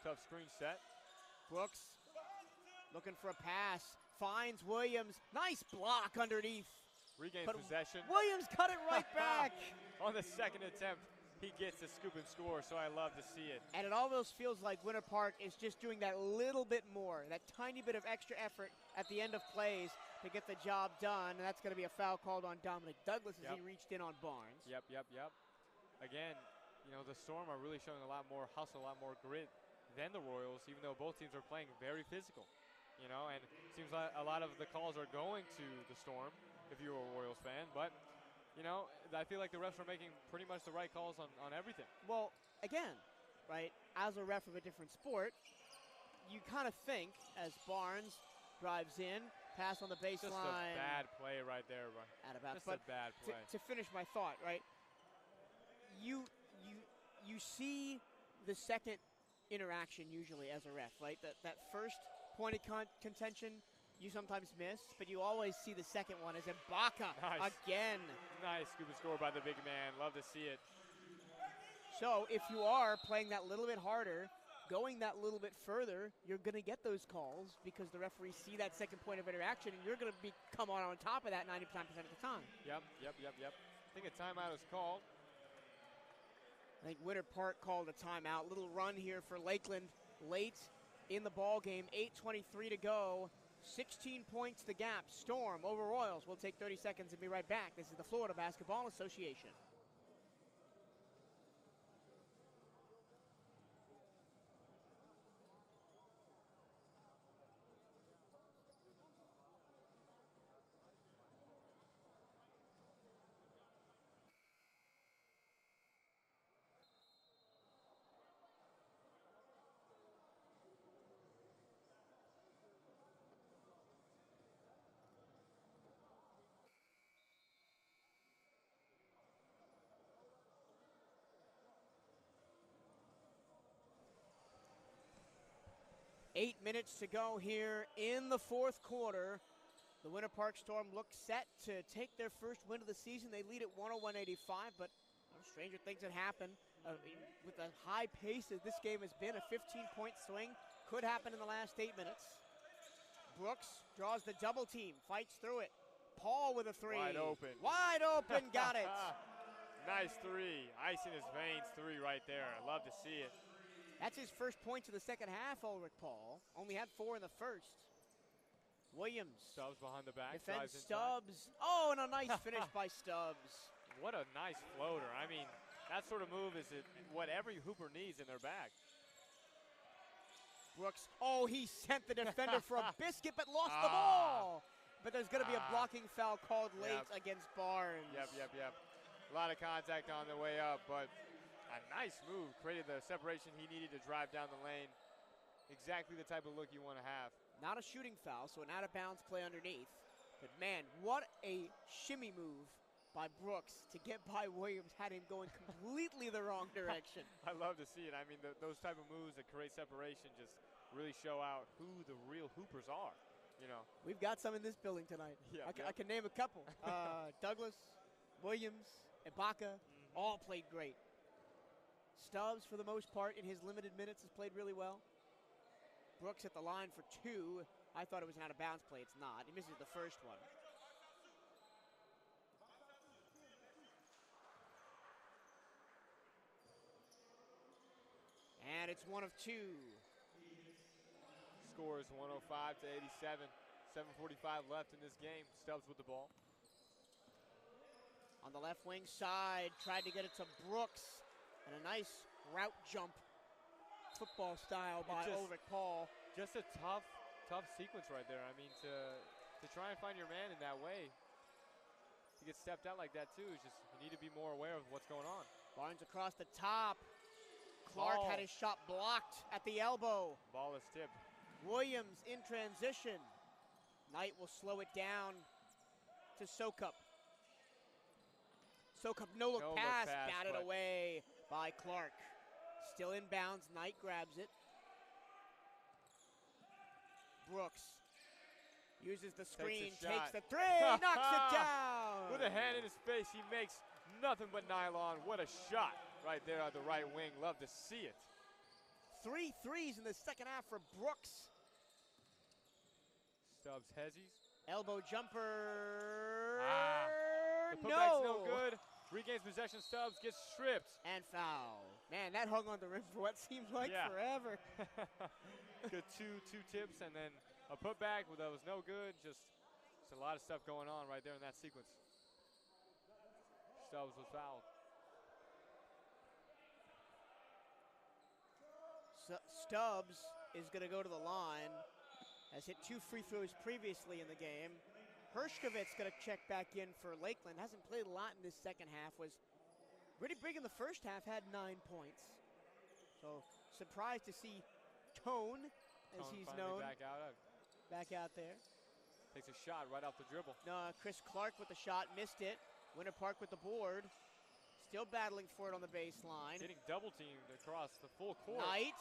Tough screen set. Brooks looking for a pass. Finds Williams. Nice block underneath. Regains But possession. Williams cut it right back. On the second attempt, he gets the scoop and score, so I love to see it. And it almost feels like Winter Park is just doing that little bit more, that tiny bit of extra effort at the end of plays to get the job done. And that's going to be a foul called on Dominic Douglas as he reached in on Barnes. Yep. Again, you know, the Storm are really showing a lot more hustle, a lot more grit than the Royals, even though both teams are playing very physical. You know, and it seems like a lot of the calls are going to the Storm, if you're a Royals fan. But, you know, I feel like the refs are making pretty much the right calls on everything. Well, again, right, as a ref of a different sport, you kind of think as Barnes drives in, pass on the baseline. Just a bad play right there, bro. Just a bad play. To finish my thought, right, you see the second interaction usually as a ref, right? That first point of contention you sometimes miss, but you always see the second one as Ibaka again. Nice scoop and score by the big man. Love to see it. So if you are playing that little bit harder, going that little bit further, you're going to get those calls because the referees see that second point of interaction, and you're going to come on top of that 99% of the time. Yep. I think a timeout is called. I think Winter Park called a timeout. Little run here for Lakeland late in the ball game. 8:23 to go. 16 points the gap. Storm over Royals. We'll take 30 seconds and be right back. This is the Florida Basketball Association. Eight minutes to go here in the fourth quarter. The Winter Park Storm look set to take their first win of the season. They lead at 101-85, but stranger things had happened. With the high pace that this game has been, a 15-point swing could happen in the last 8 minutes. Brooks draws the double team, fights through it. Paul with a three. Wide open. Wide open, got it. Nice three. Ice in his veins three right there. I love to see it. That's his first points of the second half, Ulrich Paul. Only had 4 in the first. Williams. Stubbs behind the back. Defends Stubbs. Oh, and a nice finish by Stubbs. What a nice floater. I mean, that sort of move is what every hooper needs in their bag. Brooks. Oh, he sent the defender for a biscuit, but lost the ball. But there's going to be a blocking foul called late against Barnes. Yep. A lot of contact on the way up, but a nice move. Created the separation he needed to drive down the lane. Exactly the type of look you want to have. Not a shooting foul, so an out-of-bounds play underneath. But, man, what a shimmy move by Brooks to get by Williams. Had him going completely the wrong direction. I love to see it. I mean, those type of moves that create separation just really show out who the real hoopers are, you know. We've got some in this building tonight. I can name a couple. Douglas, Williams, Ibaka, all played great. Stubbs, for the most part, in his limited minutes, has played really well. Brooks at the line for 2. I thought it was an out-of-bounds play. It's not. He misses the first one. And it's 1 of 2. Score is 105-87. 7:45 left in this game. Stubbs with the ball. On the left wing side, tried to get it to Brooks. And a nice route jump, football style by Ulrich Paul. Just a tough tough sequence right there. I mean, to try and find your man in that way, to get stepped out like that too, is just, you need to be more aware of what's going on. Barnes across the top. Clark Ball. had his shot blocked at the elbow. Ball is tipped. Williams in transition. Knight will slow it down to Sokup. Sokup no-look No-look pass, pass, batted but- away by Clark. Still inbounds, Knight grabs it. Brooks uses the screen, takes shot. the three, knocks it down. With a hand in his face, he makes nothing but nylon. What a shot right there on the right wing. Love to see it. 3 threes in the second half for Brooks. Stubbs hezzies. Elbow jumper. The putback's no good. Regains possession. Stubbs gets stripped. And foul. Man, that hung on the rim for what seems like Yeah. forever. Good two tips and then a putback that was no good. Just a lot of stuff going on right there in that sequence. Stubbs was fouled. Stubbs is going to go to the line. Has hit 2 free throws previously in the game. Hershkovitz going to check back in for Lakeland. Hasn't played a lot in this second half. Was pretty big in the first half. Had 9 points. So surprised to see Tone, as Tone he's finally known, back out. there. Takes a shot right off the dribble. No, Chris Clark with the shot, missed it. Winter Park with the board. Still battling for it on the baseline. Getting double teamed across the full court. Knight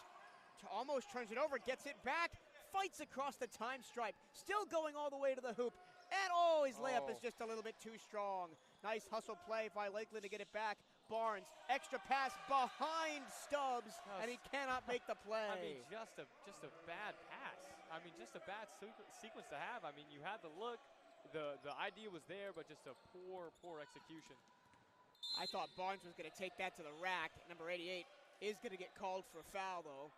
almost turns it over, gets it back, fights across the time stripe, still going all the way to the hoop, and his layup is just a little bit too strong. Nice hustle play by Lakeland to get it back. Barnes, extra pass behind Stubbs, and he cannot make the play. I mean, just a bad pass. I mean, just a bad sequence to have. I mean, you had the look, the idea was there, but just a poor execution. I thought Barnes was going to take that to the rack. Number 88 is going to get called for a foul, though,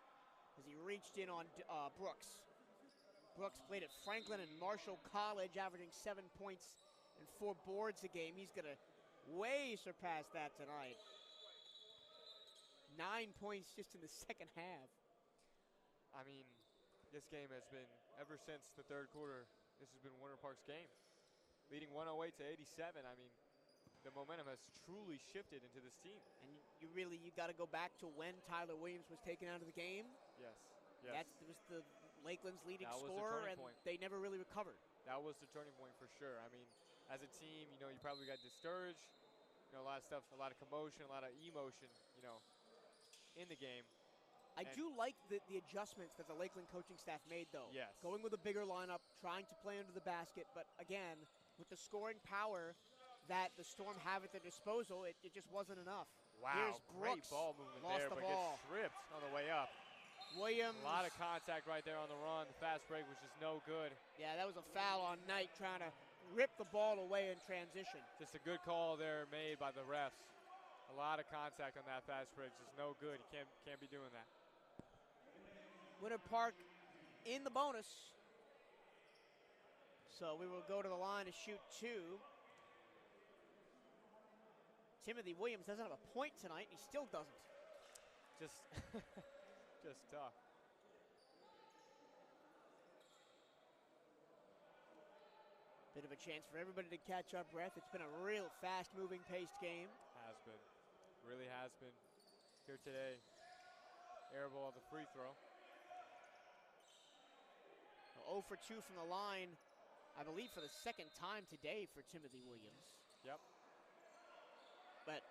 as he reached in on Brooks. Brooks played at Franklin and Marshall College, averaging 7 points and 4 boards a game. He's going to way surpass that tonight. 9 points just in the second half. I mean, this game has been, ever since the third quarter, this has been Winter Park's game. Leading 108-87, I mean, the momentum has truly shifted into this team. And you got to go back to when Tyler Williams was taken out of the game. Yes. That was the Lakeland's leading That was the scorer, turning and point. they never really recovered. That was the turning point for sure. I mean, as a team, you probably got discouraged. A lot of stuff, a lot of commotion, a lot of emotion, in the game. I do like the adjustments that the Lakeland coaching staff made, though. Yes. Going with a bigger lineup, trying to play under the basket, but again, with the scoring power that the Storm have at their disposal, it just wasn't enough. Wow, Here's great Brooks, ball movement lost there, the but ball. gets stripped on the way up. Williams. A lot of contact right there on the run. The fast break was just no good. Yeah, that was a foul on Knight trying to rip the ball away in transition. Just a good call there made by the refs. A lot of contact on that fast break. Just no good. You can't be doing that. Winter Park in the bonus. So we will go to the line to shoot 2. Timothy Williams doesn't have a point tonight, and he still doesn't. Just tough. Bit of a chance for everybody to catch up breath. It's been a real fast-moving, paced game. Has been. Really has been. Here today. Air ball at the free throw. 0 for 2 from the line, I believe for the second time today for Timothy Williams. Yep. But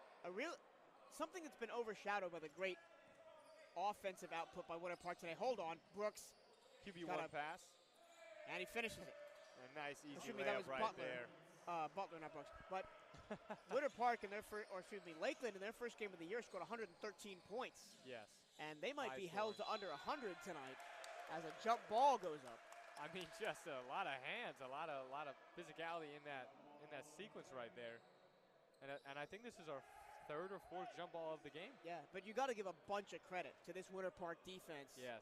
something that's been overshadowed by the great offensive output by Winter Park today. Hold on, Brooks. QB1 pass. And he finishes it. A nice, easy Excuse me, that layup was right Butler. there. Butler, not Brooks. But Winter Park Lakeland in their first game of the year scored 113 points. Yes. And they might High be held scoring. to under 100 tonight as a jump ball goes up. I mean, just a lot of hands, a lot of physicality in that sequence right there. And I think this is our third or fourth jump ball of the game. Yeah, but you got to give a bunch of credit to this Winter Park defense. Yes.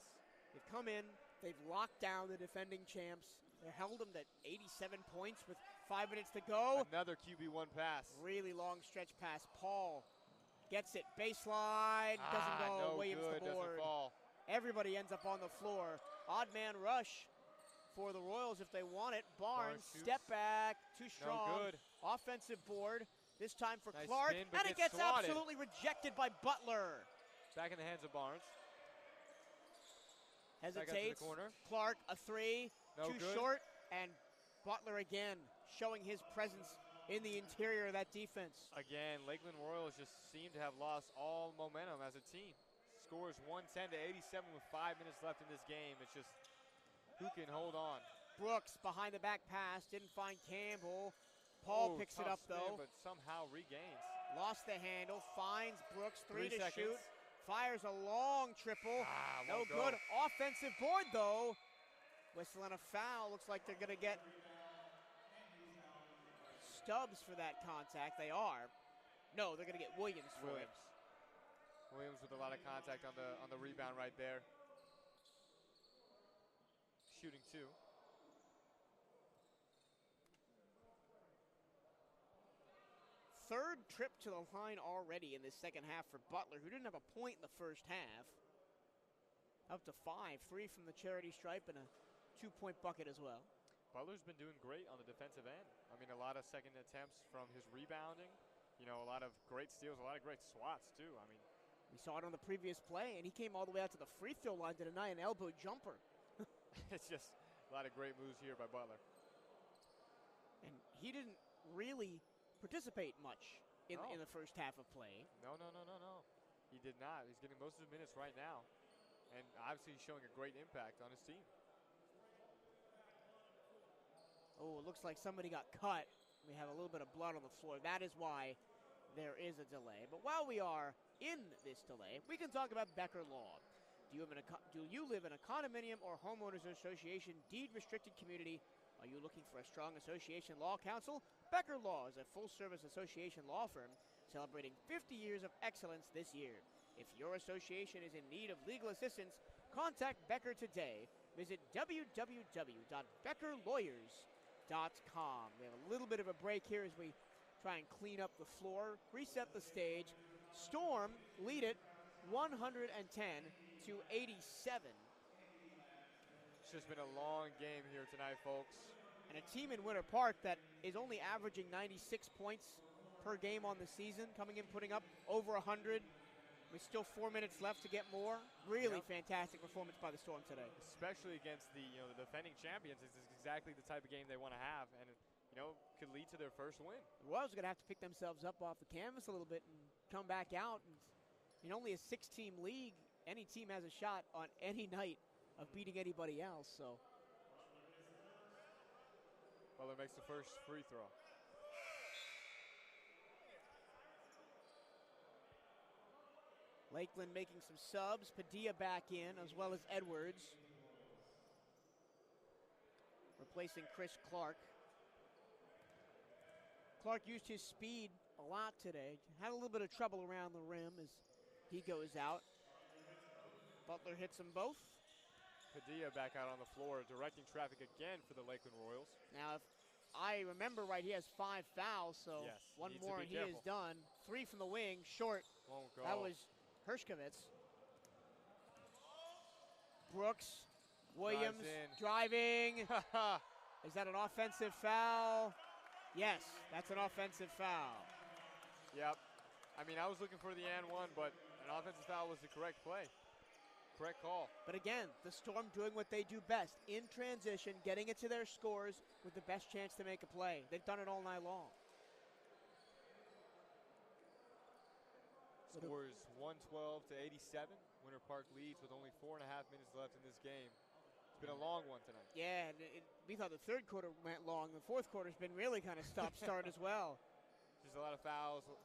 They've come in, they've locked down the defending champs. They held them to 87 points with 5 minutes to go. Another QB1 pass. Really long stretch pass. Paul gets it. Baseline. Doesn't go. No Williams good, the board. doesn't fall. Everybody ends up on the floor. Odd man rush for the Royals if they want it. Barnes, shoots. step back, too strong. good. Offensive board, this time for Nice Clark, spin, but and it gets gets swatted. absolutely rejected by Butler. Back in the hands of Barnes. Hesitates. corner. Clark, a three, No too good. short, and Butler again showing his presence in the interior of that defense. Again, Lakeland Royals just seem to have lost all momentum as a team. Scores 110-87 with 5 minutes left in this game. It's just who can hold on. Brooks behind the back pass, didn't find Campbell. Paul Oh, picks it tough up spin, though. but somehow regains. Lost the handle, finds Brooks, 3 to seconds. shoot. Fires a long triple. No won't go. good. Offensive board though. Whistle and a foul. Looks like they're gonna get Stubbs for that contact. They are. No, they're gonna get Williams for it. Williams with a lot of contact on the rebound right there. Shooting 2. Third trip to the line already in this second half for Butler, who didn't have a point in the first half. Up to 5, 3 from the charity stripe and a 2-point bucket as well. Butler's been doing great on the defensive end. I mean, a lot of second attempts from his rebounding. You know, a lot of great steals, a lot of great swats too. I mean, We saw it on the previous play, and he came all the way out to the free throw line to deny an elbow jumper. it's just a lot of great moves here by Butler. And he didn't really participate much in No. the first half of play. No. He did not. He's getting most of the minutes right now. And obviously he's showing a great impact on his team. Oh, it looks like somebody got cut. We have a little bit of blood on the floor. That is why there is a delay. But while we are in this delay, we can talk about Becker Law. Do you live in a condominium or homeowners association deed-restricted community? Are you looking for a strong association law counsel? Becker Law is a full-service association law firm celebrating 50 years of excellence this year. If your association is in need of legal assistance, contact Becker today. Visit www.beckerlawyers.com. We have a little bit of a break here as we try and clean up the floor, reset the stage. Storm lead it 110-87. It's just been a long game here tonight, folks. And a team in Winter Park that is only averaging 96 points per game on the season, coming in putting up over 100 with still 4 minutes left to get more. Really fantastic performance by the Storm today. Especially against the the defending champions. This is exactly the type of game they want to have, and could lead to their first win. The Royals are going to have to pick themselves up off the canvas a little bit and come back out. And in only a 6-team league, any team has a shot on any night of beating anybody else. So Butler makes the first free throw. Lakeland making some subs. Padilla back in, as well as Edwards. Replacing Chris Clark. Clark used his speed a lot today. Had a little bit of trouble around the rim as he goes out. Butler hits them both. Padilla back out on the floor, directing traffic again for the Lakeland Royals. Now, if I remember right, he has 5 fouls, so Yes, one needs to more be and he is careful. done. 3 from the wing, short. Won't go. That was Hershkovitz. Brooks, Williams in. driving. Is that an offensive foul? Yes, that's an offensive foul. Yep. I mean, I was looking for the and one, but an offensive foul was the correct play. Correct call. But again, the Storm doing what they do best, in transition, getting it to their scores with the best chance to make a play. They've done it all night long. Scores 112-87. Winter Park leads with only 4.5 minutes left in this game. It's been a long one tonight. Yeah, and we thought the third quarter went long. The fourth quarter's been really kind of stop-start as well. Just a lot of fouls, a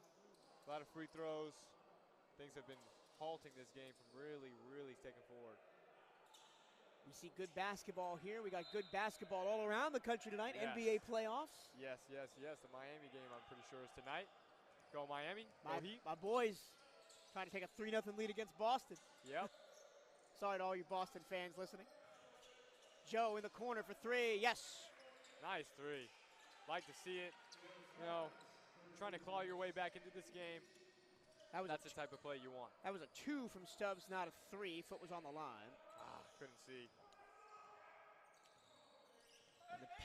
lot of free throws. Things have been halting this game from really taking forward. We see good basketball here. We got good basketball all around the country tonight. Yes. NBA playoffs. Yes. The Miami game, I'm pretty sure, is tonight. Go Miami. Go Heat. My boys trying to take a 3-0 lead against Boston. Yep. Sorry to all you Boston fans listening. Joe in the corner for 3. Yes. Nice 3. Like to see it. Trying to claw your way back into this game. That's the type of play you want. That was a 2 from Stubbs, not a 3. Foot was on the line. Couldn't see.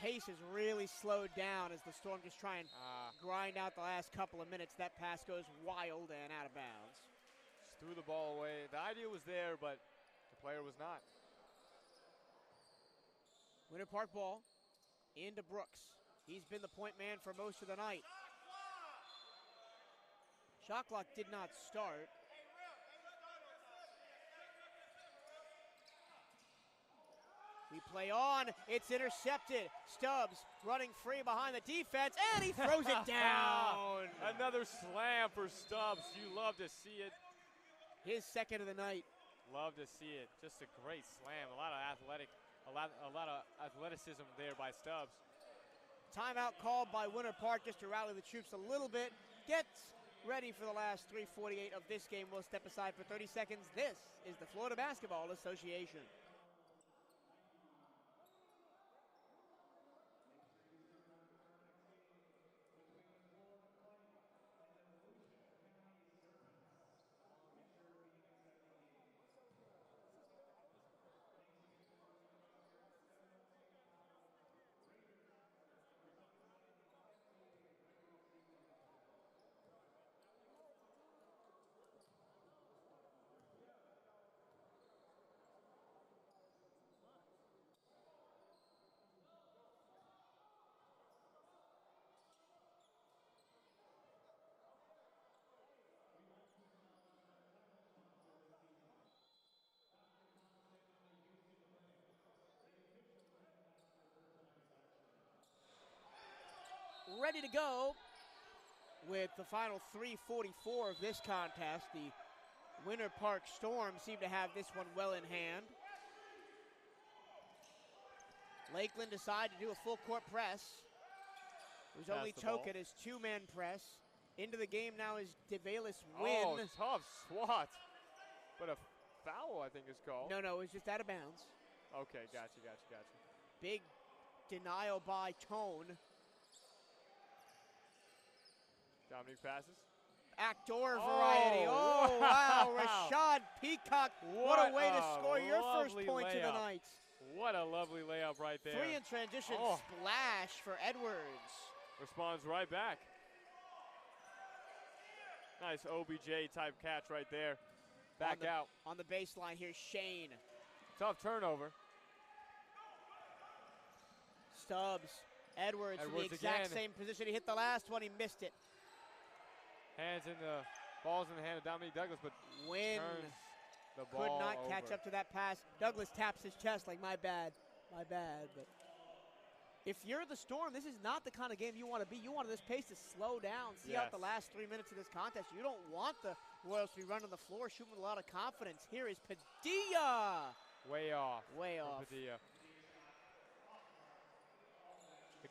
pace has really slowed down as the Storm just try and grind out the last couple of minutes. That pass goes wild and out of bounds. Just threw the ball away. The idea was there, but the player was not. Winter Park ball into Brooks. He's been the point man for most of the night. Shot clock did not start. We play on. It's intercepted. Stubbs running free behind the defense, and he throws it down. Another slam for Stubbs. You love to see it. His second of the night. Love to see it. Just a great slam. A lot of athleticism there by Stubbs. Timeout called by Winter Park just to rally the troops a little bit. Gets ready for the last 3:48 of this game. We'll step aside for 30 seconds. This is the Florida Basketball Association. Ready to go with the final 3:44 of this contest. The Winter Park Storm seem to have this one well in hand. Lakeland decided to do a full court press. It was only Token as two-man press. Into the game now is DeValis Wynn. Oh, tough swat. But a foul, I think, is called. No, it was just out of bounds. Okay, gotcha. Big denial by Tone. Dominic passes. Backdoor variety. Oh, wow. Rashad Peacock. What a way to score your first point of the night. What a lovely layup right there. 3 in transition splash for Edwards. Responds right back. Nice OBJ type catch right there. Back out. On the baseline, here's Shane. Tough turnover. Stubbs. Edwards in the exact same position. He hit the last one. He missed it. Hands in the balls in the hand of Dominique Douglas, but Wynn turns the ball could not over. catch up to that pass. Douglas taps his chest like, my bad. But if you're the Storm, this is not the kind of game you want to be. You want this pace to slow down, see out the last 3 minutes of this contest. You don't want the Royals to be running the floor, shooting with a lot of confidence. Here is Padilla. Way off. Padilla.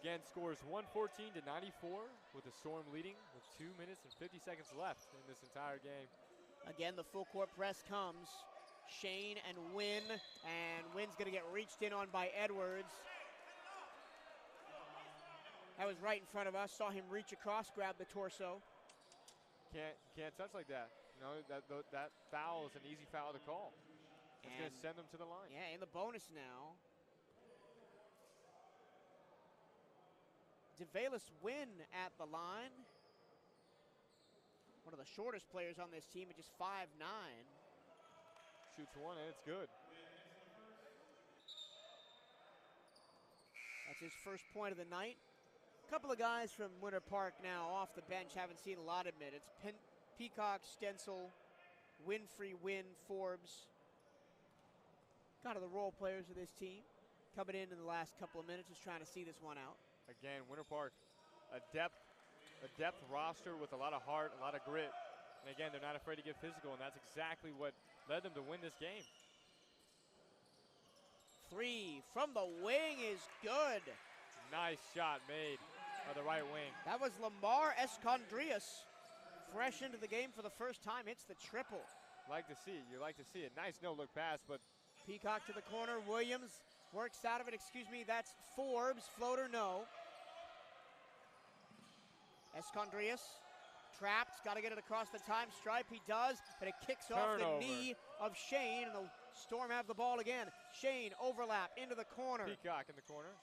Again, scores 114-94 with the Storm leading with 2 minutes and 50 seconds left in this entire game. Again, the full court press comes. Shane and Wynn, and Wynn's going to get reached in on by Edwards. That was right in front of us. Saw him reach across, grab the torso. Can't touch like that. You know, that foul is an easy foul to call. It's going to send them to the line. Yeah, in the bonus now. DeValis Wynn at the line. One of the shortest players on this team at just 5'9". Shoots one and it's good. That's his first point of the night. A couple of guys from Winter Park now off the bench, haven't seen a lot of minutes. Peacock, Stencil, Winfrey, Wynn, Forbes. Kind of the role players of this team. Coming in the last couple of minutes, just trying to see this one out. Again, Winter Park, a depth roster with a lot of heart, a lot of grit. And again, they're not afraid to get physical, and that's exactly what led them to win this game. 3 from the wing is good. Nice shot made by the right wing. That was Lamar Escondrias. Fresh into the game for the first time, hits the triple. Like to see it. You like to see it. Nice no-look pass, but Peacock to the corner. Williams works out of it. That's Forbes. Floater, no. Escondrias trapped. Got to get it across the time stripe. He does, but it kicks off the knee of Shane, and the Storm have the ball again. Shane overlap into the corner. Peacock in the corner.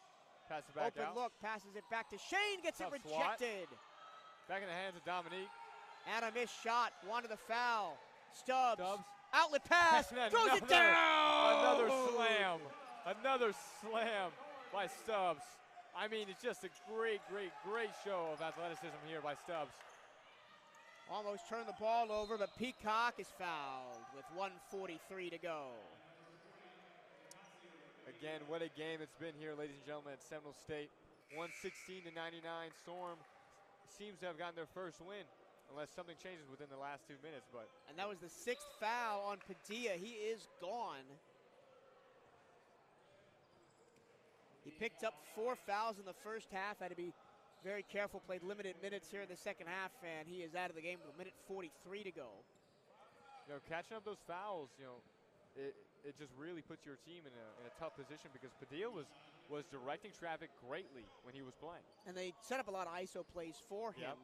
Pass it back Open out. look, passes it back to Shane, gets it Tough swat. rejected. Back in the hands of Dominique. And a missed shot, wanted the foul. Stubbs, Stubbs. outlet pass, And throws it down! Another slam. Another slam by Stubbs. I mean, it's just a great show of athleticism here by Stubbs. Almost turned the ball over, but Peacock is fouled with 1:43 to go. Again, what a game it's been here, ladies and gentlemen, at Seminole State. 116-99. Storm seems to have gotten their first win, unless something changes within the last 2 minutes. But And that was the 6th foul on Padilla. He is gone. He picked up 4 fouls in the first half, had to be very careful, played limited minutes here in the second half, and he is out of the game with 1:43 to go. you know, catching up those fouls, you know, it just really puts your team in a tough position because Padilla was directing traffic greatly when he was playing. And they set up a lot of ISO plays for him. Yep.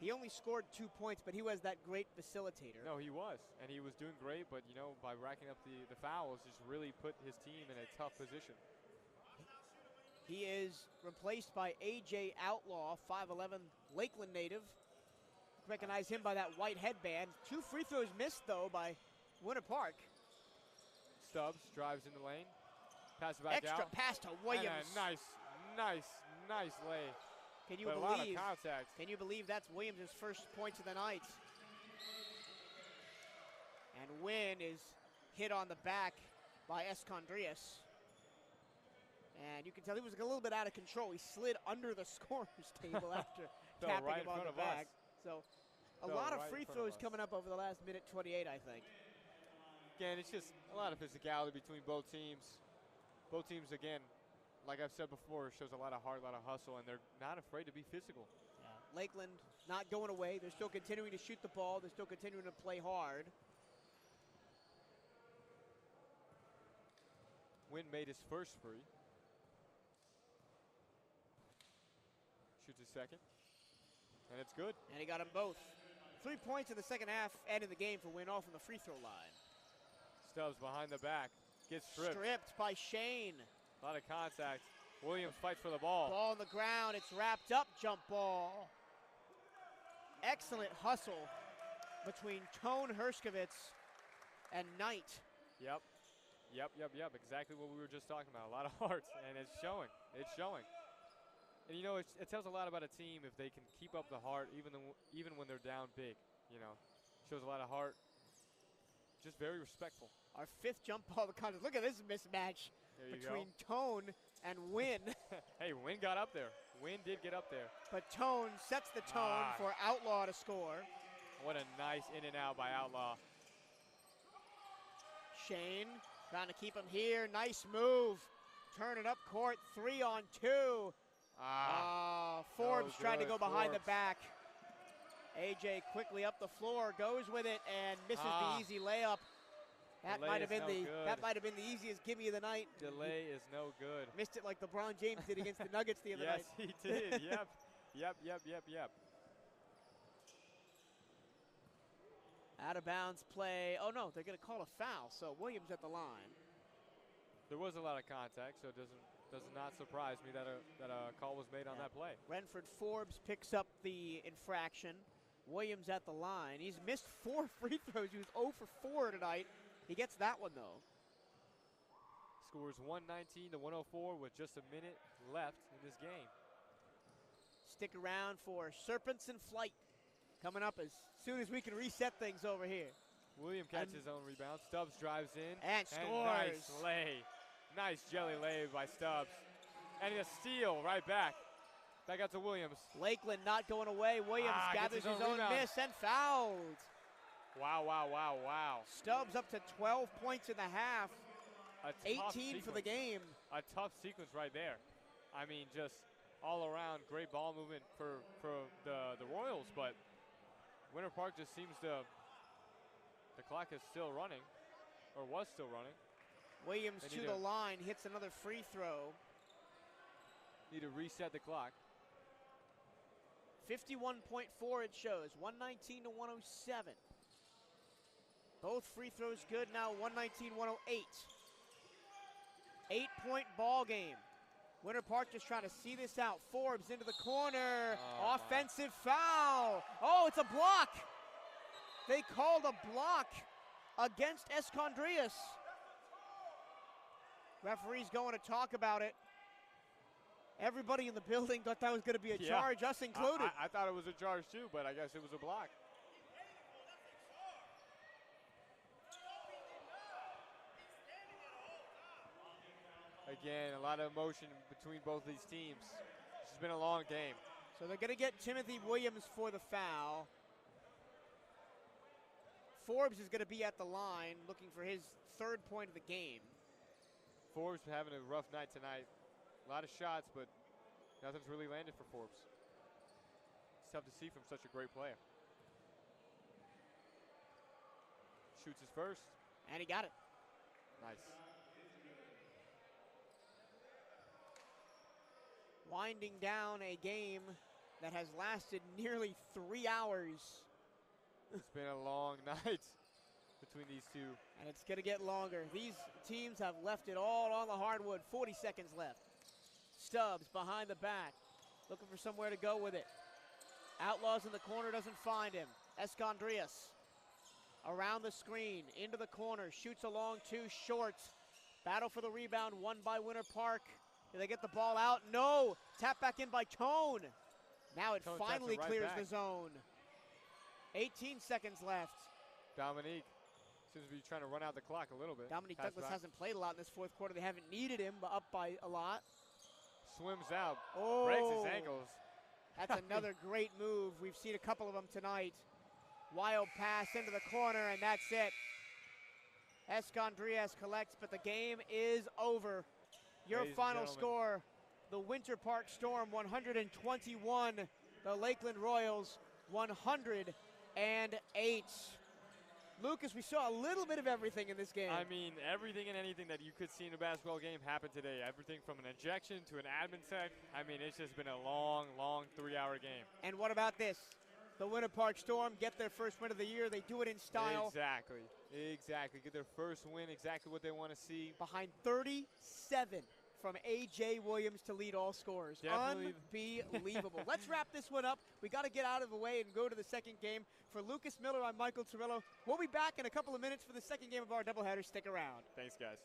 He only scored 2 points, but he was that great facilitator. No, he was, and he was doing great, but, you know, by racking up the fouls, just really put his team in a tough position. He is replaced by A.J. Outlaw, 5'11", Lakeland native. Recognize him by that white headband. 2 free throws missed, though, by Winter Park. Stubbs drives in the lane, pass it back Extra out. pass to Williams. And a nice lay. Can you But a lot of believe? contact. Can you believe that's Williams' first points of the night? And Wynn is hit on the back by Escondrias. And you can tell he was a little bit out of control. He slid under the scorer's table after Fell tapping right him in on front the of back. us. So a Fell lot of right in free front of throws us. coming up over the last minute 28, I think. Again, it's just a lot of physicality between both teams. Both teams, again, like I've said before, shows a lot of heart, a lot of hustle, and they're not afraid to be physical. Lakeland not going away. They're still continuing to shoot the ball. They're still continuing to play hard. Wynn made his first free. Shoots his second. And it's good. And he got them both. 3 points in the second half and in the game for Wynn off from the free throw line. Stubbs behind the back. Gets stripped. Stripped by Shane. A lot of contact. Williams fights for the ball. Ball on the ground. It's wrapped up. Jump ball. Excellent hustle between Tone Herskovitz and Knight. Yep. Exactly what we were just talking about. A lot of heart, and it's showing. It's showing. And, you know, it tells a lot about a team if they can keep up the heart even when they're down big, you know. Shows a lot of heart. Just very respectful. Our 5th jump ball of the contest. Look at this mismatch There you between go. Tone and Wynn. Hey, Wynn got up there. Wynn did get up there. But Tone sets the tone for Outlaw to score. What a nice in and out by Outlaw. Shane trying to keep him here. Nice move. Turn it up court. 3-on-2. Forbes No trying to good, go behind the Forbes. back. AJ quickly up the floor, goes with it, and misses the easy layup. That Delay might have is been no the good. that might have been the easiest gimme of the night. Delay is no good. Missed it like LeBron James did against the Nuggets the other night. Yes, he did. Yep. Out of bounds play. Oh no, they're going to call a foul. So Williams at the line. There was a lot of contact, so it does not surprise me that a call was made on that play. Renford Forbes picks up the infraction. Williams at the line. He's missed 4 free throws. He was 0 for 4 tonight. He gets that one though. Scores 119-104 with just a minute left in this game. Stick around for Serpents in Flight coming up as soon as we can reset things over here. William catches his own rebound. Stubbs drives in. And scores. Nice lay. Nice jelly lay by Stubbs. And a steal right back. Back out to Williams. Lakeland not going away. Williams gathers his own rebound. miss and fouled. Wow. Stubbs up to 12 points in the half. A tough 18 for the sequence. game. A tough sequence right there. I mean, just all around great ball movement for the Royals, but Winter Park just seems to, the clock is still running, or was still running. Williams They to need the to- line, hits another free throw. Need to reset the clock. 51.4 it shows, 119-107. Both free throws good now, 119-108. 8-point ball game. Winter Park just trying to see this out. Forbes into the corner. Oh, Offensive foul. Oh, it's a block. They called a block against Escondrias. Referee's going to talk about it. Everybody in the building thought that was going to be a charge, us included. I thought it was a charge too, but I guess it was a block. Again, a lot of emotion between both these teams. It's been a long game. So they're going to get Timothy Williams for the foul. Forbes is going to be at the line looking for his 3rd point of the game. Forbes having a rough night tonight. A lot of shots, but nothing's really landed for Forbes. It's tough to see from such a great player. Shoots his first. And he got it. Nice. Winding down a game that has lasted nearly 3 hours. It's been a long night between these two. And it's going to get longer. These teams have left it all on the hardwood. 40 seconds left. Stubbs behind the back, looking for somewhere to go with it. Outlaws in the corner, doesn't find him. Escondrias around the screen, into the corner, shoots along 2 shorts. Battle for the rebound, won by Winter Park. Do they get the ball out? No. Tap back in by Tone. Now it Tone finally taps it right clears back. the zone. 18 seconds left. Dominique seems to be trying to run out the clock a little bit. Dominique Pass Douglas back. hasn't played a lot in this 4th quarter. They haven't needed him, but up by a lot. Swims out, Oh. breaks his ankles. That's another great move. We've seen a couple of them tonight. Wild pass into the corner, and that's it. Escondrias collects, but the game is over. Your Ladies and final gentlemen. score, the Winter Park Storm 121, the Lakeland Royals 108. Lucas, we saw a little bit of everything in this game. I mean, everything and anything that you could see in a basketball game happened today. Everything from an ejection to an admin tech. I mean, it's just been a long, long 3-hour game. And what about this? The Winter Park Storm get their first win of the year. They do it in style. Exactly. Get their first win, exactly what they want to see. Behind 37 from A.J. Williams to lead all scorers. Definitely. Unbelievable. Let's wrap this one up. We got to get out of the way and go to the second game. For Lucas Miller, I'm Michael Turillo. We'll be back in a couple of minutes for the second game of our doubleheader. Stick around. Thanks, guys.